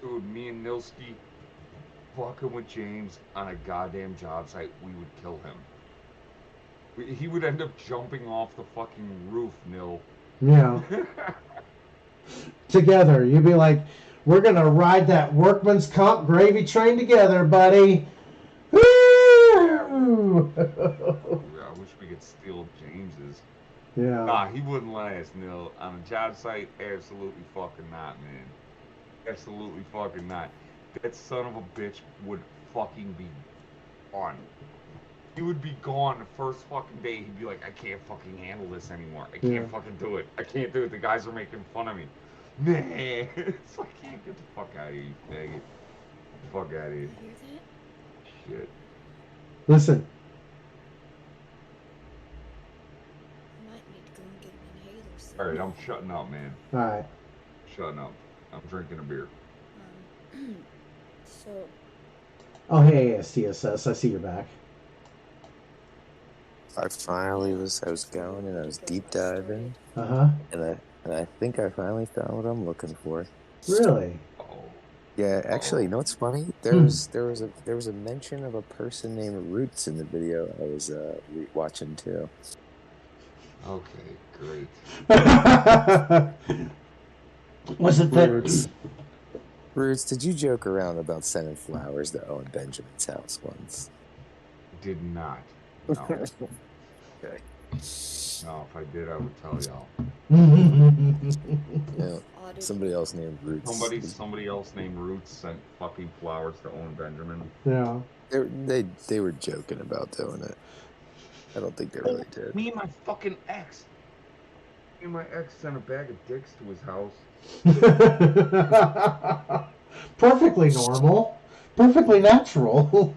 Dude, me and Nilski fucking with James on a goddamn job site, we would kill him. He would end up jumping off the fucking roof, Nil. Yeah. Together, you'd be like, we're gonna ride that workman's comp gravy train together, buddy. Woo! I wish we could steal James's. Yeah. Nah, he wouldn't last, Nil. On a job site, absolutely fucking not, man. Absolutely fucking not. That son of a bitch would fucking be gone. He would be gone the first fucking day. He'd be like, I can't fucking handle this anymore. I can't fucking do it. I can't do it. The guys are making fun of me. Nah. It's like, get the fuck out of here, you faggot. Get the fuck out of here. I hear that? Shit. Listen. I might need to go and get an inhaler soon. Alright, I'm shutting up, man. All right. Shutting up. I'm drinking a beer. So, Oh, hey, STSS. I see you're back. I was going and I was deep diving, Uh-huh. and I think I finally found what I'm looking for. Really? Oh. Yeah, actually, you know what's funny? There was a mention of a person named Roots in the video I was watching too. Okay, great. Was it that? Roots, did you joke around about sending flowers to Owen Benjamin's house once? Did not. No. Okay. No, if I did, I would tell y'all. Yeah. Odd. Somebody else named Roots. Somebody else named Roots sent fucking flowers to Owen Benjamin. Yeah. They were joking about doing it. I don't think they really did. Me and my fucking ex. Me and my ex sent a bag of dicks to his house. Perfectly normal. Perfectly natural.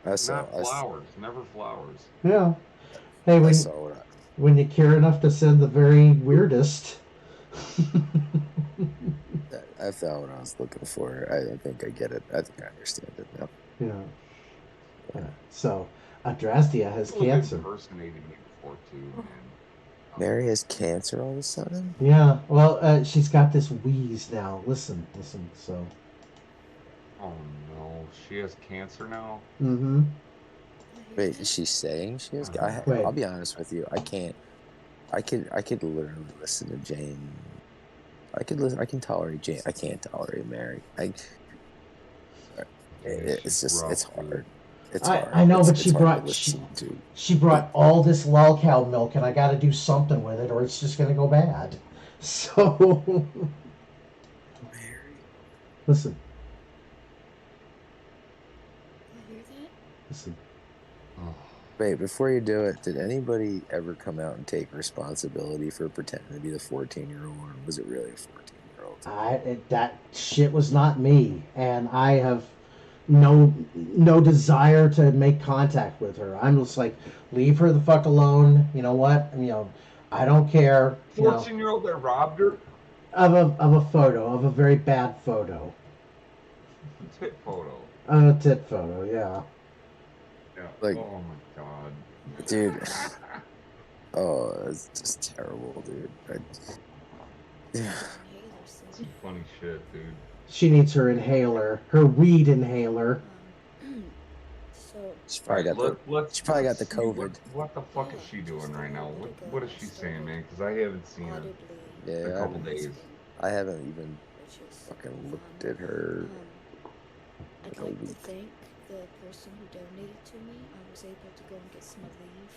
I saw. Not flowers. Never flowers. Yeah. Hey, I saw what when you care enough to send the very weirdest. I found what I was looking for. I think I get it. I think I understand it now. Yeah. So, Adrasdea has People cancer. impersonated me before too, man. Mary has cancer all of a sudden? Yeah. Well, she's got this wheeze now. Listen. So. Oh no, she has cancer now. Mm-hmm. Wait, is she saying she has? Wait. I'll be honest with you. I can't. I could literally listen to Jane. I could listen. I can tolerate Jane. I can't tolerate Mary. It's just. rough, It's hard. dude. It's hard. I know, but It's hard to listen to. she brought all this LolCow milk, and I got to do something with it, or it's just gonna go bad. So. Mary. Listen. You hear that? Listen. Oh. Wait, before you do it, did anybody ever come out and take responsibility for pretending to be the 14-year-old, or was it really a 14-year-old? That shit was not me, and I have no desire to make contact with her. I'm just like, leave her the fuck alone. You know what? I don't care. 14-year-old that robbed her? Of a photo, of a very bad photo. Tit photo. A tit photo, yeah. Yeah. Like- oh my god. Dude. Oh, it's just terrible, dude. Inhaler Some soon. funny shit, dude. She needs her inhaler, her weed inhaler. So, She probably got the see COVID. What the fuck is she doing right now? What is she saying, man? Because I haven't seen her audibly, in Yeah, a couple days. I haven't even which is fucking looked at her. I'd like a like to week. thank the person who donated to me. I was able to go and get some relief.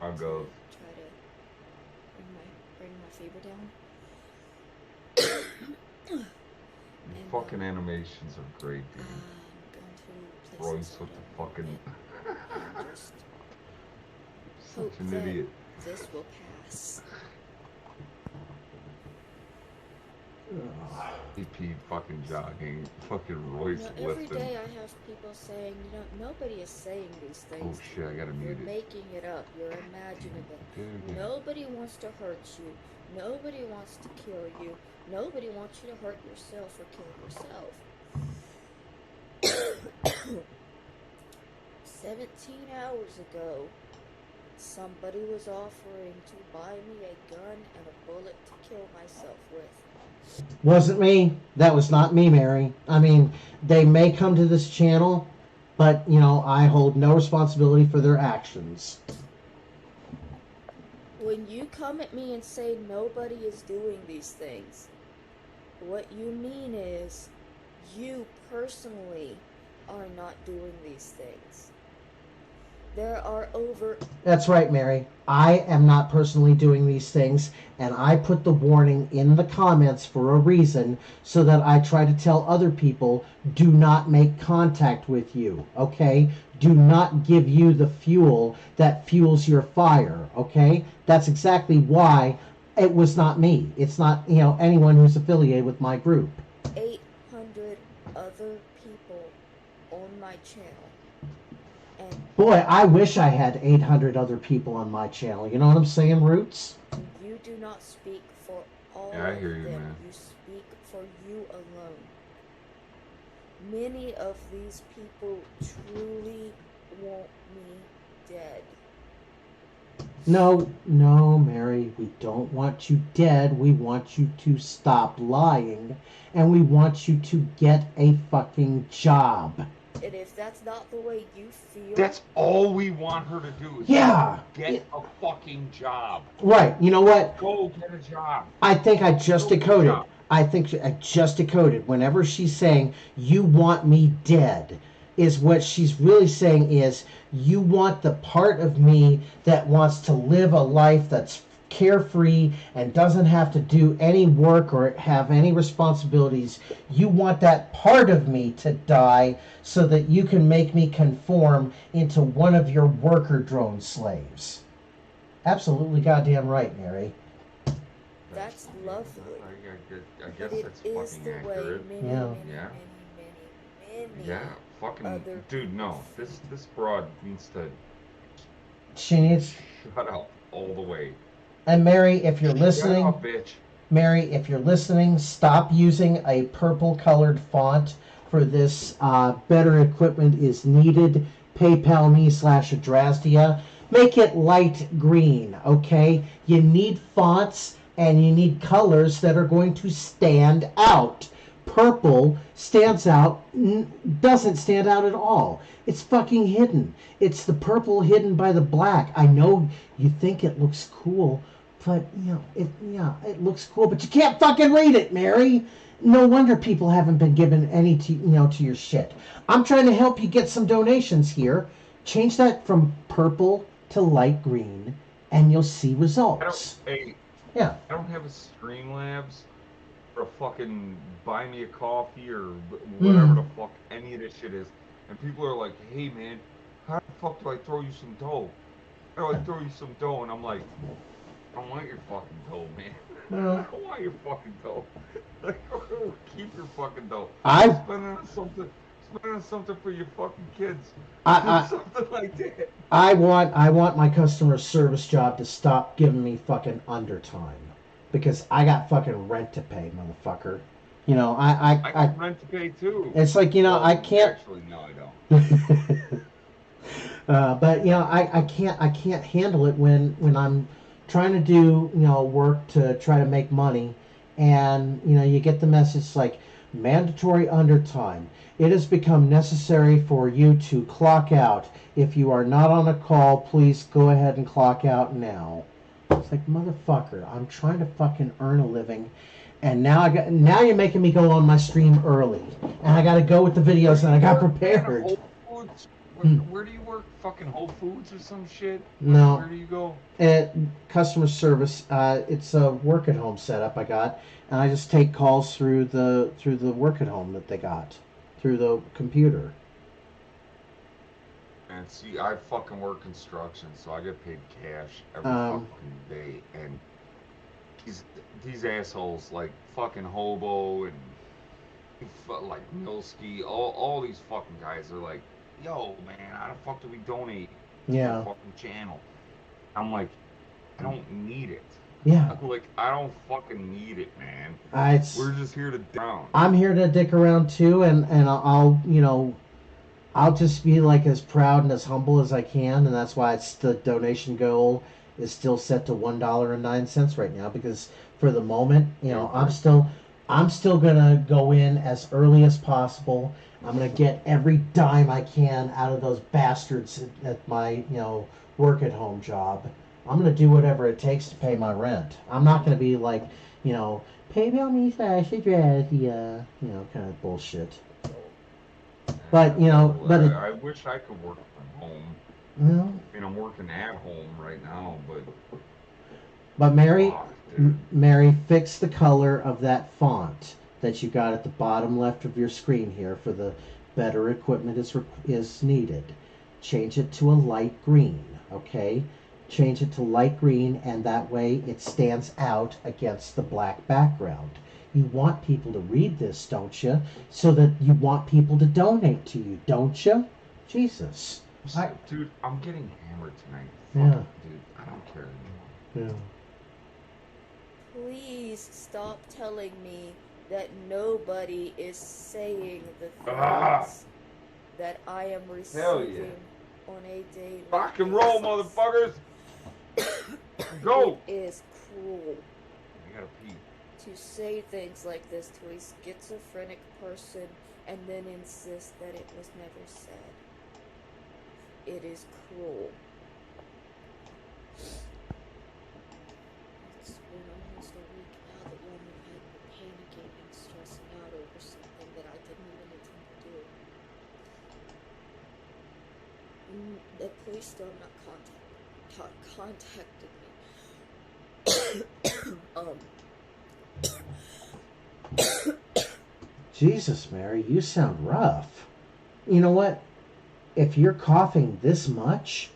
I'll to go. try to bring my fever down. Your fucking animations are great, dude. I'm going to Royce with the fucking. and just Such hope an that idiot. this will pass. EP fucking jogging. Fucking Royce Every lifting. day I have people saying, nobody is saying these Oh things. shit, I gotta mute You're it. making it up. You're imagining it. Dude. Nobody wants to hurt you. Nobody wants to kill you. Nobody wants you to hurt yourself or kill yourself. 17 hours ago, somebody was offering to buy me a gun and a bullet to kill myself with. Wasn't me. That was not me, Mary. I mean, they may come to this channel, but, I hold no responsibility for their actions. When you come at me and say nobody is doing these things, what you mean is you personally are not doing these things. There are over... That's right, Mary. I am not personally doing these things, and I put the warning in the comments for a reason, so that I try to tell other people, do not make contact with you, okay? Do not give you the fuel that fuels your fire, okay? That's exactly why it was not me. It's not, anyone who's affiliated with my group. 800 other people on my channel. And Boy, I wish I had 800 other people on my channel. You know what I'm saying, Roots? you do not speak for all Yeah, I hear of you, them. man. You speak for you alone. Many of these people truly want me dead. No, Mary, we don't want you dead. We want you to stop lying, and we want you to get a fucking job. And if that's not the way you feel... That's all we want her to do is Yeah. get a fucking job. Right, you know what? Go get a job. I think I just Go get a decoded. job. I think I just decoded. Whenever she's saying, you want me dead, is what she's really saying is, you want the part of me that wants to live a life that's carefree and doesn't have to do any work or have any responsibilities. You want that part of me to die so that you can make me conform into one of your worker drone slaves. Absolutely goddamn right, Mary. That's lovely. I But guess it that's is fucking the way accurate. many, Yeah. many, Yeah. many, many Yeah, fucking other dude, no. This broad needs to She needs... shut up all the way. And Mary, if you're listening... Shut up, bitch. Mary, if you're listening, stop using a purple-colored font for this. Better equipment is needed. PayPal me/Adrasdea. Make it light green, okay? You need fonts and you need colors that are going to stand out. Purple stands out, doesn't stand out at all. It's fucking hidden. It's the purple hidden by the black. I know you think it looks cool, but it looks cool, but you can't fucking read it, Mary. No wonder people haven't been given any to your shit. I'm trying to help you get some donations here. Change that from purple to light green, and you'll see results. I don't have a Streamlabs or a fucking buy me a coffee or whatever the fuck any of this shit is. And people are like, hey man, how the fuck do I throw you some dough? How do I throw you some dough? And I'm like, I don't want your fucking dough, man. I don't want your fucking dough. Like, keep your fucking dough. Spend it on something for your fucking kids. Something like that. I want my customer service job to stop giving me fucking undertime, because I got fucking rent to pay, motherfucker. I got rent to pay too. It's like, I can't. Actually, no, I don't. But I can't handle it when I'm trying to do work to try to make money, and you get the message like mandatory undertime. It has become necessary for you to clock out. If you are not on a call, please go ahead and clock out now. It's like, motherfucker, I'm trying to fucking earn a living, and now you're making me go on my stream early, and I got to go with the videos that I got prepared. Where do you work? Fucking Whole Foods or some shit? No. Where do you go? Customer service. It's a work at home setup I got, and I just take calls through the work at home that they got through the computer. And see, I fucking work construction, so I get paid cash every fucking day. And these assholes like fucking Hobo and like Milski, all these fucking guys are like, yo man, how the fuck do we donate to the fucking channel? I'm like, I don't need it. Yeah. Like, I don't fucking need it, man. We're just here to down. I'm here to dick around too, and I'll just be like as proud and as humble as I can, and that's why it's the donation goal is still set to $1.09 right now, because for the moment, I'm still gonna go in as early as possible. I'm gonna get every dime I can out of those bastards at my work at home job. I'm gonna do whatever it takes to pay my rent. I'm not gonna be like PayPal me/Adrasdea, kind of bullshit. But I wish I could work from home. Well, I mean, I'm working at home right now, but Mary, fix the color of that font that you got at the bottom left of your screen here for the better equipment is needed. Change it to a light green, okay? Change it to light green, and that way it stands out against the black background. You want people to read this, don't you? So that you want people to donate to you, don't you? Jesus. Dude, I'm getting hammered tonight. Yeah. Dude, I don't care anymore. Yeah. Please stop telling me that nobody is saying the things that I am receiving on a daily basis. Rock and roll, motherfuckers! Go! It is cruel. I gotta pee. To say things like this to a schizophrenic person and then insist that it was never said. It is cruel. It's been almost a week now that one have had me panicking and stressing out over something that I didn't even intend to do. The police still have not contacted me. Jesus, Mary, you sound rough. You know what? If you're coughing this much,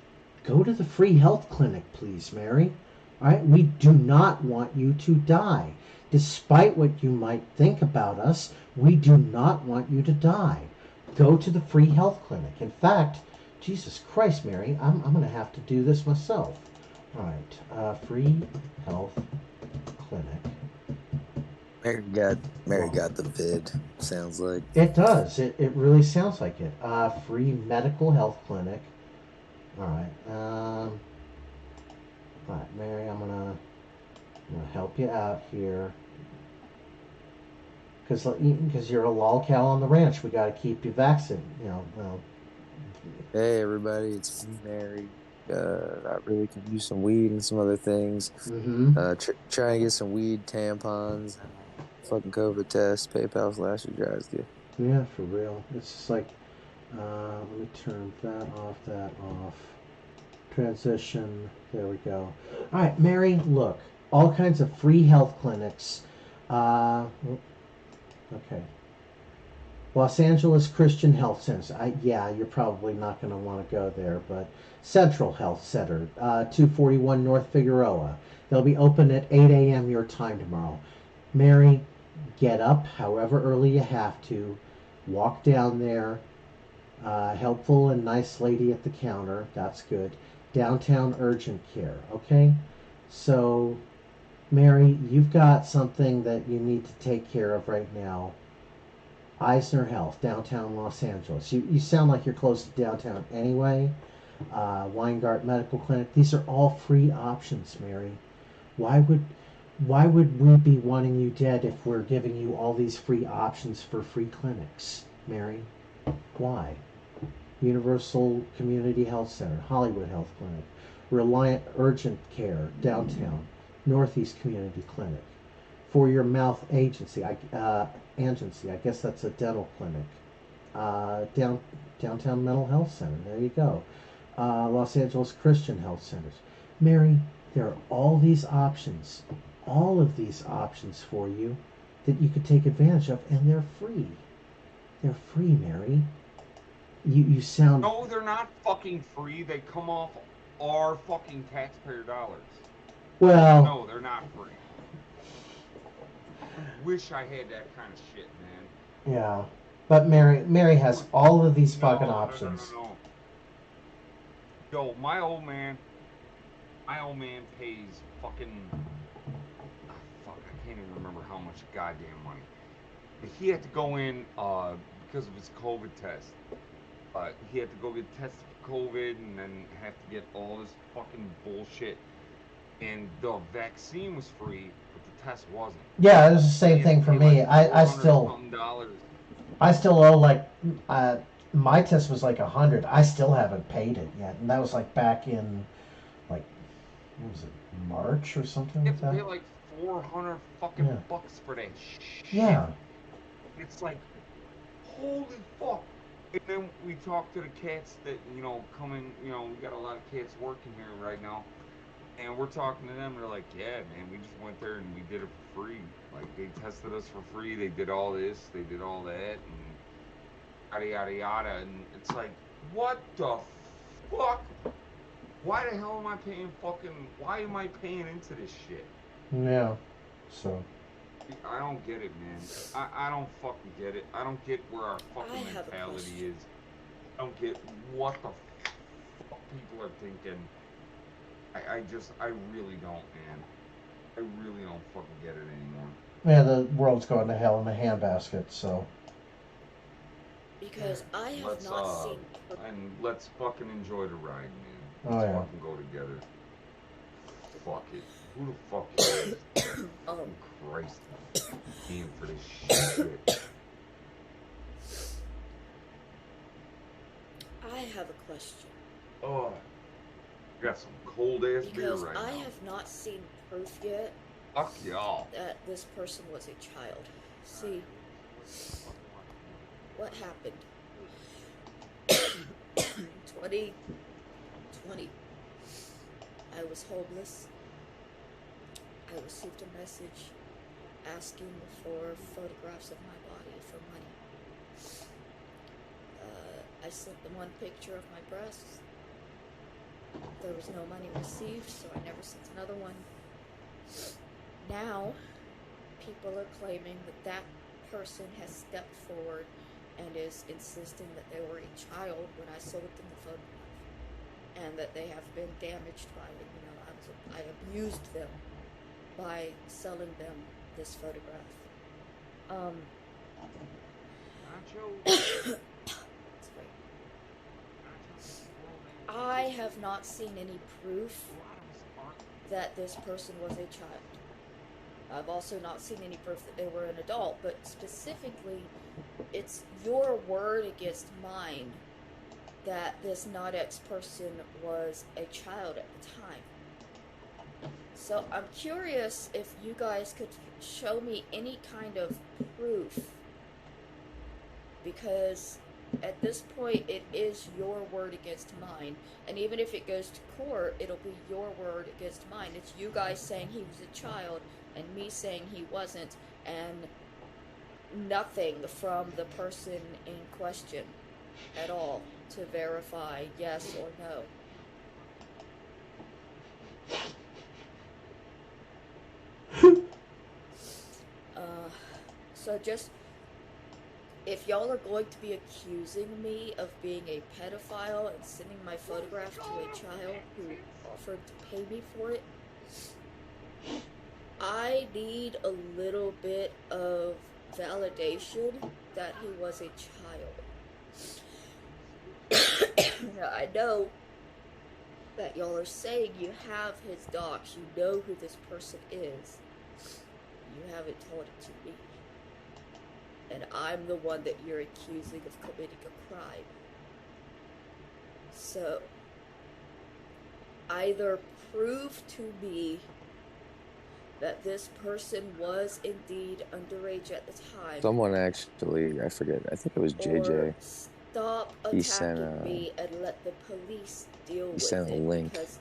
go to the free health clinic, please, Mary. All right? We do not want you to die. Despite what you might think about us, we do not want you to die. Go to the free health clinic. In fact, Jesus Christ, Mary, I'm going to have to do this myself. All right, free health clinic. Mary got the vid. Sounds like. It does. It really sounds like it. Free medical health clinic. All right. All right, Mary. I'm gonna help you out here. Because you're a LolCow on the ranch, we got to keep you vaccinated. Hey everybody, it's me, Mary. I really could use some weed and some other things. Mm-hmm. Try and get some weed, tampons, and fucking COVID test. PayPal/Adrasdea. Yeah, for real. It's just like, let me turn that off. Transition. There we go. All right, Mary. Look, all kinds of free health clinics. Okay. Los Angeles Christian Health Centers. You're probably not going to want to go there, but Central Health Center, 241 North Figueroa. They'll be open at 8 a.m. your time tomorrow. Mary, get up however early you have to. Walk down there. Helpful and nice lady at the counter. That's good. Downtown urgent care. Okay? So, Mary, you've got something that you need to take care of right now. Eisner Health, downtown Los Angeles. You sound like you're close to downtown anyway. Weingart Medical Clinic. These are all free options, Mary. Why would we be wanting you dead if we're giving you all these free options for free clinics, Mary? Why? Universal Community Health Center, Hollywood Health Clinic, Reliant Urgent Care, downtown, Northeast Community Clinic, For Your Mouth Agency. I guess that's a dental clinic. Downtown Mental Health Center. There you go. Los Angeles Christian Health Centers. Mary, there are all of these options for you that you could take advantage of, and they're free. They're free, Mary. You sound... No, they're not fucking free. They come off our fucking taxpayer dollars. Well... No, they're not free. Wish I had that kind of shit, man. Yeah. But Mary has all of these fucking options. No. Yo, my old man pays fucking... fuck, I can't even remember how much goddamn money. But he had to go in because of his COVID test. He had to go get tested for COVID and then have to get all this fucking bullshit. And the vaccine was free, but the test wasn't. Yeah, it was the same thing for me. I still owe like my test was like $100. I still haven't paid it yet, and that was like back in like what was it, March or something like that. You have to pay like 400 fucking bucks for that shit. Yeah. It's like, holy fuck. And then we talk to the cats that, come in, we got a lot of cats working here right now. And we're talking to them, they're like, yeah, man, we just went there and we did it for free. Like, they tested us for free, they did all this, they did all that, and yada, yada, yada. And it's like, what the fuck? Why the hell am I why am I paying into this shit? Yeah, so... I don't get it, man. I don't fucking get it. I don't get where our fucking mentality is. I don't get what the fuck people are thinking. I really don't, man. I really don't fucking get it anymore. Yeah, the world's going to hell in a handbasket, so... Because I have not seen... And let's fucking enjoy the ride, man. Let's fucking go together. Fuck it. Who the fuck is? Oh, Christ. Paying for this shit. I have a question. Oh, I got some cold ass beer right now. Because I have not seen proof yet. Fuck y'all. That this person was a child. See, what happened? 2020. I was homeless. I received a message asking for photographs of my body for money. I sent them one picture of my breasts. There was no money received, so I never sent another one. Now, people are claiming that person has stepped forward and is insisting that they were a child when I sold them the photograph, and that they have been damaged by it. I abused them by selling them this photograph. Um, Nacho. I have not seen any proof that this person was a child. I've also not seen any proof that they were an adult, but specifically, it's your word against mine that this Nodex person was a child at the time. So I'm curious if you guys could show me any kind of proof, because at this point it is your word against mine, and even if it goes to court, it'll be your word against mine. It's you guys saying he was a child and me saying he wasn't, and nothing from the person in question at all to verify yes or no. So just, if y'all are going to be accusing me of being a pedophile and sending my photograph to a child who offered to pay me for it, I need a little bit of validation that he was a child. Now, I know that y'all are saying you have his docs, you know who this person is. You haven't told it to me. And I'm the one that you're accusing of committing a crime. So, either prove to me that this person was indeed underage at the time. Someone actually, I forget, I think it was JJ. Or stop attacking me and let the police deal with it. He sent a link. Because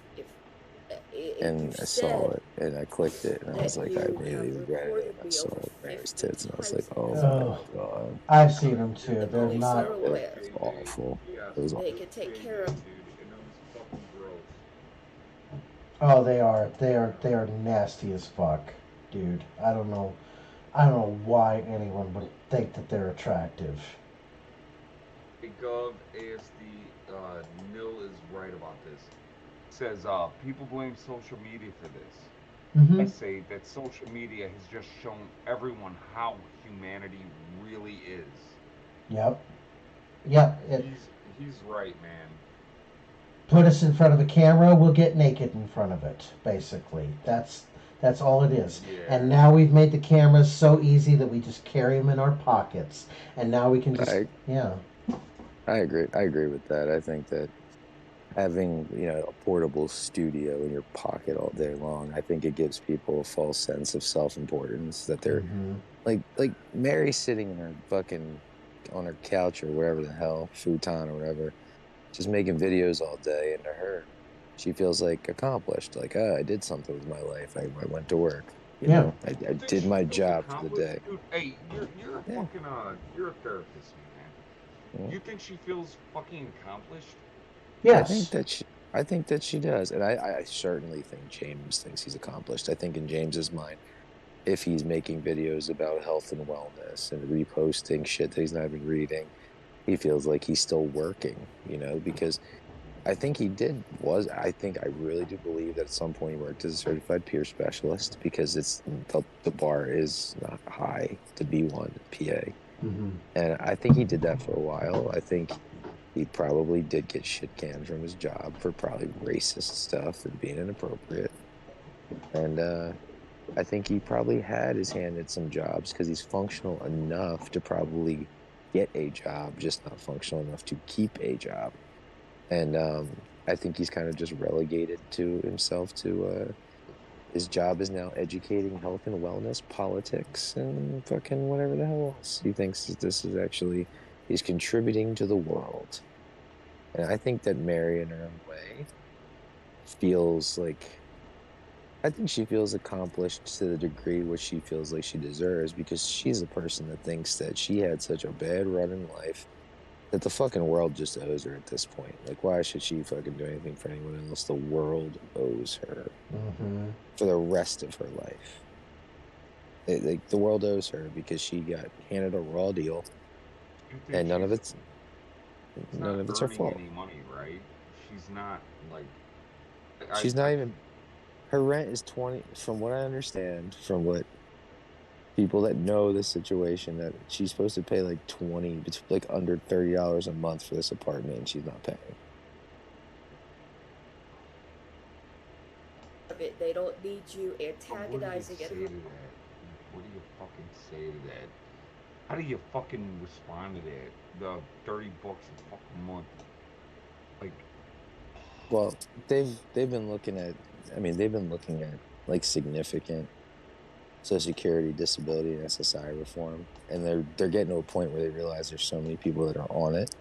And I saw it, and I clicked it, and I was like, I really regretted it. I saw Mary's tits, and I was like, oh my god. I've seen them too. They're not. It's awful. It was They awful. can take care of. Oh, they are. They are nasty as fuck, dude. I don't know why anyone would think that they're attractive. Gov ASD Nil is right about this. Says people blame social media for this. Mm-hmm. I say that social media has just shown everyone how humanity really is. Yep. Yep. He's right, man. Put us in front of a camera, we'll get naked in front of it. Basically, that's all it is. Yeah. And now we've made the cameras so easy that we just carry them in our pockets, and now we can just I agree with that. I think that having a portable studio in your pocket all day long, I think it gives people a false sense of self-importance, that they're like Mary sitting in her fucking on her couch or wherever the hell, futon or whatever, just making videos all day, and to her she feels like accomplished, like, oh, I did something with my life. I went to work, you know, I did my job for the day. Dude, hey, you're a fucking you're a therapist, man. Yeah. You think she feels fucking accomplished? Yes. I think that she does, and I certainly think James thinks he's accomplished. I think in James's mind, if he's making videos about health and wellness and reposting shit that he's not even reading, he feels like he's still working, because I think I really do believe that at some point he worked as a certified peer specialist, because the bar is not high to be one, PA. Mm-hmm. And I think he did that for a while. I think he probably did get shit canned from his job for probably racist stuff and being inappropriate. And I think he probably had his hand in some jobs because he's functional enough to probably get a job, just not functional enough to keep a job. And I think he's kind of just relegated to himself to his job is now educating health and wellness, politics, and fucking whatever the hell else. He thinks that this is actually, he's contributing to the world. And I think that Mary, in her own way, feels like, I think she feels accomplished to the degree which she feels like she deserves, because she's a person that thinks that she had such a bad run in life that the fucking world just owes her at this point. Like, why should she fucking do anything for anyone else? The world owes her for the rest of her life. The world owes her because she got handed a raw deal, and none of it's her fault. Any money, right? She's not like. She's not even. Her rent is $20. From what I understand, from what People that know the situation, that she's supposed to pay like like under $30 a month for this apartment, and she's not paying. They don't need you antagonizing What do you say to that? What do you fucking say to that? How do you fucking respond to that? The $30 a fucking month. Like, Well, they've been looking at. I mean, they've been looking at like significant Social Security, disability, and SSI reform, and they're getting to a point where they realize there's so many people that are on it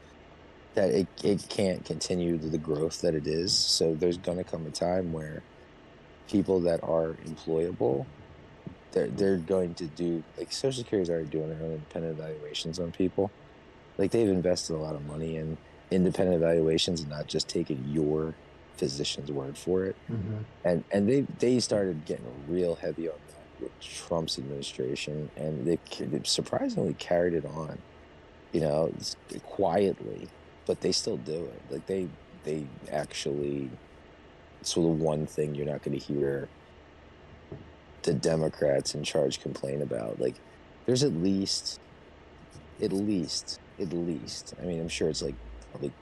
that it can't continue the growth that it is. So there's going to come a time where people that are employable, they're going to do, like, Social Security is already doing their own independent evaluations on people. Like, they've invested a lot of money in independent evaluations and not just taking your physician's word for it. Mm-hmm. And they started getting real heavy on that with Trump's administration, and they surprisingly carried it on, you know, quietly, but they still do it. Like, they actually, sort of one thing you're not going to hear the Democrats in charge complain about. Like, there's at least, I mean, I'm sure it's like probably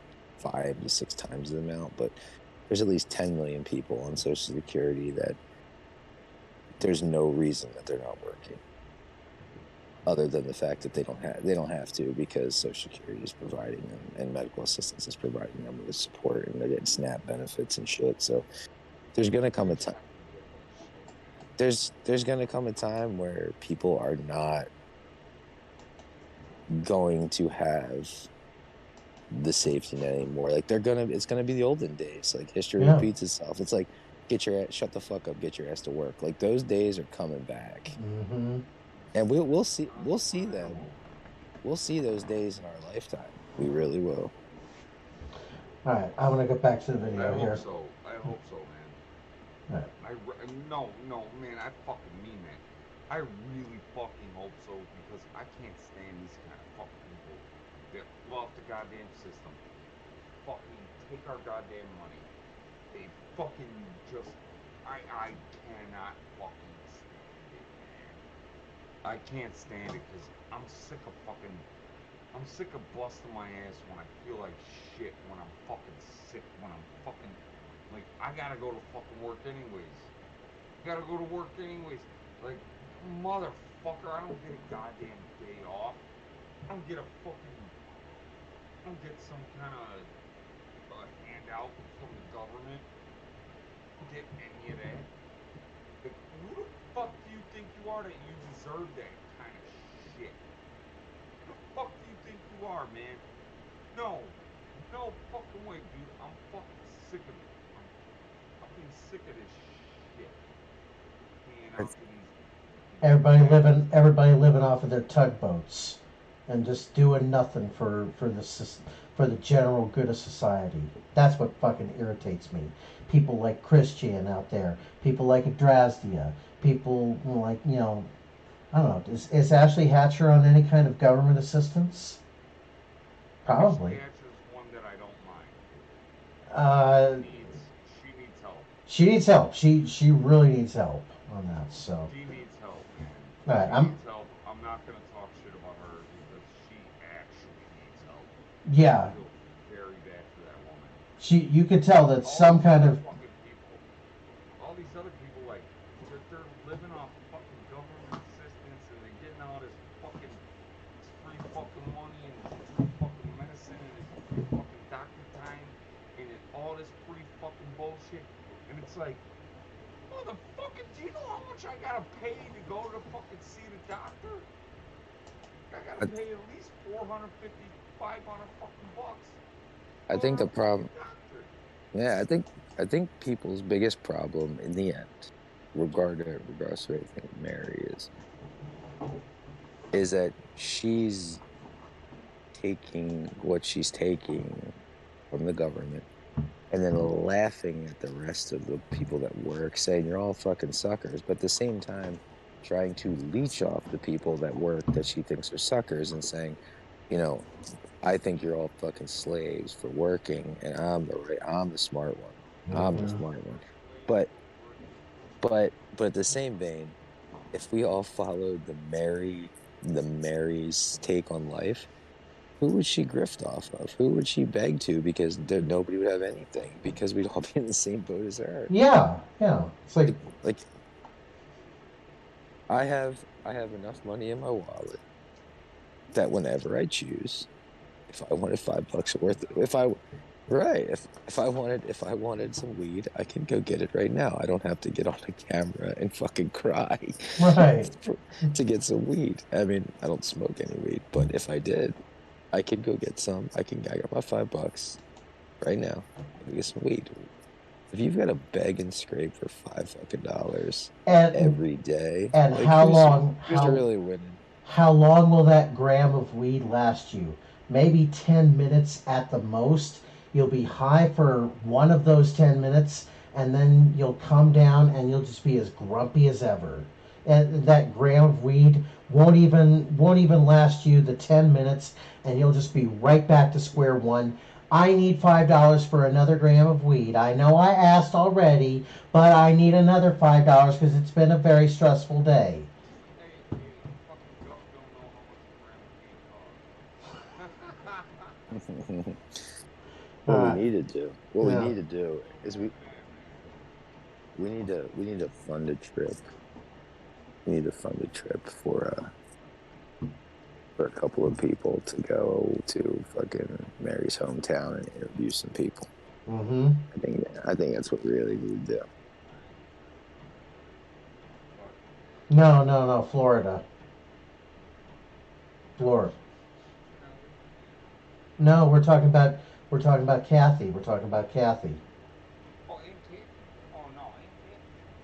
5 to 6 times the amount, but there's at least 10 million people on Social Security that there's no reason that they're not working, other than the fact that they don't have to, because Social Security is providing them, and medical assistance is providing them with support, and they're getting SNAP benefits and shit. So there's gonna come a time. There's gonna come a time where people are not going to have the safety net anymore. Like, it's gonna be the olden days. Like, history repeats itself. It's like, shut the fuck up, get your ass to work. Like, those days are coming back. Mm-hmm. And we'll see them. We'll see those days in our lifetime. We really will. All right, I'm gonna get back to the video here. I hope so, man. All right. No, man, I fucking mean that. I really fucking hope so, because I can't stand these kind of fucking people that love the goddamn system. Fucking take our goddamn money. They fucking just, I cannot fucking stand it, man. I can't stand it, because I'm sick of busting my ass when I feel like shit, when I'm fucking sick, when I'm fucking, like, I gotta go to fucking work anyways. Like, motherfucker, I don't get a goddamn day off. I don't get some kind of handout from the government. I don't get any of that. Like, who the fuck do you think you are that you deserve that kind of shit? Who the fuck do you think you are, man? No fucking way, dude. I'm fucking sick of it. I'm fucking sick of this shit. Everybody living off of their tugboats, and just doing nothing for the general good of society. That's what fucking irritates me. People like Christian out there, people like Adrasdea, people like, I don't know. Is Ashley Hatcher on any kind of government assistance? Probably. Ashley Hatcher's one that I don't mind. She needs help. She needs help. She really needs help on that. So. She needs help, man. All right, needs help. I'm not gonna talk shit about her, because she actually needs help. Yeah. I feel very bad for that woman. You could tell that some kind of. All these other people, like, they're living off fucking government assistance, and they're getting all this fucking free fucking money, and free fucking medicine, and it's free fucking doctor time, and all this free fucking bullshit. And it's like, motherfucker, do you know how much I gotta pay to go to fucking see the doctor? I gotta pay at least $450, $500 fucking bucks. I think the problem. Yeah, I think people's biggest problem in the end, regardless of anything Mary is that she's taking what she's taking from the government, and then laughing at the rest of the people that work, saying you're all fucking suckers, but at the same time trying to leech off the people that work that she thinks are suckers, and saying, I think you're all fucking slaves for working, and I'm the smart one. I'm the smart one. But at the same vein, if we all followed the Mary's take on life, who would she grift off of? Who would she beg to? Because nobody would have anything because we'd all be in the same boat as her. Yeah. It's like Like I have enough money in my wallet that whenever I choose, if I wanted $5 worth, if I wanted some weed, I can go get it right now. I don't have to get on the camera and fucking cry right. to get some weed. I mean, I don't smoke any weed, but if I did, I could go get some. I got my $5 right now. Go get some weed. If you've got to beg and scrape for $5 every day, and like, how long? Who's really winning? How long will that gram of weed last you? Maybe 10 minutes at the most. You'll be high for one of those 10 minutes, and then you'll come down and you'll just be as grumpy as ever. And that gram of weed won't even last you the 10 minutes, and you'll just be right back to square one. I need $5 for another gram of weed. I know I asked already, but I need another $5 because it's been a very stressful day. What we need to do is we need to fund a trip. We need to fund a trip for a couple of people to go to fucking Mary's hometown and interview some people. Mm-hmm. I think that's what we really need to do. No, Florida. No, we're talking about Kathy. We're talking about Kathy. Oh, ain't it? Oh no, ain't it?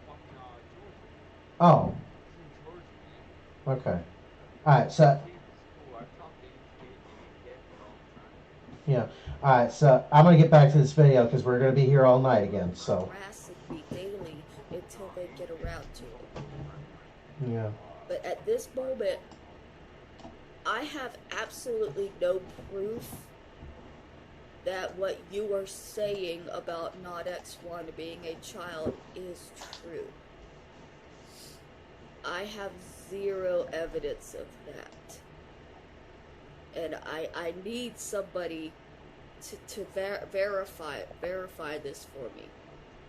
Fucking Georgia. Oh, It's in Georgia, man. okay. All right, so yeah. All right, so I'm gonna get back to this video because we're gonna be here all night again. So. Harass me daily until they get around to it. Yeah. But at this moment, I have absolutely no proof that what you are saying about not X1 being a child is true. I have zero evidence of that. And I need somebody to verify this for me.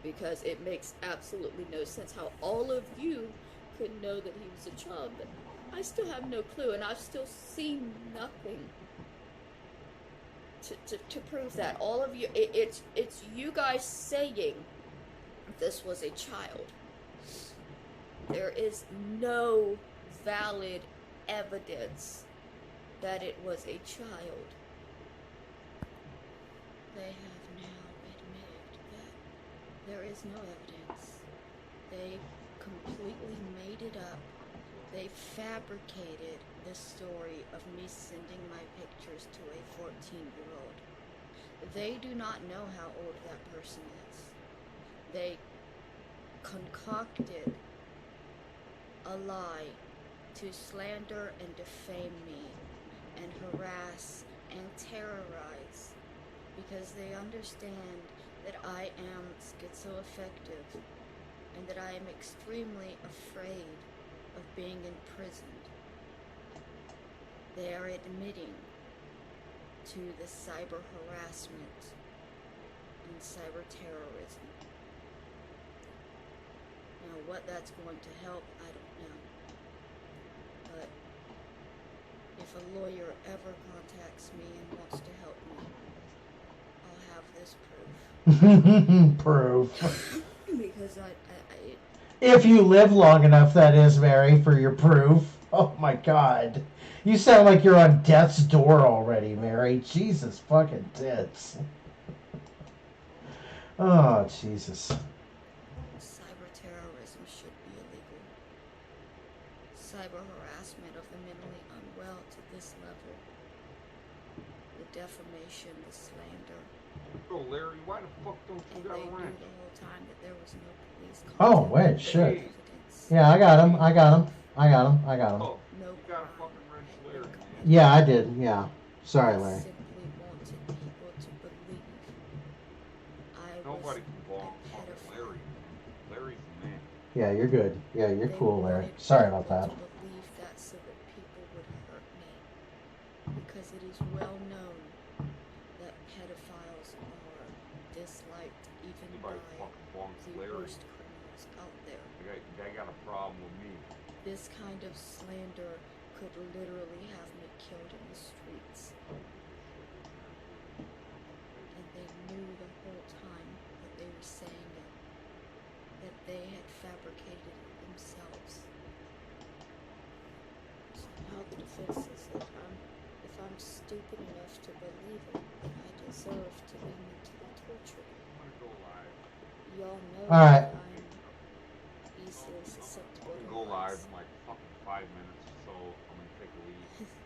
Because it makes absolutely no sense how all of you could know that he was a child, but I still have no clue, and I've still seen nothing to prove that. All of you, it's you guys saying this was a child. There is no valid evidence that it was a child. They have now admitted that there is no evidence. They completely made it up. They fabricated the story of me sending my pictures to a 14-year-old. They do not know how old that person is. They concocted a lie to slander and defame me and harass and terrorize because they understand that I am schizoaffective and that I am extremely afraid of being imprisoned. They are admitting to the cyber harassment and cyber terrorism. Now, what that's going to help, I don't know. But if a lawyer ever contacts me and wants to help me, I'll have this proof. Proof. Because I If you live long enough, that is, Mary, for your proof. Oh my God. You sound like you're on death's door already, Mary. Jesus fucking tits. Oh, Jesus. cyber terrorism should be illegal. Cyber harassment of the mentally unwell to this level. The defamation, the slander. Oh, Larry, why the fuck don't you And got they a knew wrench? the whole time that there was no police Oh, contact. wait, shit. Evidence. Yeah, I got him. Oh, No you got a crime. fucking wrench, Larry. Yeah, I did. Yeah. Sorry, I Larry. simply wanted people to believe I Nobody was can blow a up fucking pedophile. Larry. Larry's the man. Yeah, you're good. Yeah, you're They cool, Larry. wanted Sorry about people that. to believe that so that people would hurt me. Because it is well known that pedophiles are disliked even by Anybody fucking bonks the Larry. worst criminals out there. They got a problem with me. This kind of slander could literally have me killed in the streets. And they knew the whole time that they were saying it, that they had fabricated it themselves. So now the defense is that if I'm stupid enough to believe it, then I deserve to be mentally tortured. I'm gonna go live. Y'all know All right. that I'm easily susceptible I'm to gonna go live lies. in like fucking 5 minutes or so. I'm gonna take a leave.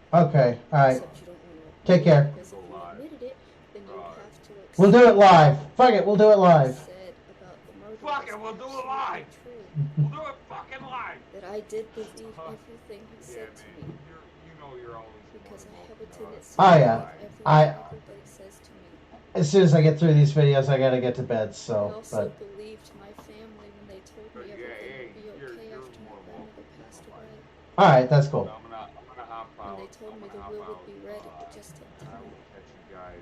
Okay, all right. Except you don't want to Take admit it, care. because if you admitted it, then you would have to accept We'll do it live. Fuck it, we'll do it what I live. said about the murder Fuck was it, we'll do it absolutely live. true. We'll do it fucking live. That I did believe everything he Yeah, said to man. me. You know you're always Because I one have a of tendency Oh, to yeah. believe everything I- everybody says to me. As soon as I get through these videos, I gotta get to bed, I so, also but... believed my family when they told me Yeah, everything hey, would be you're okay more after my welcome. grandmother passed away. Alright, that's cool. I'm gonna hop When out. they told me the will would be read, it would just take I time. will catch you guys.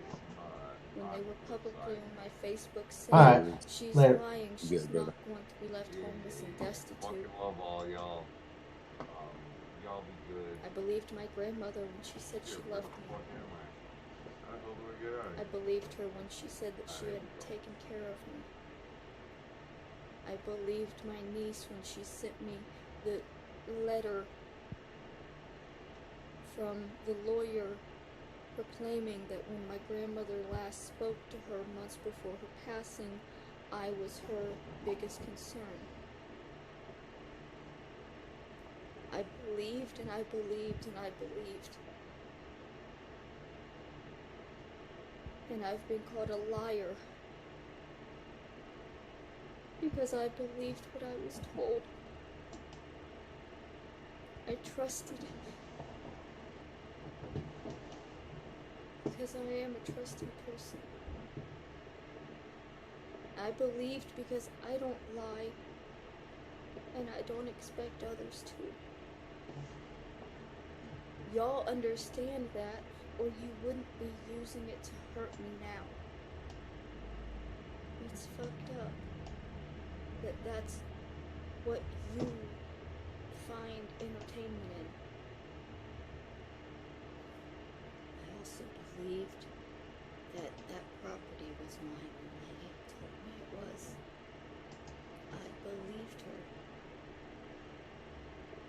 When they were publicly on my Facebook Alright, saying she's later. lying, she's Good, brother. not going to be left homeless and destitute. Fucking love all y'all. Y'all be good. I believed my grandmother when she said she loved me. I believed her when she said that she had taken care of me. I believed my niece when she sent me the letter from the lawyer proclaiming that when my grandmother last spoke to her months before her passing, I was her biggest concern. I believed and I believed and I believed. And I've been called a liar because I believed what I was told. I trusted because I am a trusting person. I believed because I don't lie and I don't expect others to. Y'all understand that, or you wouldn't be using it to hurt me now. It's fucked up that that's what you find entertainment in. I also believed that that property was mine when my aunt told me it was. I believed her.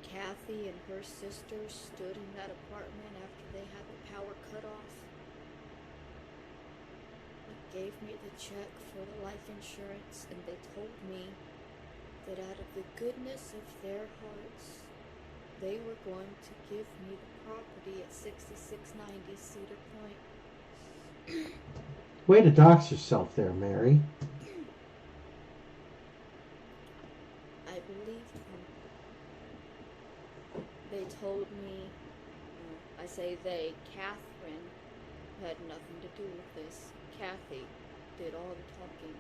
Kathy and her sister stood in that apartment after they had the power cut off. They gave me the check for the life insurance, and they told me that out of the goodness of their hearts, they were going to give me the property at 6690 Cedar Point. Way to dox yourself there, Mary. I believed them. They told me, I say they, Catherine had nothing to do with this. Kathy did all the talking.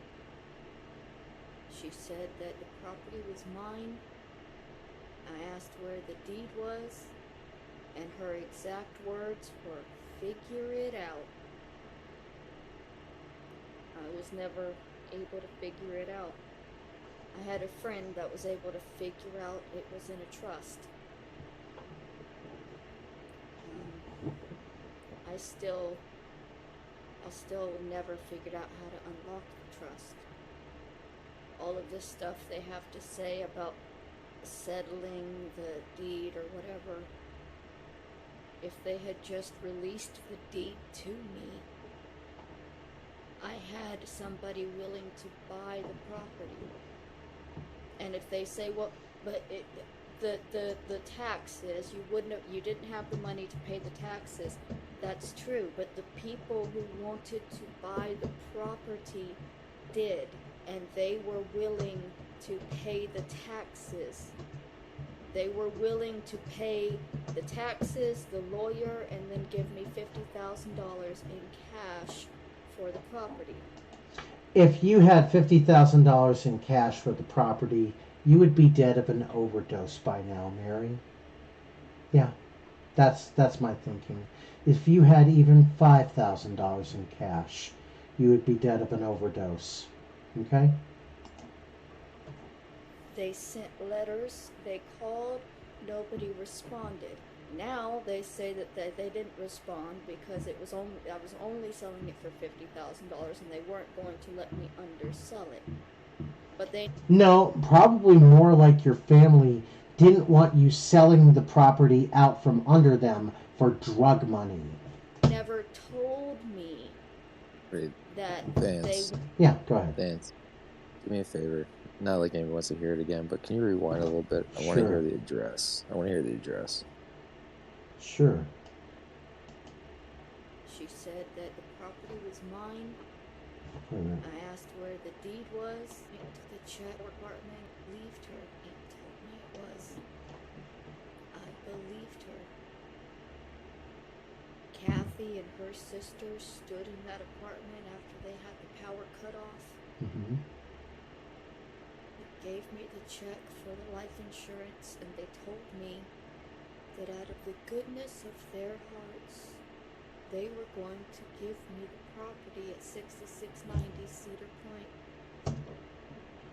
She said that the property was mine. I asked where the deed was, and her exact words were, "Figure it out." I was never able to figure it out. I had a friend that was able to figure out it was in a trust. I still never figured out how to unlock the trust. All of this stuff they have to say about settling the deed or whatever. If they had just released the deed to me, I had somebody willing to buy the property. And if they say, well, but the taxes, you didn't have the money to pay the taxes, that's true, but the people who wanted to buy the property did, and they were willing to pay the taxes. They were willing to pay the taxes, the lawyer, and then give me $50,000 in cash for the property. If you had $50,000 in cash for the property You would be dead of an overdose by now, Mary. Yeah, that's my thinking. If you had even $5,000 in cash, you would be dead of an overdose. Okay? They sent letters, they called, nobody responded. Now they say that they didn't respond because I was only selling it for $50,000 and they weren't going to let me undersell it. But they No, probably more like your family didn't want you selling the property out from under them for drug money. never told me Wait, that Vance. Yeah, go ahead. Vance, do me a favor. Not like anyone wants to hear it again, but can you rewind a little bit? I want to Sure. hear the address. I want to hear the address. Sure. She said that the property was mine. Wait a minute. I asked where the deed was. The check department believed her and told me it was. I believed her. Kathy and her sister stood in that apartment after they had the power cut off. Mm-hmm. They gave me the check for the life insurance and they told me that out of the goodness of their hearts, they were going to give me the property at 6690 Cedar Point.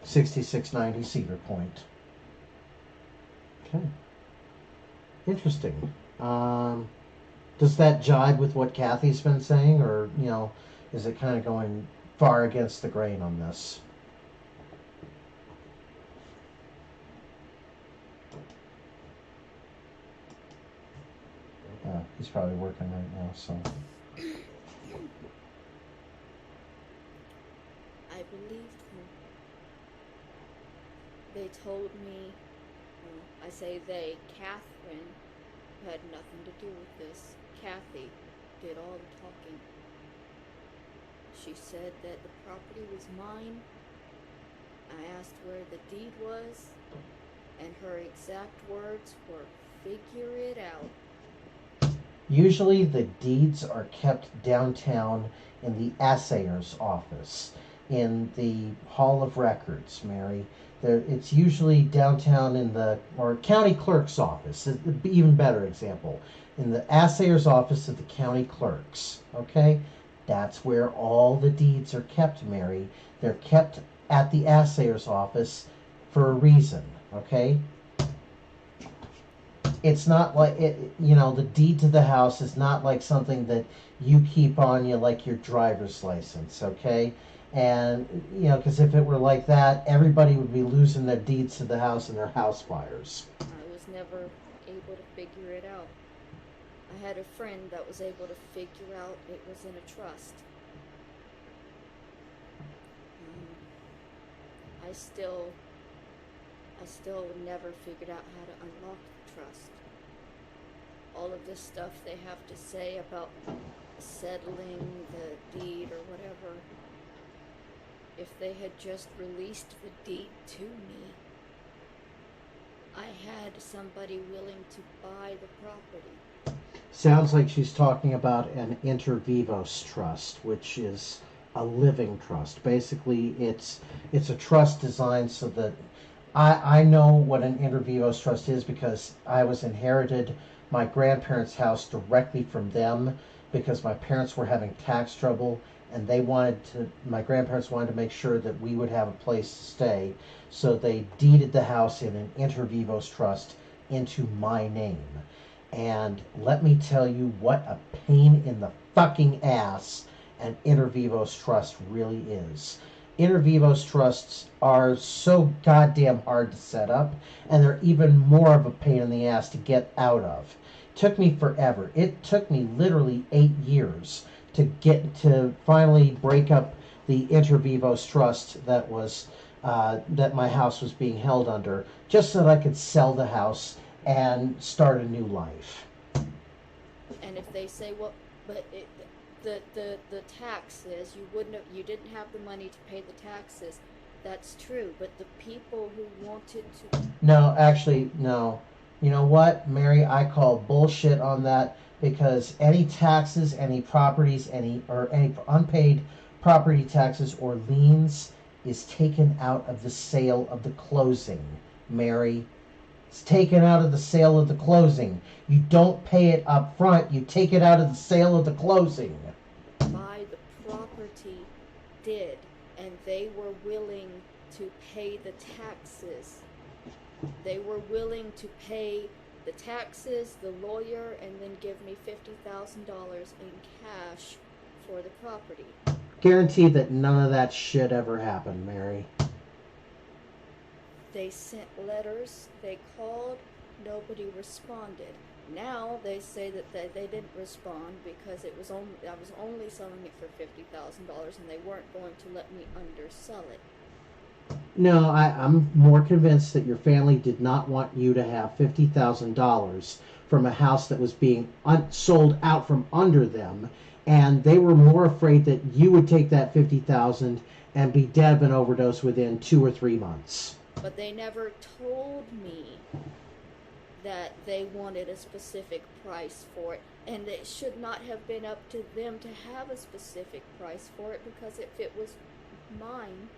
6690 Cedar Point. Okay. Interesting. Does that jibe with what Kathy's been saying, or, is it kind of going far against the grain on this? He's probably working right now, so. I believed them. They told me, I say they, Catherine had nothing to do with this. Kathy did all the talking. She said that the property was mine. I asked where the deed was, and her exact words were, "Figure it out." Usually the deeds are kept downtown in the assayer's office, in the Hall of Records, Mary. It's usually downtown or county clerk's office, even better example, in the assayer's office of the county clerks, okay? That's where all the deeds are kept, Mary. They're kept at the assayer's office for a reason, okay? It's not like the deed to the house is not like something that you keep on you like your driver's license, okay? And, because if it were like that, everybody would be losing their deeds to the house and their house fires. I was never able to figure it out. I had a friend that was able to figure out it was in a trust. I still never figured out how to unlock the trust. All of this stuff they have to say about settling the deed or whatever. If they had just released the deed to me, I had somebody willing to buy the property. Sounds like she's talking about an inter vivos trust, which is a living trust. Basically, it's a trust designed so that I know what an inter vivos trust is because I was inherited my grandparents' house directly from them because my parents were having tax trouble and my grandparents wanted to make sure that we would have a place to stay, so they deeded the house in an inter vivos trust into my name. And let me tell you what a pain in the fucking ass an inter vivos trust really is. Inter vivos trusts are so goddamn hard to set up, and they're even more of a pain in the ass to get out of. It took me forever. It took me literally 8 years to finally break up the inter vivos trust that my house was being held under, just so that I could sell the house and start a new life. And if they say, well, but the taxes, you didn't have the money to pay the taxes. That's true, but the people who wanted to... No, actually, no. You know what, Mary? I call bullshit on that, because any taxes, any properties, any unpaid property taxes or liens is taken out of the sale of the closing, Mary. It's taken out of the sale of the closing. You don't pay it up front. You take it out of the sale of the closing. Buy the property did, and they were willing to pay the taxes. They were willing to pay the taxes, the lawyer, and then give me $50,000 in cash for the property. Guarantee that none of that shit ever happened, Mary. They sent letters, they called, nobody responded. Now they say that they didn't respond because I was only selling it for $50,000 and they weren't going to let me undersell it. No, I'm more convinced that your family did not want you to have $50,000 from a house that was being sold out from under them, and they were more afraid that you would take that $50,000 and be dead of an overdose within 2 or 3 months. But they never told me that they wanted a specific price for it, and it should not have been up to them to have a specific price for it, because if it was mine,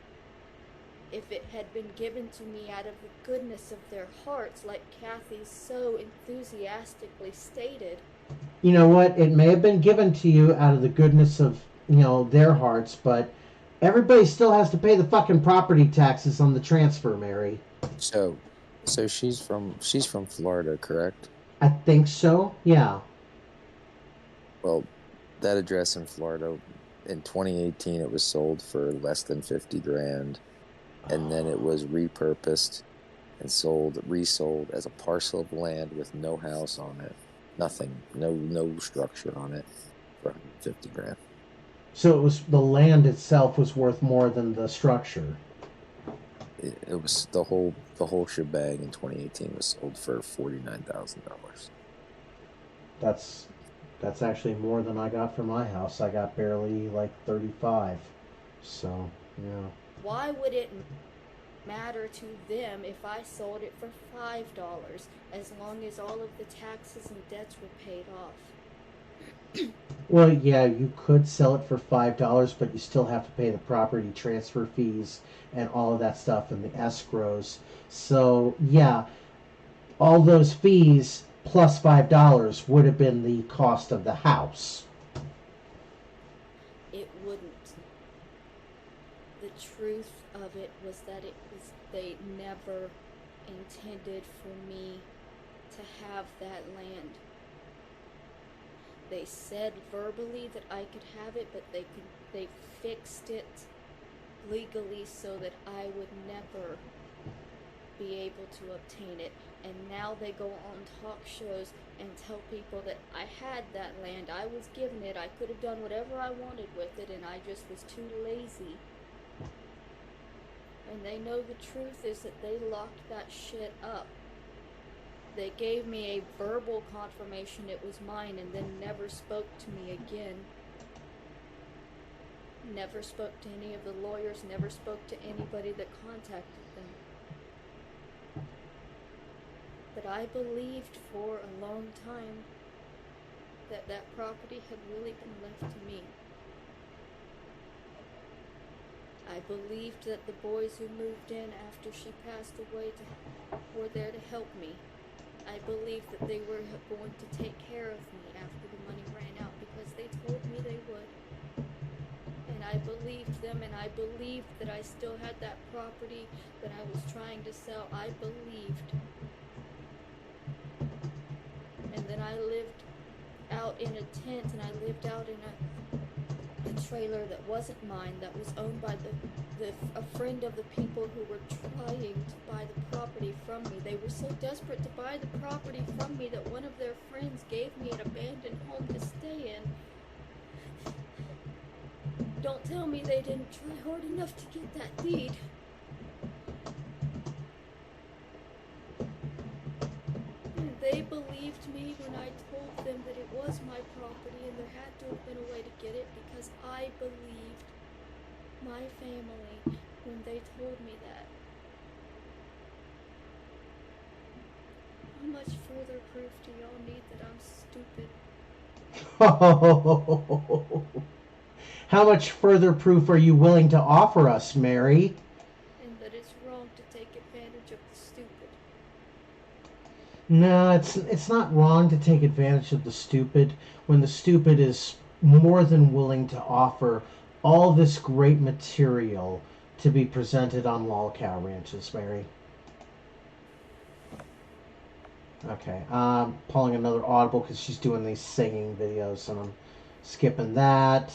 if it had been given to me out of the goodness of their hearts, like Kathy so enthusiastically stated. You know what? It may have been given to you out of the goodness of, their hearts, but everybody still has to pay the fucking property taxes on the transfer, Mary. So she's from Florida, correct? I think so, yeah. Well, that address in Florida, in 2018, it was sold for less than $50,000. And then it was repurposed and resold as a parcel of land with no house on it, nothing, no structure on it, for $50,000. So it was the land itself was worth more than the structure. It was the whole shebang in 2018 was sold for $49,000. That's actually more than I got for my house. I got barely like 35. So yeah. Why would it matter to them if I sold it for $5, as long as all of the taxes and debts were paid off? Well, yeah, you could sell it for $5, but you still have to pay the property transfer fees and all of that stuff and the escrows. So yeah, all those fees plus $5 would have been the cost of the house. It wouldn't. The truth of it was that they never intended for me to have that land. They said verbally that I could have it, but they fixed it legally so that I would never be able to obtain it. And now they go on talk shows and tell people that I had that land, I was given it, I could have done whatever I wanted with it, and I just was too lazy. And they know the truth is that they locked that shit up. They gave me a verbal confirmation it was mine and then never spoke to me again. Never spoke to any of the lawyers, never spoke to anybody that contacted them. But I believed for a long time that that property had really been left to me. I believed that the boys who moved in after she passed away were there to help me. I believed that they were going to take care of me after the money ran out because they told me they would. And I believed them, and I believed that I still had that property that I was trying to sell. I believed. And then I lived out in a tent, and I lived out in a trailer that wasn't mine, that was owned by a friend of the people who were trying to buy the property from me. They were so desperate to buy the property from me that one of their friends gave me an abandoned home to stay in. Don't tell me they didn't try hard enough to get that deed. They believed me when I told them that it was my property and there had to have been a way to get it, because I believed my family when they told me that. How much further proof do y'all need that I'm stupid? How much further proof are you willing to offer us, Mary? And that it's wrong to take advantage of the stupid. No, it's not wrong to take advantage of the stupid when the stupid is more than willing to offer all this great material to be presented on LolCow ranches, Mary. Okay, pulling another audible because she's doing these singing videos, and I'm skipping that.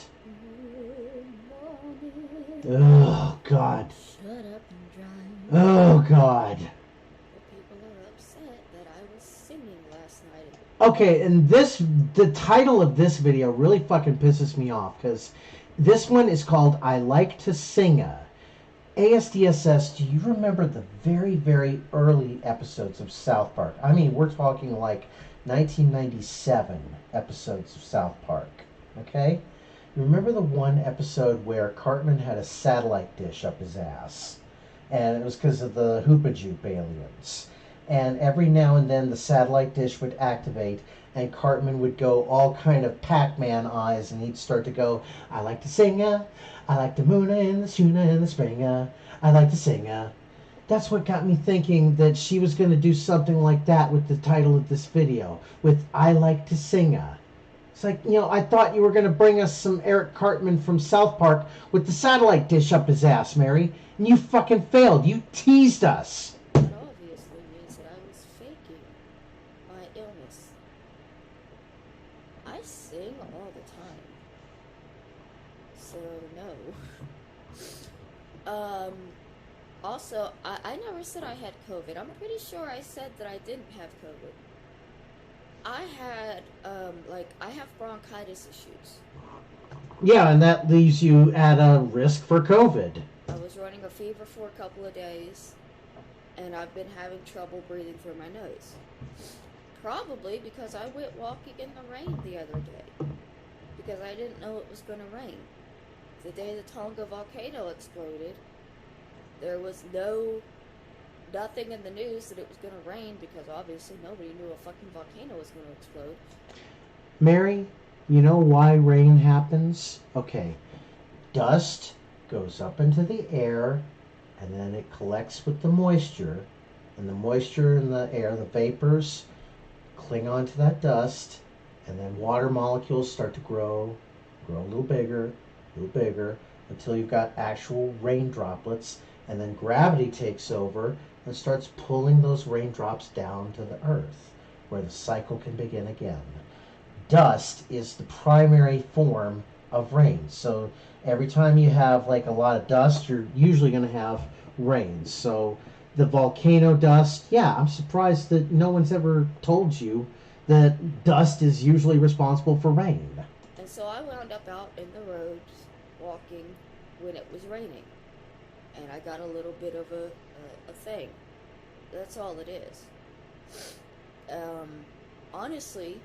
Oh, God. Shut up and drive. Oh, God. People are upset that I was singing last night. Okay, and the title of this video really fucking pisses me off, because this one is called I Like to Singa. ASDSS, do you remember the very, very early episodes of South Park? I mean, we're talking like 1997 episodes of South Park, okay? Remember the one episode where Cartman had a satellite dish up his ass? And it was because of the Hoopajoop aliens. And every now and then the satellite dish would activate and Cartman would go all kind of Pac-Man eyes, and he'd start to go, I like to singa, I like to moona in the schooner in the springa, I like to singa. That's what got me thinking that she was going to do something like that with the title of this video, with I like to singa. It's like, you know, I thought you were going to bring us some Eric Cartman from South Park with the satellite dish up his ass, Mary, and you fucking failed. You teased us. That obviously means that I was faking my illness. I sing all the time. So, no. Also, I never said I had COVID. I'm pretty sure I said that I didn't have COVID. I had, I have bronchitis issues. Yeah, and that leaves you at a risk for COVID. I was running a fever for a couple of days, and I've been having trouble breathing through my nose. Probably because I went walking in the rain the other day. Because I didn't know it was going to rain. The day the Tonga volcano exploded, there was nothing in the news that it was going to rain, because obviously nobody knew a fucking volcano was going to explode. Mary, you know why rain happens? Okay, dust goes up into the air, and then it collects with the moisture, and the moisture in the air, the vapors, cling onto that dust, and then water molecules start to grow a little bigger, until you've got actual rain droplets, and then gravity takes over and starts pulling those raindrops down to the earth, where the cycle can begin again. Dust is the primary form of rain. So every time you have like a lot of dust, you're usually going to have rain. So the volcano dust, yeah, I'm surprised that no one's ever told you that dust is usually responsible for rain. And so I wound up out in the roads walking when it was raining. And I got a little bit of a thing. That's all it is. Honestly,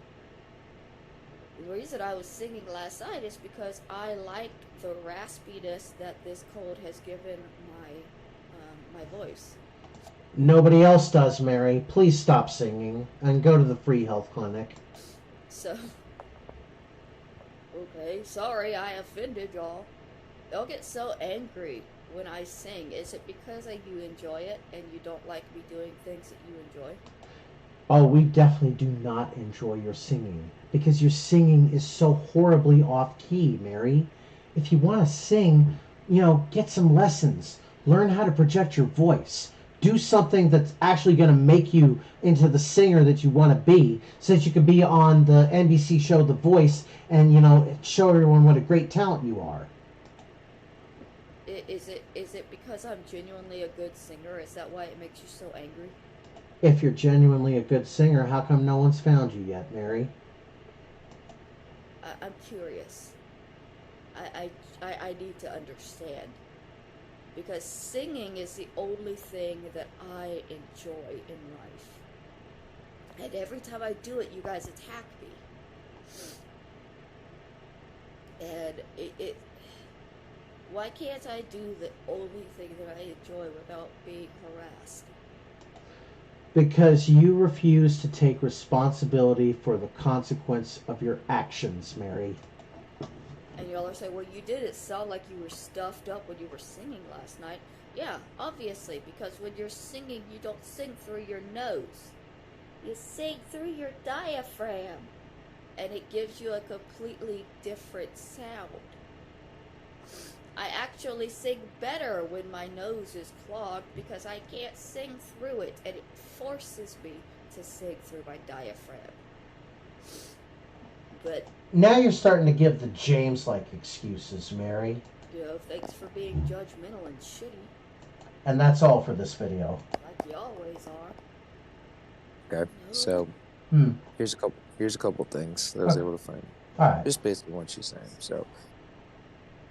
the reason I was singing last night is because I like the raspiness that this cold has given my voice. Nobody else does, Mary. Please stop singing and go to the free health clinic. So, okay, sorry I offended y'all. Y'all get so angry when I sing. Is it because you enjoy it and you don't like me doing things that you enjoy? Oh, we definitely do not enjoy your singing, because your singing is so horribly off-key, Mary. If you want to sing, you know, get some lessons. Learn how to project your voice. Do something that's actually going to make you into the singer that you want to be, so that you can be on the NBC show The Voice and, you know, show everyone what a great talent you are. Is it because I'm genuinely a good singer? Is that why it makes you so angry? If you're genuinely a good singer, how come no one's found you yet, Mary? I'm curious. I need to understand. Because singing is the only thing that I enjoy in life. And every time I do it, you guys attack me. And why can't I do the only thing that I enjoy without being harassed? Because you refuse to take responsibility for the consequence of your actions, Mary. And y'all are saying, well, you did it sound like you were stuffed up when you were singing last night. Yeah, obviously, because when you're singing, you don't sing through your nose. You sing through your diaphragm. And it gives you a completely different sound. I actually sing better when my nose is clogged because I can't sing through it, and it forces me to sing through my diaphragm. But now you're starting to give the James-like excuses, Mary. Thanks for being judgmental and shitty. And that's all for this video. Like you always are. Okay, so here's a couple things that I was able to find. All right. Just based on what she's saying. So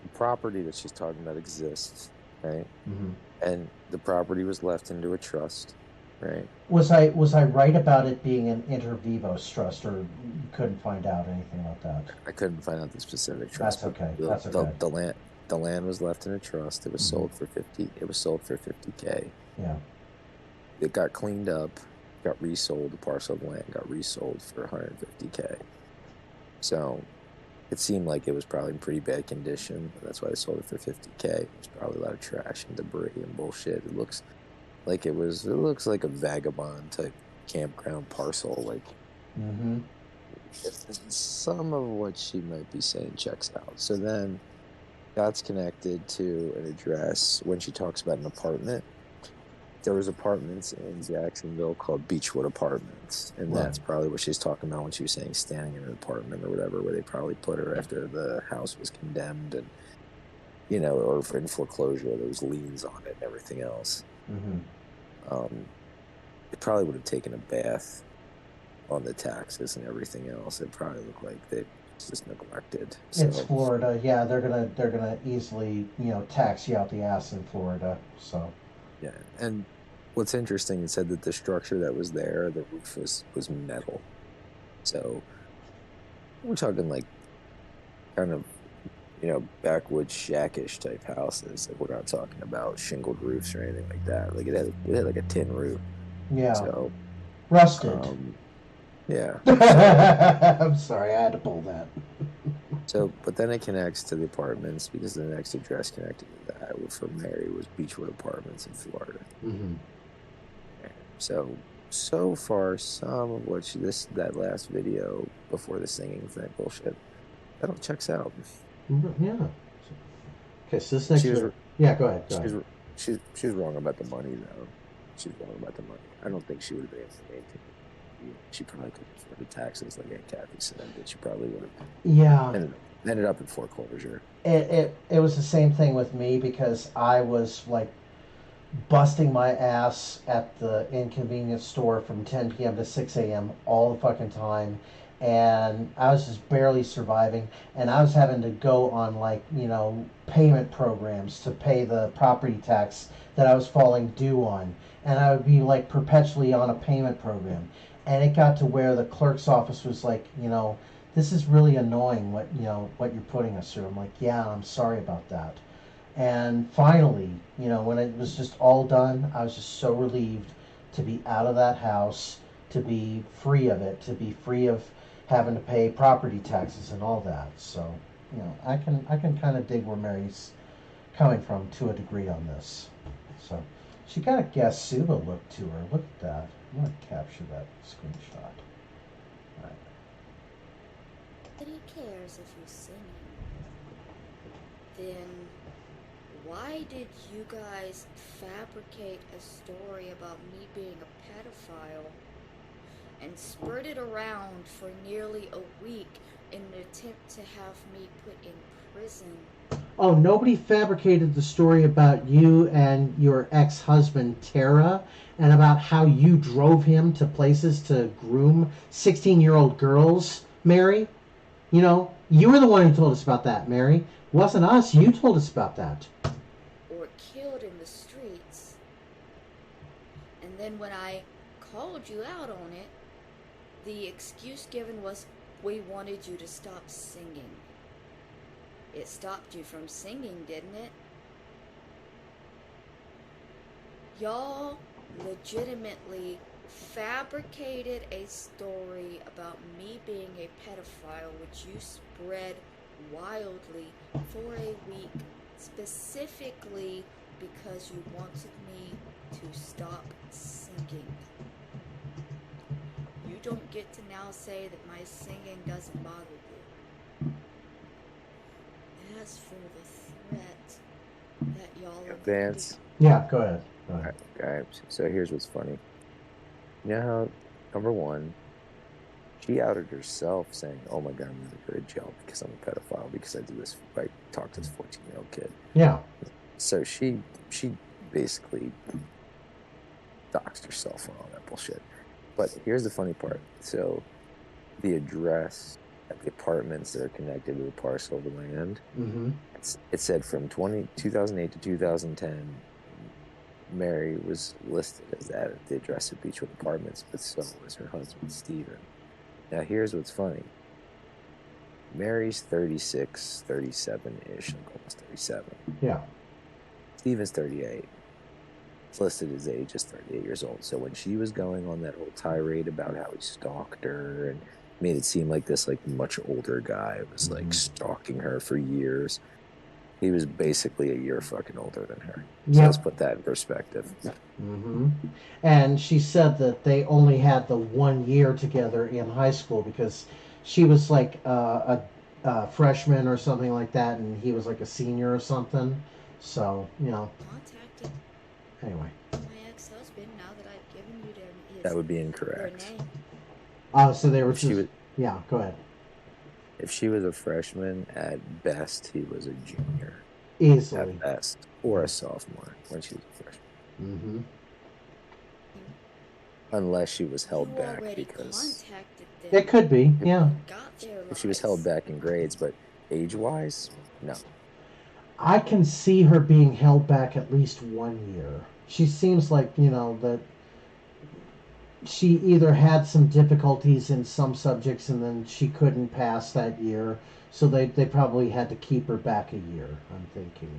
the property that she's talking about exists, right? Mm-hmm. And the property was left into a trust, right? Was I right about it being an inter vivos trust, or you couldn't find out anything about that? I couldn't find out the specific trust. That's okay. That's okay. The land was left in a trust. It was sold for $50K. Yeah. It got cleaned up, got resold. The parcel of land got resold for $150K. So it seemed like it was probably in pretty bad condition. That's why they sold it for $50K. There's probably a lot of trash and debris and bullshit. It looks like it looks like a vagabond type campground parcel. Like some of what she might be saying checks out. So then that's connected to an address when she talks about an apartment. There was apartments in Jacksonville called Beechwood Apartments, and that's probably what she's talking about when she was saying standing in an apartment or whatever, where they probably put her after the house was condemned and, or in foreclosure, there was liens on it and everything else. It probably would have taken a bath on the taxes and everything else. It probably looked like they just neglected. It's Florida, yeah. They're gonna easily, tax you out the ass in Florida. So. Yeah, and what's interesting, it said that the structure that was there, the roof was metal. So we're talking like kind of, backwoods shackish type houses. Like, we're not talking about shingled roofs or anything like that. Like it had like a tin roof. Yeah. So rusted. Yeah. I'm sorry, I had to pull that. So, but then it connects to the apartments because the next address connected to that for Mary was Beechwood Apartments in Florida. So far, some of what that last video before the singing thing bullshit, that all checks out. Yeah. Okay, so this next yeah, go ahead. She's wrong about the money though. She's wrong about the money. I don't think she would have been able to make it. She probably couldn't afford the taxes like Aunt Kathy said that she probably would have. Yeah. Ended up in foreclosure. It was the same thing with me because I was like busting my ass at the inconvenience store from 10 p.m. to 6 a.m. all the fucking time. And I was just barely surviving. And I was having to go on payment programs to pay the property tax that I was falling due on. And I would be like perpetually on a payment program. And it got to where the clerk's office was like, this is really annoying what you're putting us through. I'm like, yeah, I'm sorry about that. And finally, when it was just all done, I was just so relieved to be out of that house, to be free of it, to be free of having to pay property taxes and all that. So, I can kind of dig where Mary's coming from to a degree on this. So, she got a Gasuba look to her. Look at that. I'm going to capture that screenshot. All right. Nobody cares if you're singing. Then why did you guys fabricate a story about me being a pedophile and spread it around for nearly a week in an attempt to have me put in prison? Oh, nobody fabricated the story about you and your ex-husband, Tara, and about how you drove him to places to groom 16-year-old girls, Mary. You were the one who told us about that, Mary. It wasn't us. You told us about that. Or killed in the streets. And then when I called you out on it, the excuse given was we wanted you to stop singing. It stopped you from singing, didn't it? Y'all legitimately fabricated a story about me being a pedophile, which you spread wildly for a week, specifically because you wanted me to stop singing. You don't get to now say that my singing doesn't bother you. As for the threat that y'all are Vance. Yeah, go ahead. Go ahead. Okay, so here's what's funny. You know how, number one, she outed herself saying, "Oh my God, I'm gonna go to jail because I'm a pedophile because I do this, I talk to this 14-year-old kid." Yeah. So she basically doxed herself and all that bullshit. But here's the funny part. So the address at the apartments that are connected to the parcel of the land, Mm-hmm. it said from 2008 to 2010, Mary was listed as that at the address of Beechwood Apartments, but so was her husband, Stephen. Now, here's what's funny. Mary's 36, 37-ish, like almost 37. Yeah. Stephen's 38. It's listed his age as 38 years old. So when she was going on that whole tirade about how he stalked her and made it seem like this like much older guy was like stalking her for years, he was basically a year fucking older than her. So Yep. let's put that in perspective. Mm-hmm. And she said that they only had the 1 year together in high school because she was like a freshman or something like that, and he was like a senior or something. So, you know, contacted anyway. my ex-husband now that I've given you his, That would be their incorrect. Oh, so they were If she just... was, Yeah, go ahead. if she was a freshman, at best, he was a junior. Easily. At best. Or a sophomore when she was a freshman. Mm-hmm. Unless she was held you back already because... contacted them. It could be, yeah. Got their If she was lives. held back in grades, but age-wise, no. I can see her being held back at least 1 year. She seems like, you know, that she either had some difficulties in some subjects and then she couldn't pass that year, so they probably had to keep her back a year, I'm thinking.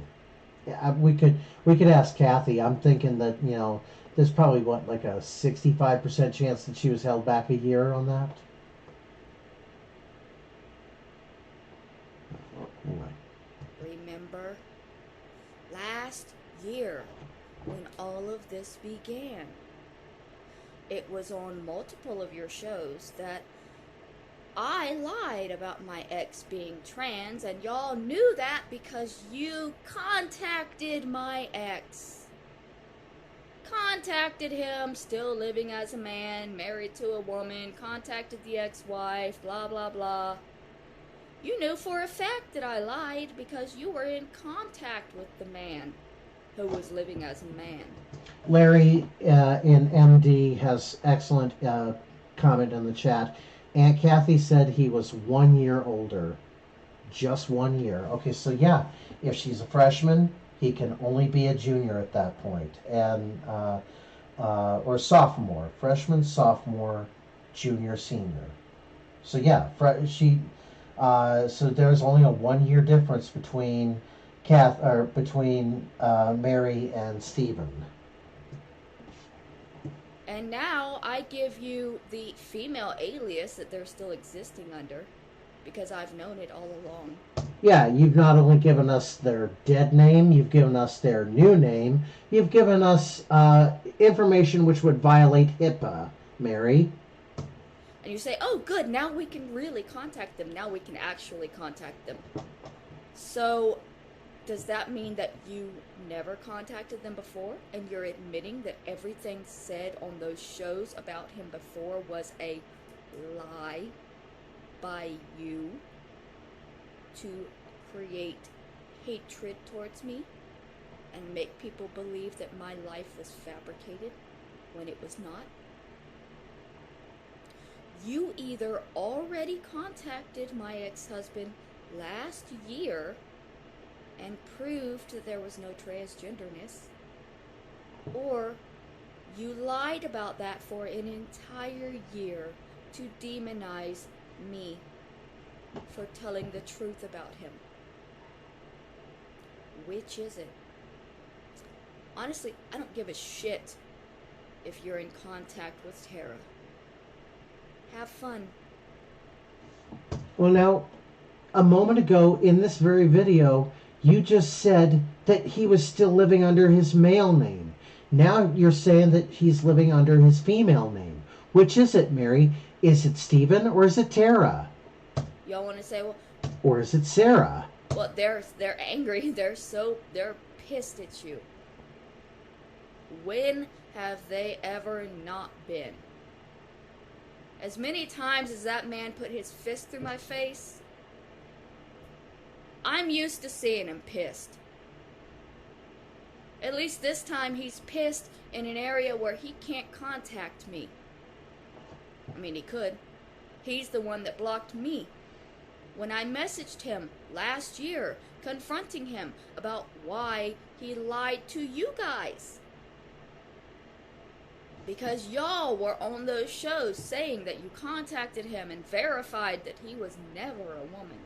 Yeah, we could ask Kathy. I'm thinking that, you know, there's probably like a 65% chance that she was held back a year on that. Anyway. Remember last year when all of this began? It was on multiple of your shows that I lied about my ex being trans, and y'all knew that because you contacted my ex. Contacted him, still living as a man, married to a woman, contacted the ex-wife, blah blah blah. You knew for a fact that I lied because you were in contact with the man who was living as a man. Larry in MD has excellent comment in the chat. Aunt Kathy said he was 1 year older. Just 1 year. Okay, so yeah, if she's a freshman, he can only be a junior at that point. And or sophomore. Freshman, sophomore, junior, senior. So yeah, so there's only a 1 year difference between Mary and Stephen. And now I give you the female alias that they're still existing under, because I've known it all along. Yeah, you've not only given us their dead name, you've given us their new name, you've given us information which would violate HIPAA, Mary. And you say, oh good, now we can really contact them, now we can actually contact them. So, does that mean that you never contacted them before, and you're admitting that everything said on those shows about him before was a lie by you to create hatred towards me and make people believe that my life was fabricated when it was not? You either already contacted my ex-husband last year and proved that there was no transgenderness, or you lied about that for an entire year to demonize me for telling the truth about him. Which is it? Honestly, I don't give a shit if you're in contact with Tara. Have fun. Well, now, a moment ago in this very video, you just said that he was still living under his male name. Now you're saying that he's living under his female name. Which is it, Mary? Is it Stephen or is it Tara? Y'all want to say, well, Or is it Sarah? well, they're angry. They're pissed at you. When have they ever not been? As many times as that man put his fist through my face, I'm used to seeing him pissed. At least this time he's pissed in an area where he can't contact me. I mean, he could. He's the one that blocked me. When I messaged him last year, confronting him about why he lied to you guys. Because y'all were on those shows saying that you contacted him and verified that he was never a woman.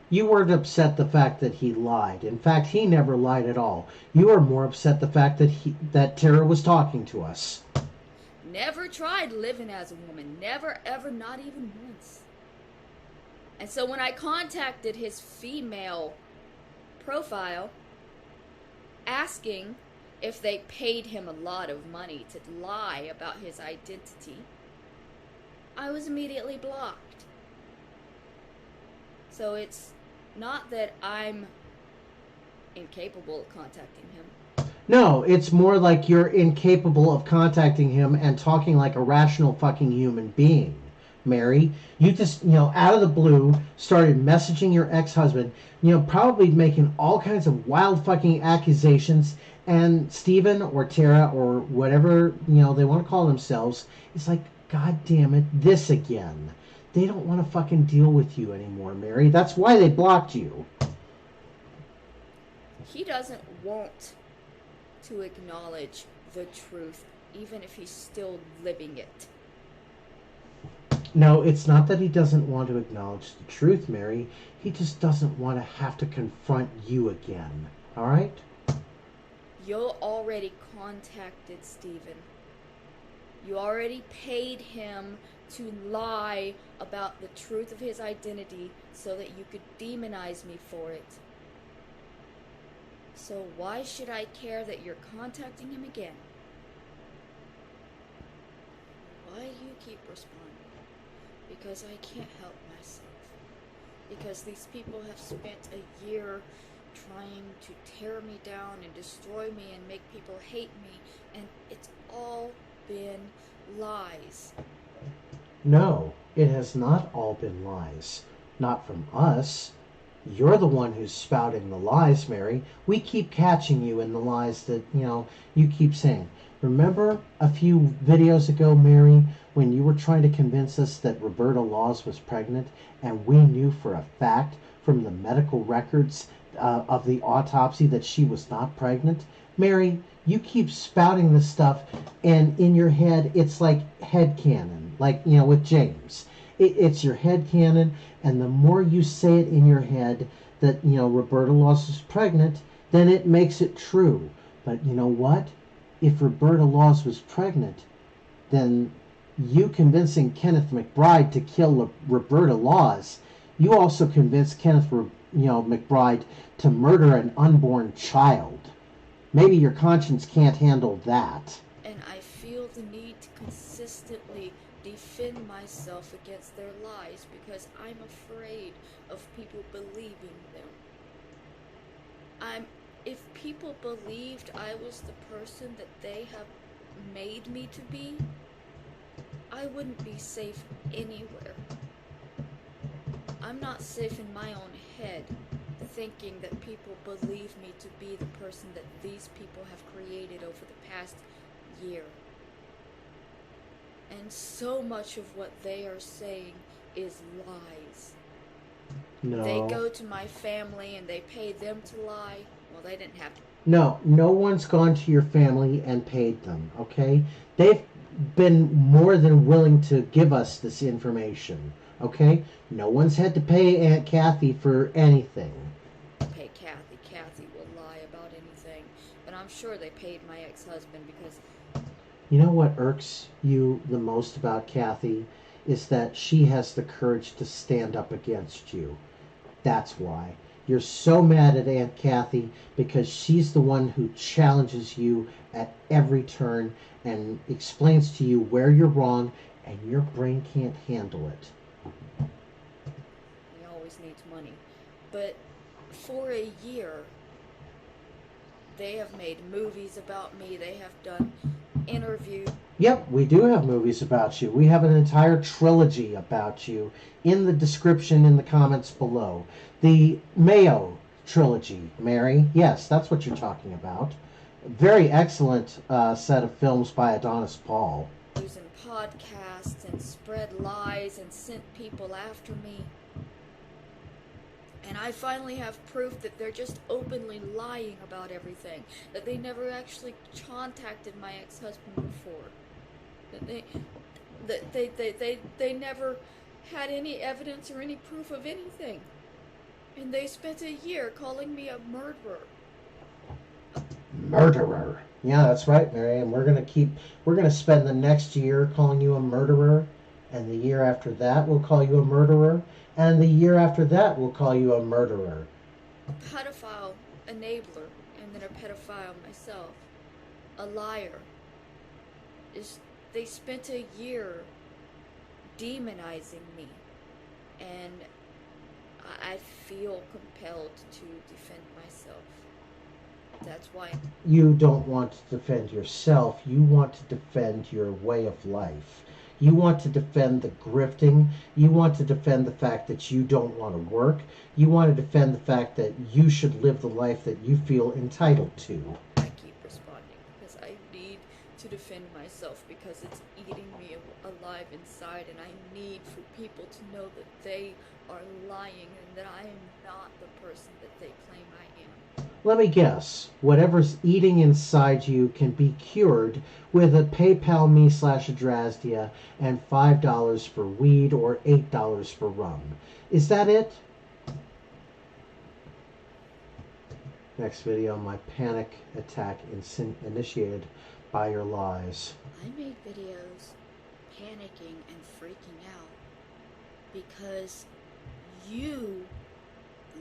You weren't upset the fact that he lied. In fact, he never lied at all. You were more upset the fact that Tara was talking to us. Never tried living as a woman. Never, ever, not even once. And so when I contacted his female profile, asking if they paid him a lot of money to lie about his identity, I was immediately blocked. So it's not that I'm incapable of contacting him. No, it's more like you're incapable of contacting him and talking like a rational fucking human being, Mary. You just, out of the blue, started messaging your ex-husband, probably making all kinds of wild fucking accusations, and Stephen or Tara or whatever, they want to call themselves, it's like, God damn it, this again. They don't want to fucking deal with you anymore, Mary. That's why they blocked you. He doesn't want to acknowledge the truth, even if he's still living it. No, it's not that he doesn't want to acknowledge the truth, Mary. He just doesn't want to have to confront you again. All right? You already contacted Stephen. You already paid him to lie about the truth of his identity so that you could demonize me for it. So why should I care that you're contacting him again? Why do you keep responding? Because I can't help myself. Because these people have spent a year trying to tear me down and destroy me and make people hate me, and it's all been lies. No, it has not all been lies. Not from us. You're the one who's spouting the lies, Mary. We keep catching you in the lies that, you keep saying. Remember a few videos ago, Mary, when you were trying to convince us that Roberta Laws was pregnant, and we knew for a fact from the medical records of the autopsy that she was not pregnant? Mary, you keep spouting this stuff, and in your head, it's like headcanon, like, with James. It's your headcanon, and the more you say it in your head that, Roberta Laws is pregnant, then it makes it true. But you know what? If Roberta Laws was pregnant, then you convincing Kenneth McBride to kill Roberta Laws, you also convinced Kenneth McBride to murder an unborn child. Maybe your conscience can't handle that. And I feel the need to consistently defend myself against their lies because I'm afraid of people believing them. If people believed I was the person that they have made me to be, I wouldn't be safe anywhere. I'm not safe in my own head, thinking that people believe me to be the person that these people have created over the past year. And so much of what they are saying is lies. No. They go to my family and they pay them to lie. Well, they didn't have to. No one's gone to your family and paid them, okay? They've been more than willing to give us this information, okay? No one's had to pay Aunt Kathy for anything. Pay Kathy. Kathy will lie about anything. But I'm sure they paid my ex-husband because... You know what irks you the most about Kathy is that she has the courage to stand up against you. That's why. You're so mad at Aunt Kathy because she's the one who challenges you at every turn and explains to you where you're wrong, and your brain can't handle it. He always needs money. But for a year, they have made movies about me. They have done interviews. Yep, we do have movies about you. We have an entire trilogy about you in the description in the comments below. The Mayo trilogy, Mary. Yes, that's what you're talking about. Very excellent set of films by Adonis Paul. And podcasts and spread lies and sent people after me. And I finally have proof that they're just openly lying about everything. That they never actually contacted my ex-husband before. That they never had any evidence or any proof of anything. And they spent a year calling me a murderer. Murderer. Yeah, that's right, Mary. And we're gonna spend the next year calling you a murderer, and the year after that we'll call you a murderer, and the year after that we'll call you a murderer. A pedophile enabler, and then a pedophile myself. A liar. They spent a year demonizing me, and I feel compelled to defend myself. That's why. You don't want to defend yourself. You want to defend your way of life. You want to defend the grifting. You want to defend the fact that you don't want to work. You want to defend the fact that you should live the life that you feel entitled to. I keep responding because I need to defend myself because it's eating me alive inside, and I need for people to know that they are lying and that I am not the person that they claim I am. Let me guess. Whatever's eating inside you can be cured with a PayPal me/Adrasdea and $5 for weed or $8 for rum. Is that it? Next video, my panic attack initiated by your lies. I made videos panicking and freaking out because you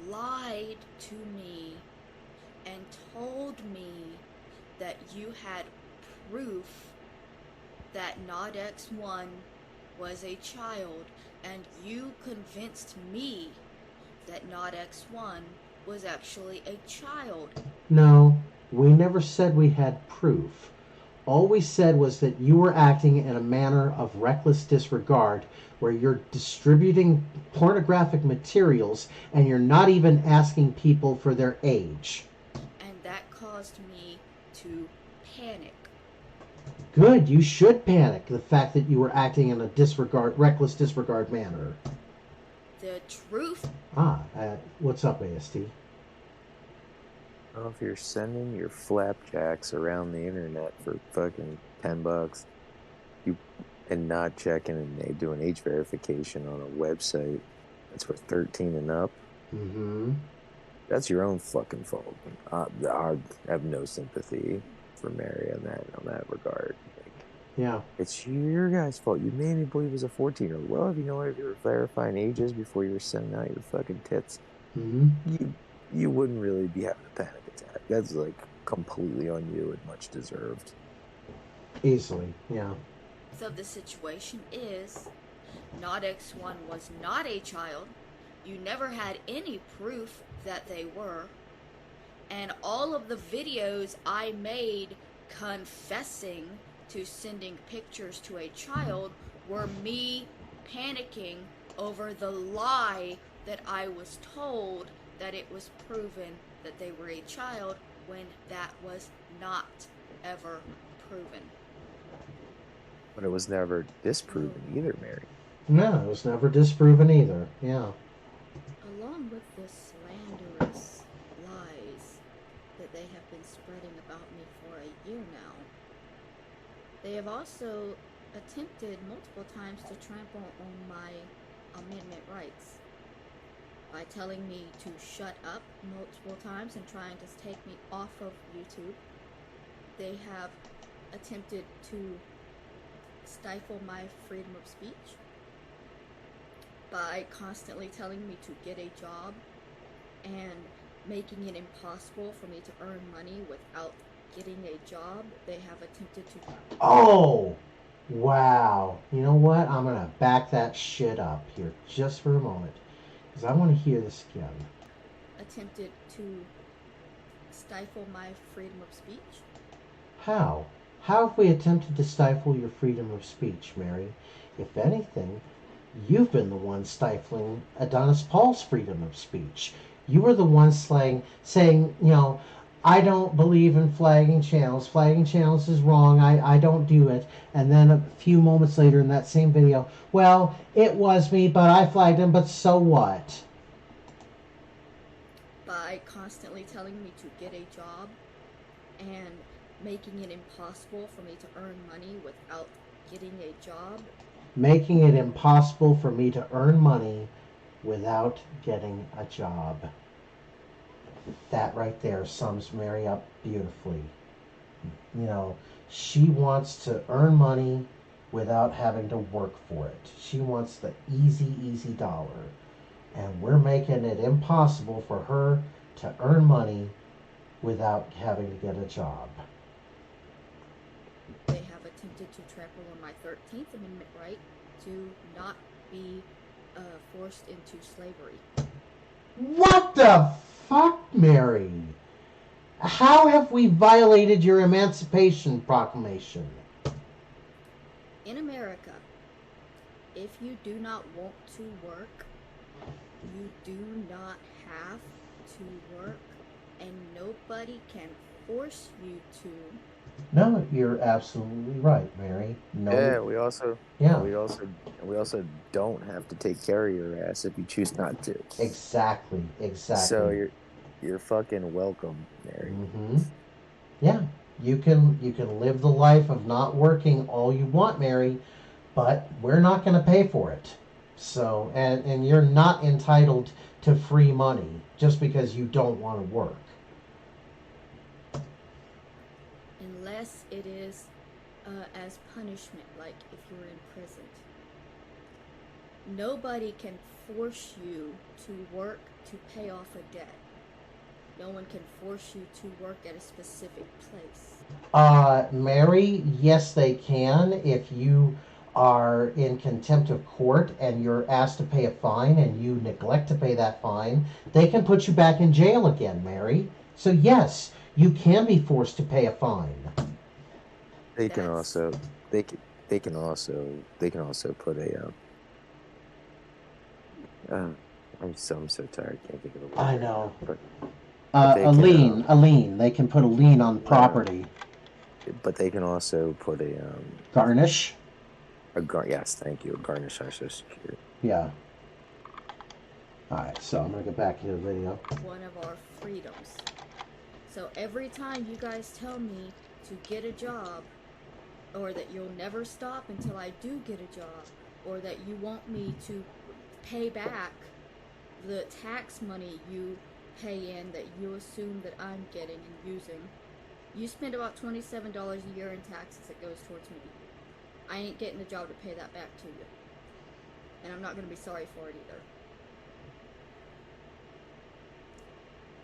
lied to me and told me that you had proof that Not X1 was a child, and you convinced me that Not X1 was actually a child. No, we never said we had proof. All we said was that you were acting in a manner of reckless disregard where you're distributing pornographic materials and you're not even asking people for their age. And that caused me to panic. Good, you should panic. The fact that you were acting in a reckless disregard manner. The truth. What's up, AST? Well, if you're sending your flapjacks around the internet for fucking $10, and not checking and they do an age verification on a website that's for 13 and up, that's your own fucking fault. I have no sympathy for Mary on that regard. Yeah. It's your guys' fault. You made me believe it was a 14-year-old. Well, if you know if you were verifying ages before you were sending out your fucking tits, you wouldn't really be having a panic attack. That's like completely on you and much deserved. Easily, yeah. So the situation is, Not X1 was not a child. You never had any proof that they were. And all of the videos I made confessing to sending pictures to a child were me panicking over the lie that I was told that it was proven that they were a child when that was not ever proven. But it was never disproven either, Mary. No, it was never disproven either, yeah. Along with the slanderous lies that they have been spreading about me for a year now, they have also attempted multiple times to trample on my amendment rights by telling me to shut up multiple times and trying to take me off of YouTube. They have attempted to stifle my freedom of speech by constantly telling me to get a job and making it impossible for me to earn money without getting a job. They have attempted to Oh, wow. You know what? I'm going to back that shit up here just for a moment. Because I want to hear this again. attempted to stifle my freedom of speech. How? How have we attempted to stifle your freedom of speech, Mary? If anything, you've been the one stifling Adonis Paul's freedom of speech. You were the one saying, I don't believe in flagging channels. Flagging channels is wrong. I don't do it. And then a few moments later in that same video, well, it was me, but I flagged him, but so what? By constantly telling me to get a job and making it impossible for me to earn money without getting a job. Making it impossible for me to earn money without getting a job. That right there sums Mary up beautifully. You know, she wants to earn money without having to work for it. She wants the easy dollar. And we're making it impossible for her to earn money without having to get a job. They have attempted to trample on my 13th Amendment right to not be forced into slavery. What the fuck, Mary? How have we violated your Emancipation Proclamation? In America, if you do not want to work, you do not have to work, and nobody can force you to. No, you're absolutely right, Mary. No. Yeah, we also don't have to take care of your ass if you choose not to. Exactly. So you're fucking welcome, Mary. Mm-hmm. Yeah, you can live the life of not working all you want, Mary, but we're not going to pay for it. So, and you're not entitled to free money just because you don't want to work. Unless it is as punishment, like if you're imprisoned. Nobody can force you to work to pay off a debt. No one can force you to work at a specific place. Mary, yes they can. If you are in contempt of court and you're asked to pay a fine and you neglect to pay that fine, they can put you back in jail again, Mary. So yes, you can be forced to pay a fine. They can also put a I'm so tired. I can't think of a word. I know. But A lien. They can put a lien on property. But they can also put a Garnish. Yes, thank you. A garnish on Social Security. Yeah. All right. So I'm gonna get back into the video. One of our freedoms. So every time you guys tell me to get a job, or that you'll never stop until I do get a job, or that you want me to pay back the tax money you pay in that you assume that I'm getting and using. You spend about $27 a year in taxes that goes towards me. I ain't getting a job to pay that back to you. And I'm not going to be sorry for it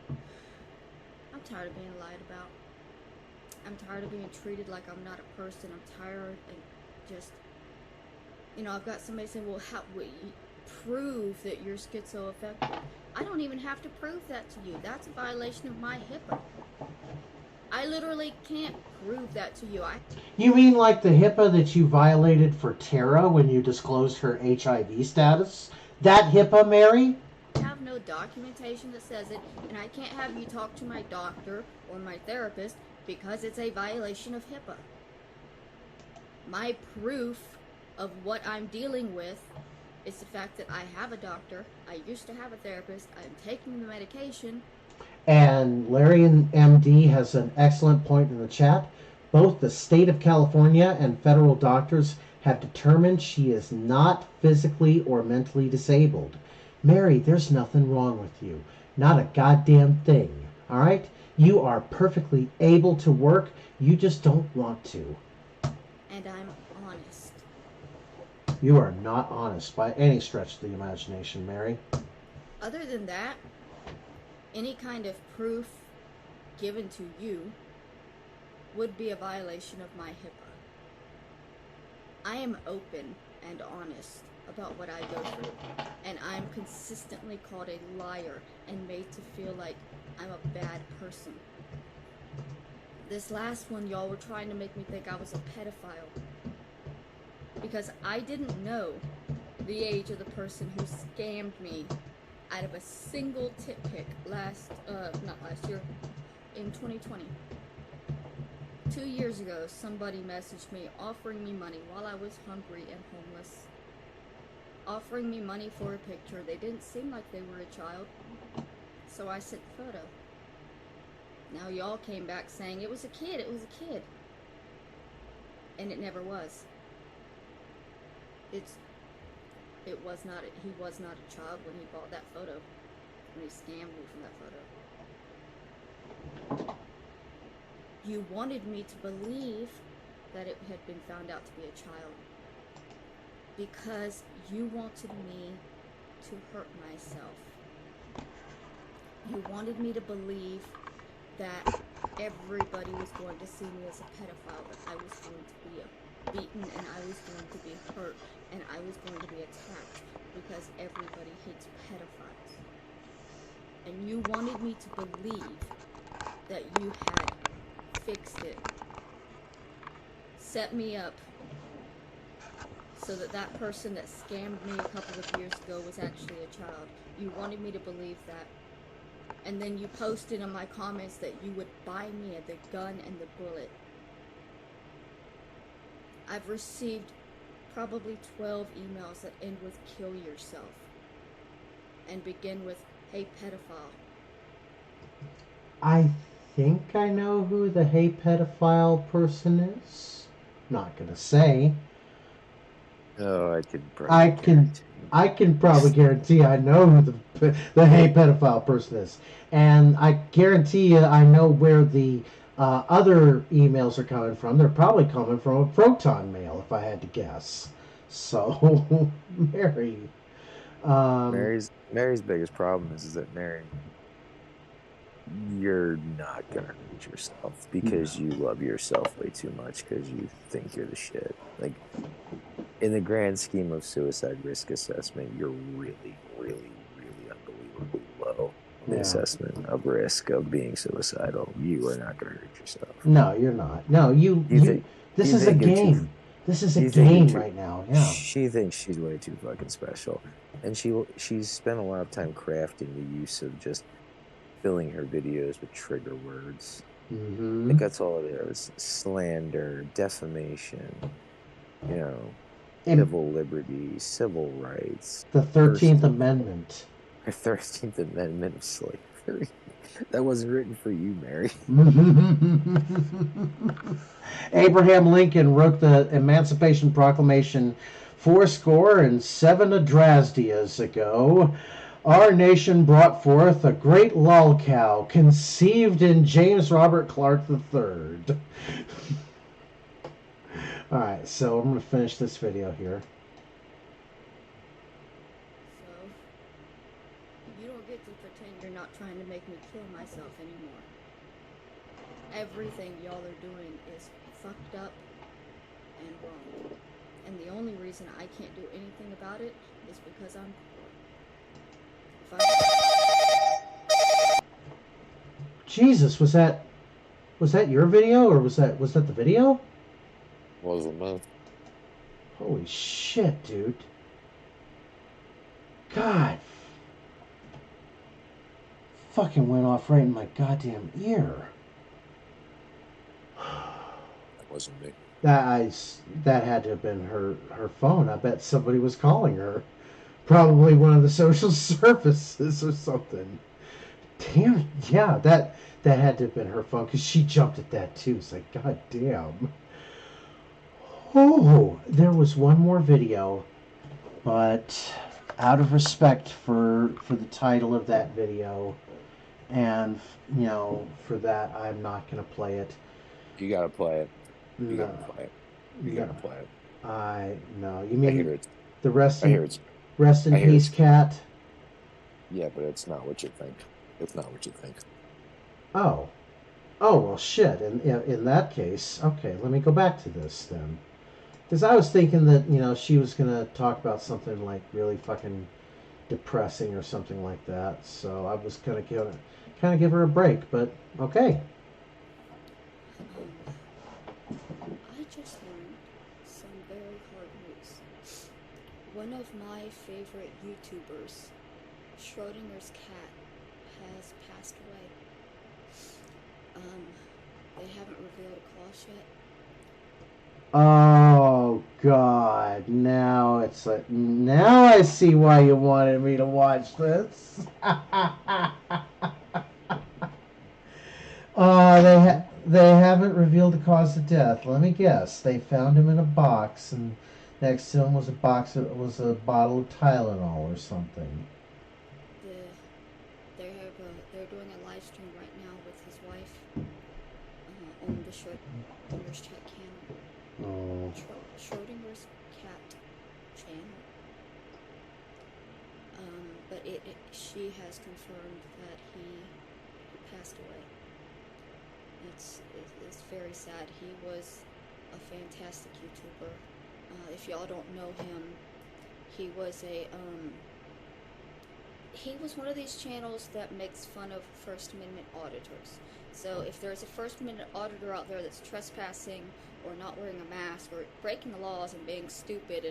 either. I'm tired of being lied about. I'm tired of being treated like I'm not a person. I'm tired and just, I've got somebody saying, well, how will you prove that you're schizoaffective? I don't even have to prove that to you. That's a violation of my HIPAA. I literally can't prove that to you. You mean like the HIPAA that you violated for Tara when you disclosed her HIV status? That HIPAA, Mary? I have no documentation that says it, and I can't have you talk to my doctor or my therapist because it's a violation of HIPAA. My proof of what I'm dealing with is the fact that I have a doctor, I used to have a therapist, I'm taking the medication. And Larry and MD has an excellent point in the chat. Both the state of California and federal doctors have determined she is not physically or mentally disabled. Mary, there's nothing wrong with you. Not a goddamn thing. All right? You are perfectly able to work. You just don't want to. And I'm honest. You are not honest by any stretch of the imagination, Mary. Other than that, any kind of proof given to you would be a violation of my HIPAA. I am open and honest about what I go through, and I'm consistently called a liar and made to feel like I'm a bad person. This last one, y'all were trying to make me think I was a pedophile because I didn't know the age of the person who scammed me out of a single tit pic in 2020. 2 years ago, somebody messaged me offering me money while I was hungry and homeless. Offering me money for a picture. They didn't seem like they were a child, so I sent the photo. Now y'all came back saying it was a kid, and it never was. He was not a child when he bought that photo, when he scammed me from that photo. You wanted me to believe that it had been found out to be a child because you wanted me to hurt myself. You wanted me to believe that everybody was going to see me as a pedophile, that I was going to be beaten and I was going to be hurt and I was going to be attacked because everybody hates pedophiles. And you wanted me to believe that you had fixed it, set me up so that person that scammed me a couple of years ago was actually a child. You wanted me to believe that. And then you posted in my comments that you would buy me the gun and the bullet. I've received probably 12 emails that end with "kill yourself" and begin with "hey pedophile." I think I know who the "hey pedophile" person is. Not gonna say. Oh, I can probably guarantee I know who the "hey pedophile" person is, and I guarantee you I know where the other emails are coming from. They're probably coming from a Proton mail, if I had to guess. So, Mary. Mary's biggest problem is that Mary, you're not gonna hurt yourself because you love yourself way too much because you think you're the shit. Like, in the grand scheme of suicide risk assessment, you're really, really, really unbelievably low in the assessment of risk of being suicidal. You are not going to hurt yourself. No, you're not. No, this is a game. This is a game right now. Yeah. She thinks she's way too fucking special, and she's spent a lot of time crafting the use of just filling her videos with trigger words. Mm-hmm. Like, that's all it is: slander, defamation. You know. Civil liberties, civil rights. The 13th Amendment. The 13th Amendment of slavery. That wasn't written for you, Mary. Abraham Lincoln wrote the Emancipation Proclamation 7 Adrasdeas ago. Our nation brought forth a great LolCow, conceived in James Robert Clark III. Alright, so I'm going to finish this video here. So, you don't get to pretend you're not trying to make me kill myself anymore. Everything y'all are doing is fucked up and wrong. And the only reason I can't do anything about it is because I'm poor. Jesus, was that your video, or was that the video? Wasn't me. Holy shit, dude. God. Fucking went off right in my goddamn ear. That wasn't me. That had to have been her phone. I bet somebody was calling her. Probably one of the social services or something. Damn, yeah, that had to have been her phone, because she jumped at that too. It's like, god damn. Oh, there was one more video, but out of respect for the title of that video, and, you know, for that, I'm not going to play it. You got to play it. You No. got to play it. You got to play it. No, you mean I hear it. the rest I hear in peace, cat? Yeah, but it's not what you think. If not, what you think? Oh. Oh, well, shit. In that case, okay, let me go back to this then. Because I was thinking that, she was going to talk about something like really fucking depressing or something like that. So I was going to kind of give her a break, but okay. I just learned some very hard news. One of my favorite YouTubers, Schrodinger's cat, has passed away. They haven't revealed a cause yet. Oh, God. Now it's like, now I see why you wanted me to watch this. They haven't revealed the cause of death. Let me guess. They found him in a box, and next to him was a bottle of Tylenol or something. They're doing a live stream right now with his wife on the Schrodinger's chat channel. Oh. Schrodinger's cat channel. But she has confirmed that he passed away. It's very sad. He was a fantastic YouTuber. If y'all don't know him, he was one of these channels that makes fun of First Amendment auditors. So if there's a First Amendment auditor out there that's trespassing or not wearing a mask or breaking the laws and being stupid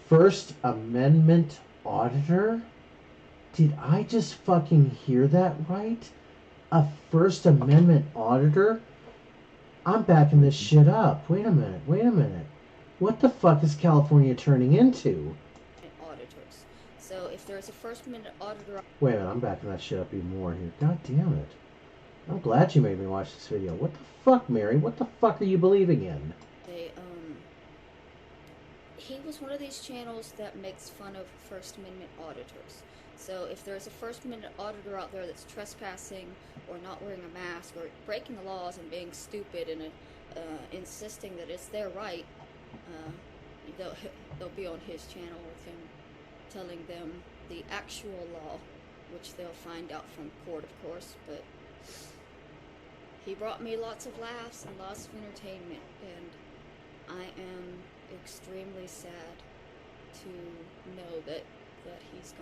First Amendment auditor? Did I just fucking hear that right? A First Amendment auditor? I'm backing this shit up. Wait a minute. What the fuck is California turning into? Auditors. So if there's a First Amendment auditor... Wait a minute, I'm backing that shit up even more here. God damn it. I'm glad you made me watch this video. What the fuck, Mary? What the fuck are you believing in? He was one of these channels that makes fun of First Amendment auditors. So if there's a First Amendment auditor out there that's trespassing or not wearing a mask or breaking the laws and being stupid and insisting that it's their right, they'll be on his channel with him telling them the actual law, which they'll find out from court, of course, but he brought me lots of laughs and lots of entertainment, and I am extremely sad to know that he's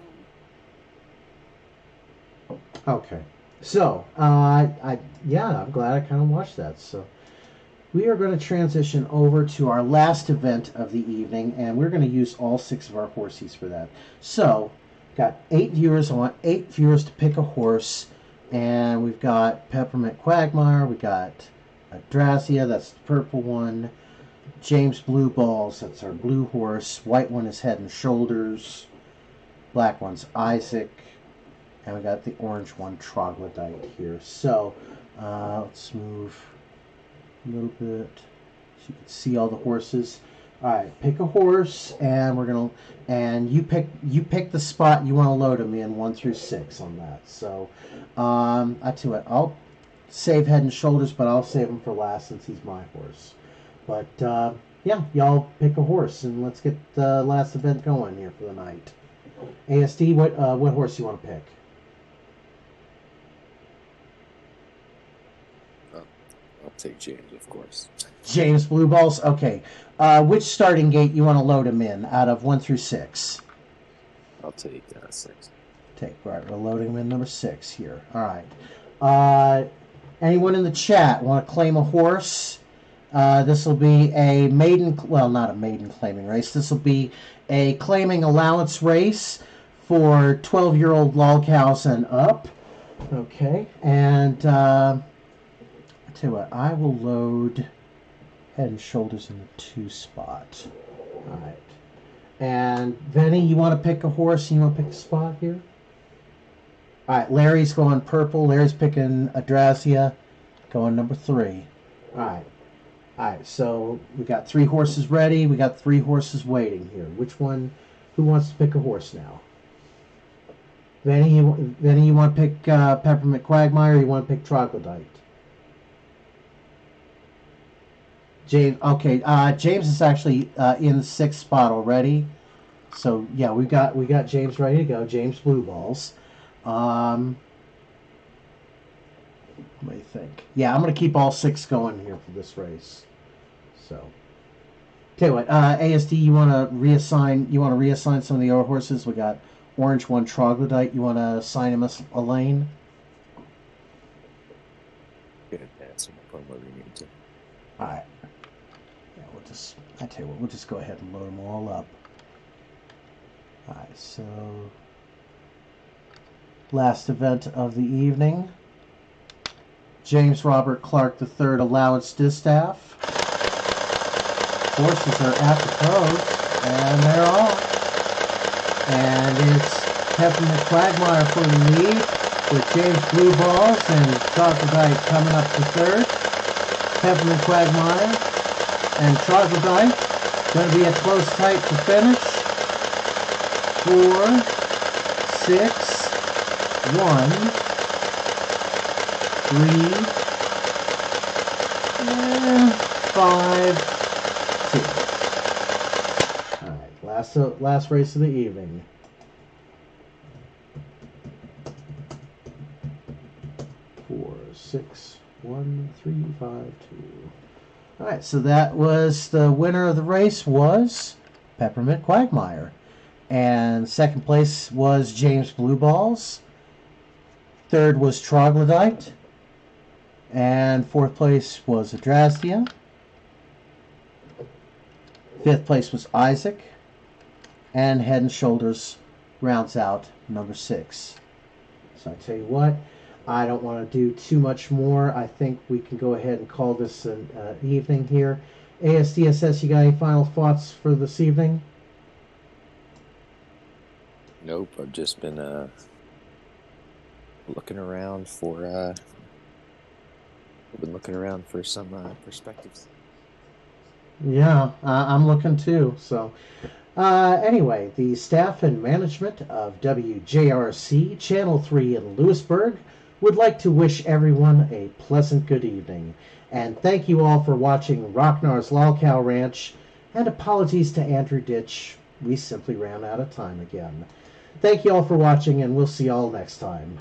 gone. Okay. So, I'm glad I kind of watched that. So, we are going to transition over to our last event of the evening, and we're going to use all 6 of our horsies for that. So, got 8 viewers. I want 8 viewers to pick a horse, and we've got Peppermint Quagmire, we got Adrasdea, that's the purple one, James Blue Balls, that's our blue horse, white one is Head and Shoulders, black one's Issac, and we got the orange one, Troglodyte here. So, let's move a little bit so you can see all the horses. Alright, pick a horse, and you pick the spot you want to load them in, 1 through 6 on that. So, I tell you what, I'll save Head and Shoulders, but I'll save him for last since he's my horse. But, yeah, y'all pick a horse, and let's get the last event going here for the night. ASD, what horse do you want to pick? I'll take James, of course. James Blue Balls? Okay. Which starting gate you want to load him in out of 1 through 6? I'll take 6. Right, we're loading him in number 6 here. Alright. Anyone in the chat want to claim a horse? This will be a not a maiden claiming race. This will be a claiming allowance race for 12-year-old LolCows and up. Okay, and I tell you what, I will load Head and Shoulders in the 2 spot. Alright. And Venny, you want to pick a horse? You want to pick a spot here? Alright, Larry's going purple. Larry's picking Adrasdea, going number 3. Alright. Alright, so we got 3 horses ready. We got 3 horses waiting here. Who wants to pick a horse now? Venny, you want to pick Peppermint Quagmire, or you want to pick Troglodyte? James, okay. James is actually in the 6th spot already. So yeah, we got James ready to go. James Blue Balls. What do you think? Yeah, I'm going to keep all 6 going here for this race. So, tell you what, ASD, you want to reassign some of the other horses? We got Orange 1 Troglodyte. You want to assign him a lane? Good advance him up on where we need to. All right. Yeah, I tell you what, we'll just go ahead and load them all up. All right, so last event of the evening. James Robert Clark III Allowance Distaff. Horses are at the post, and they're off. And it's Peppermint Quagmire for the lead, with James Blue Balls and Troglodyte coming up to third. Peppermint Quagmire and Troglodyte going to be a close tight to finish. 4, 6, 1, 3, 5, 2. All right, last race of the evening. Four, 6, 1, 3, 5, 2. All right, so that was the winner of the race was Peppermint Quagmire. And second place was James Blue Balls. Third was Troglodyte. And fourth place was Adrasdea. Fifth place was Issac. And Head and Shoulders rounds out number 6. So I tell you what, I don't want to do too much more. I think we can go ahead and call this an evening here. ASDSS, you got any final thoughts for this evening? Nope, I've just been looking around for some perspectives. Yeah, I'm looking too. So, anyway, the staff and management of WJRC Channel 3 in Lewisburg would like to wish everyone a pleasant good evening. And thank you all for watching Rocknar's LolCow Ranch. And apologies to Andrew Ditch. We simply ran out of time again. Thank you all for watching, and we'll see you all next time.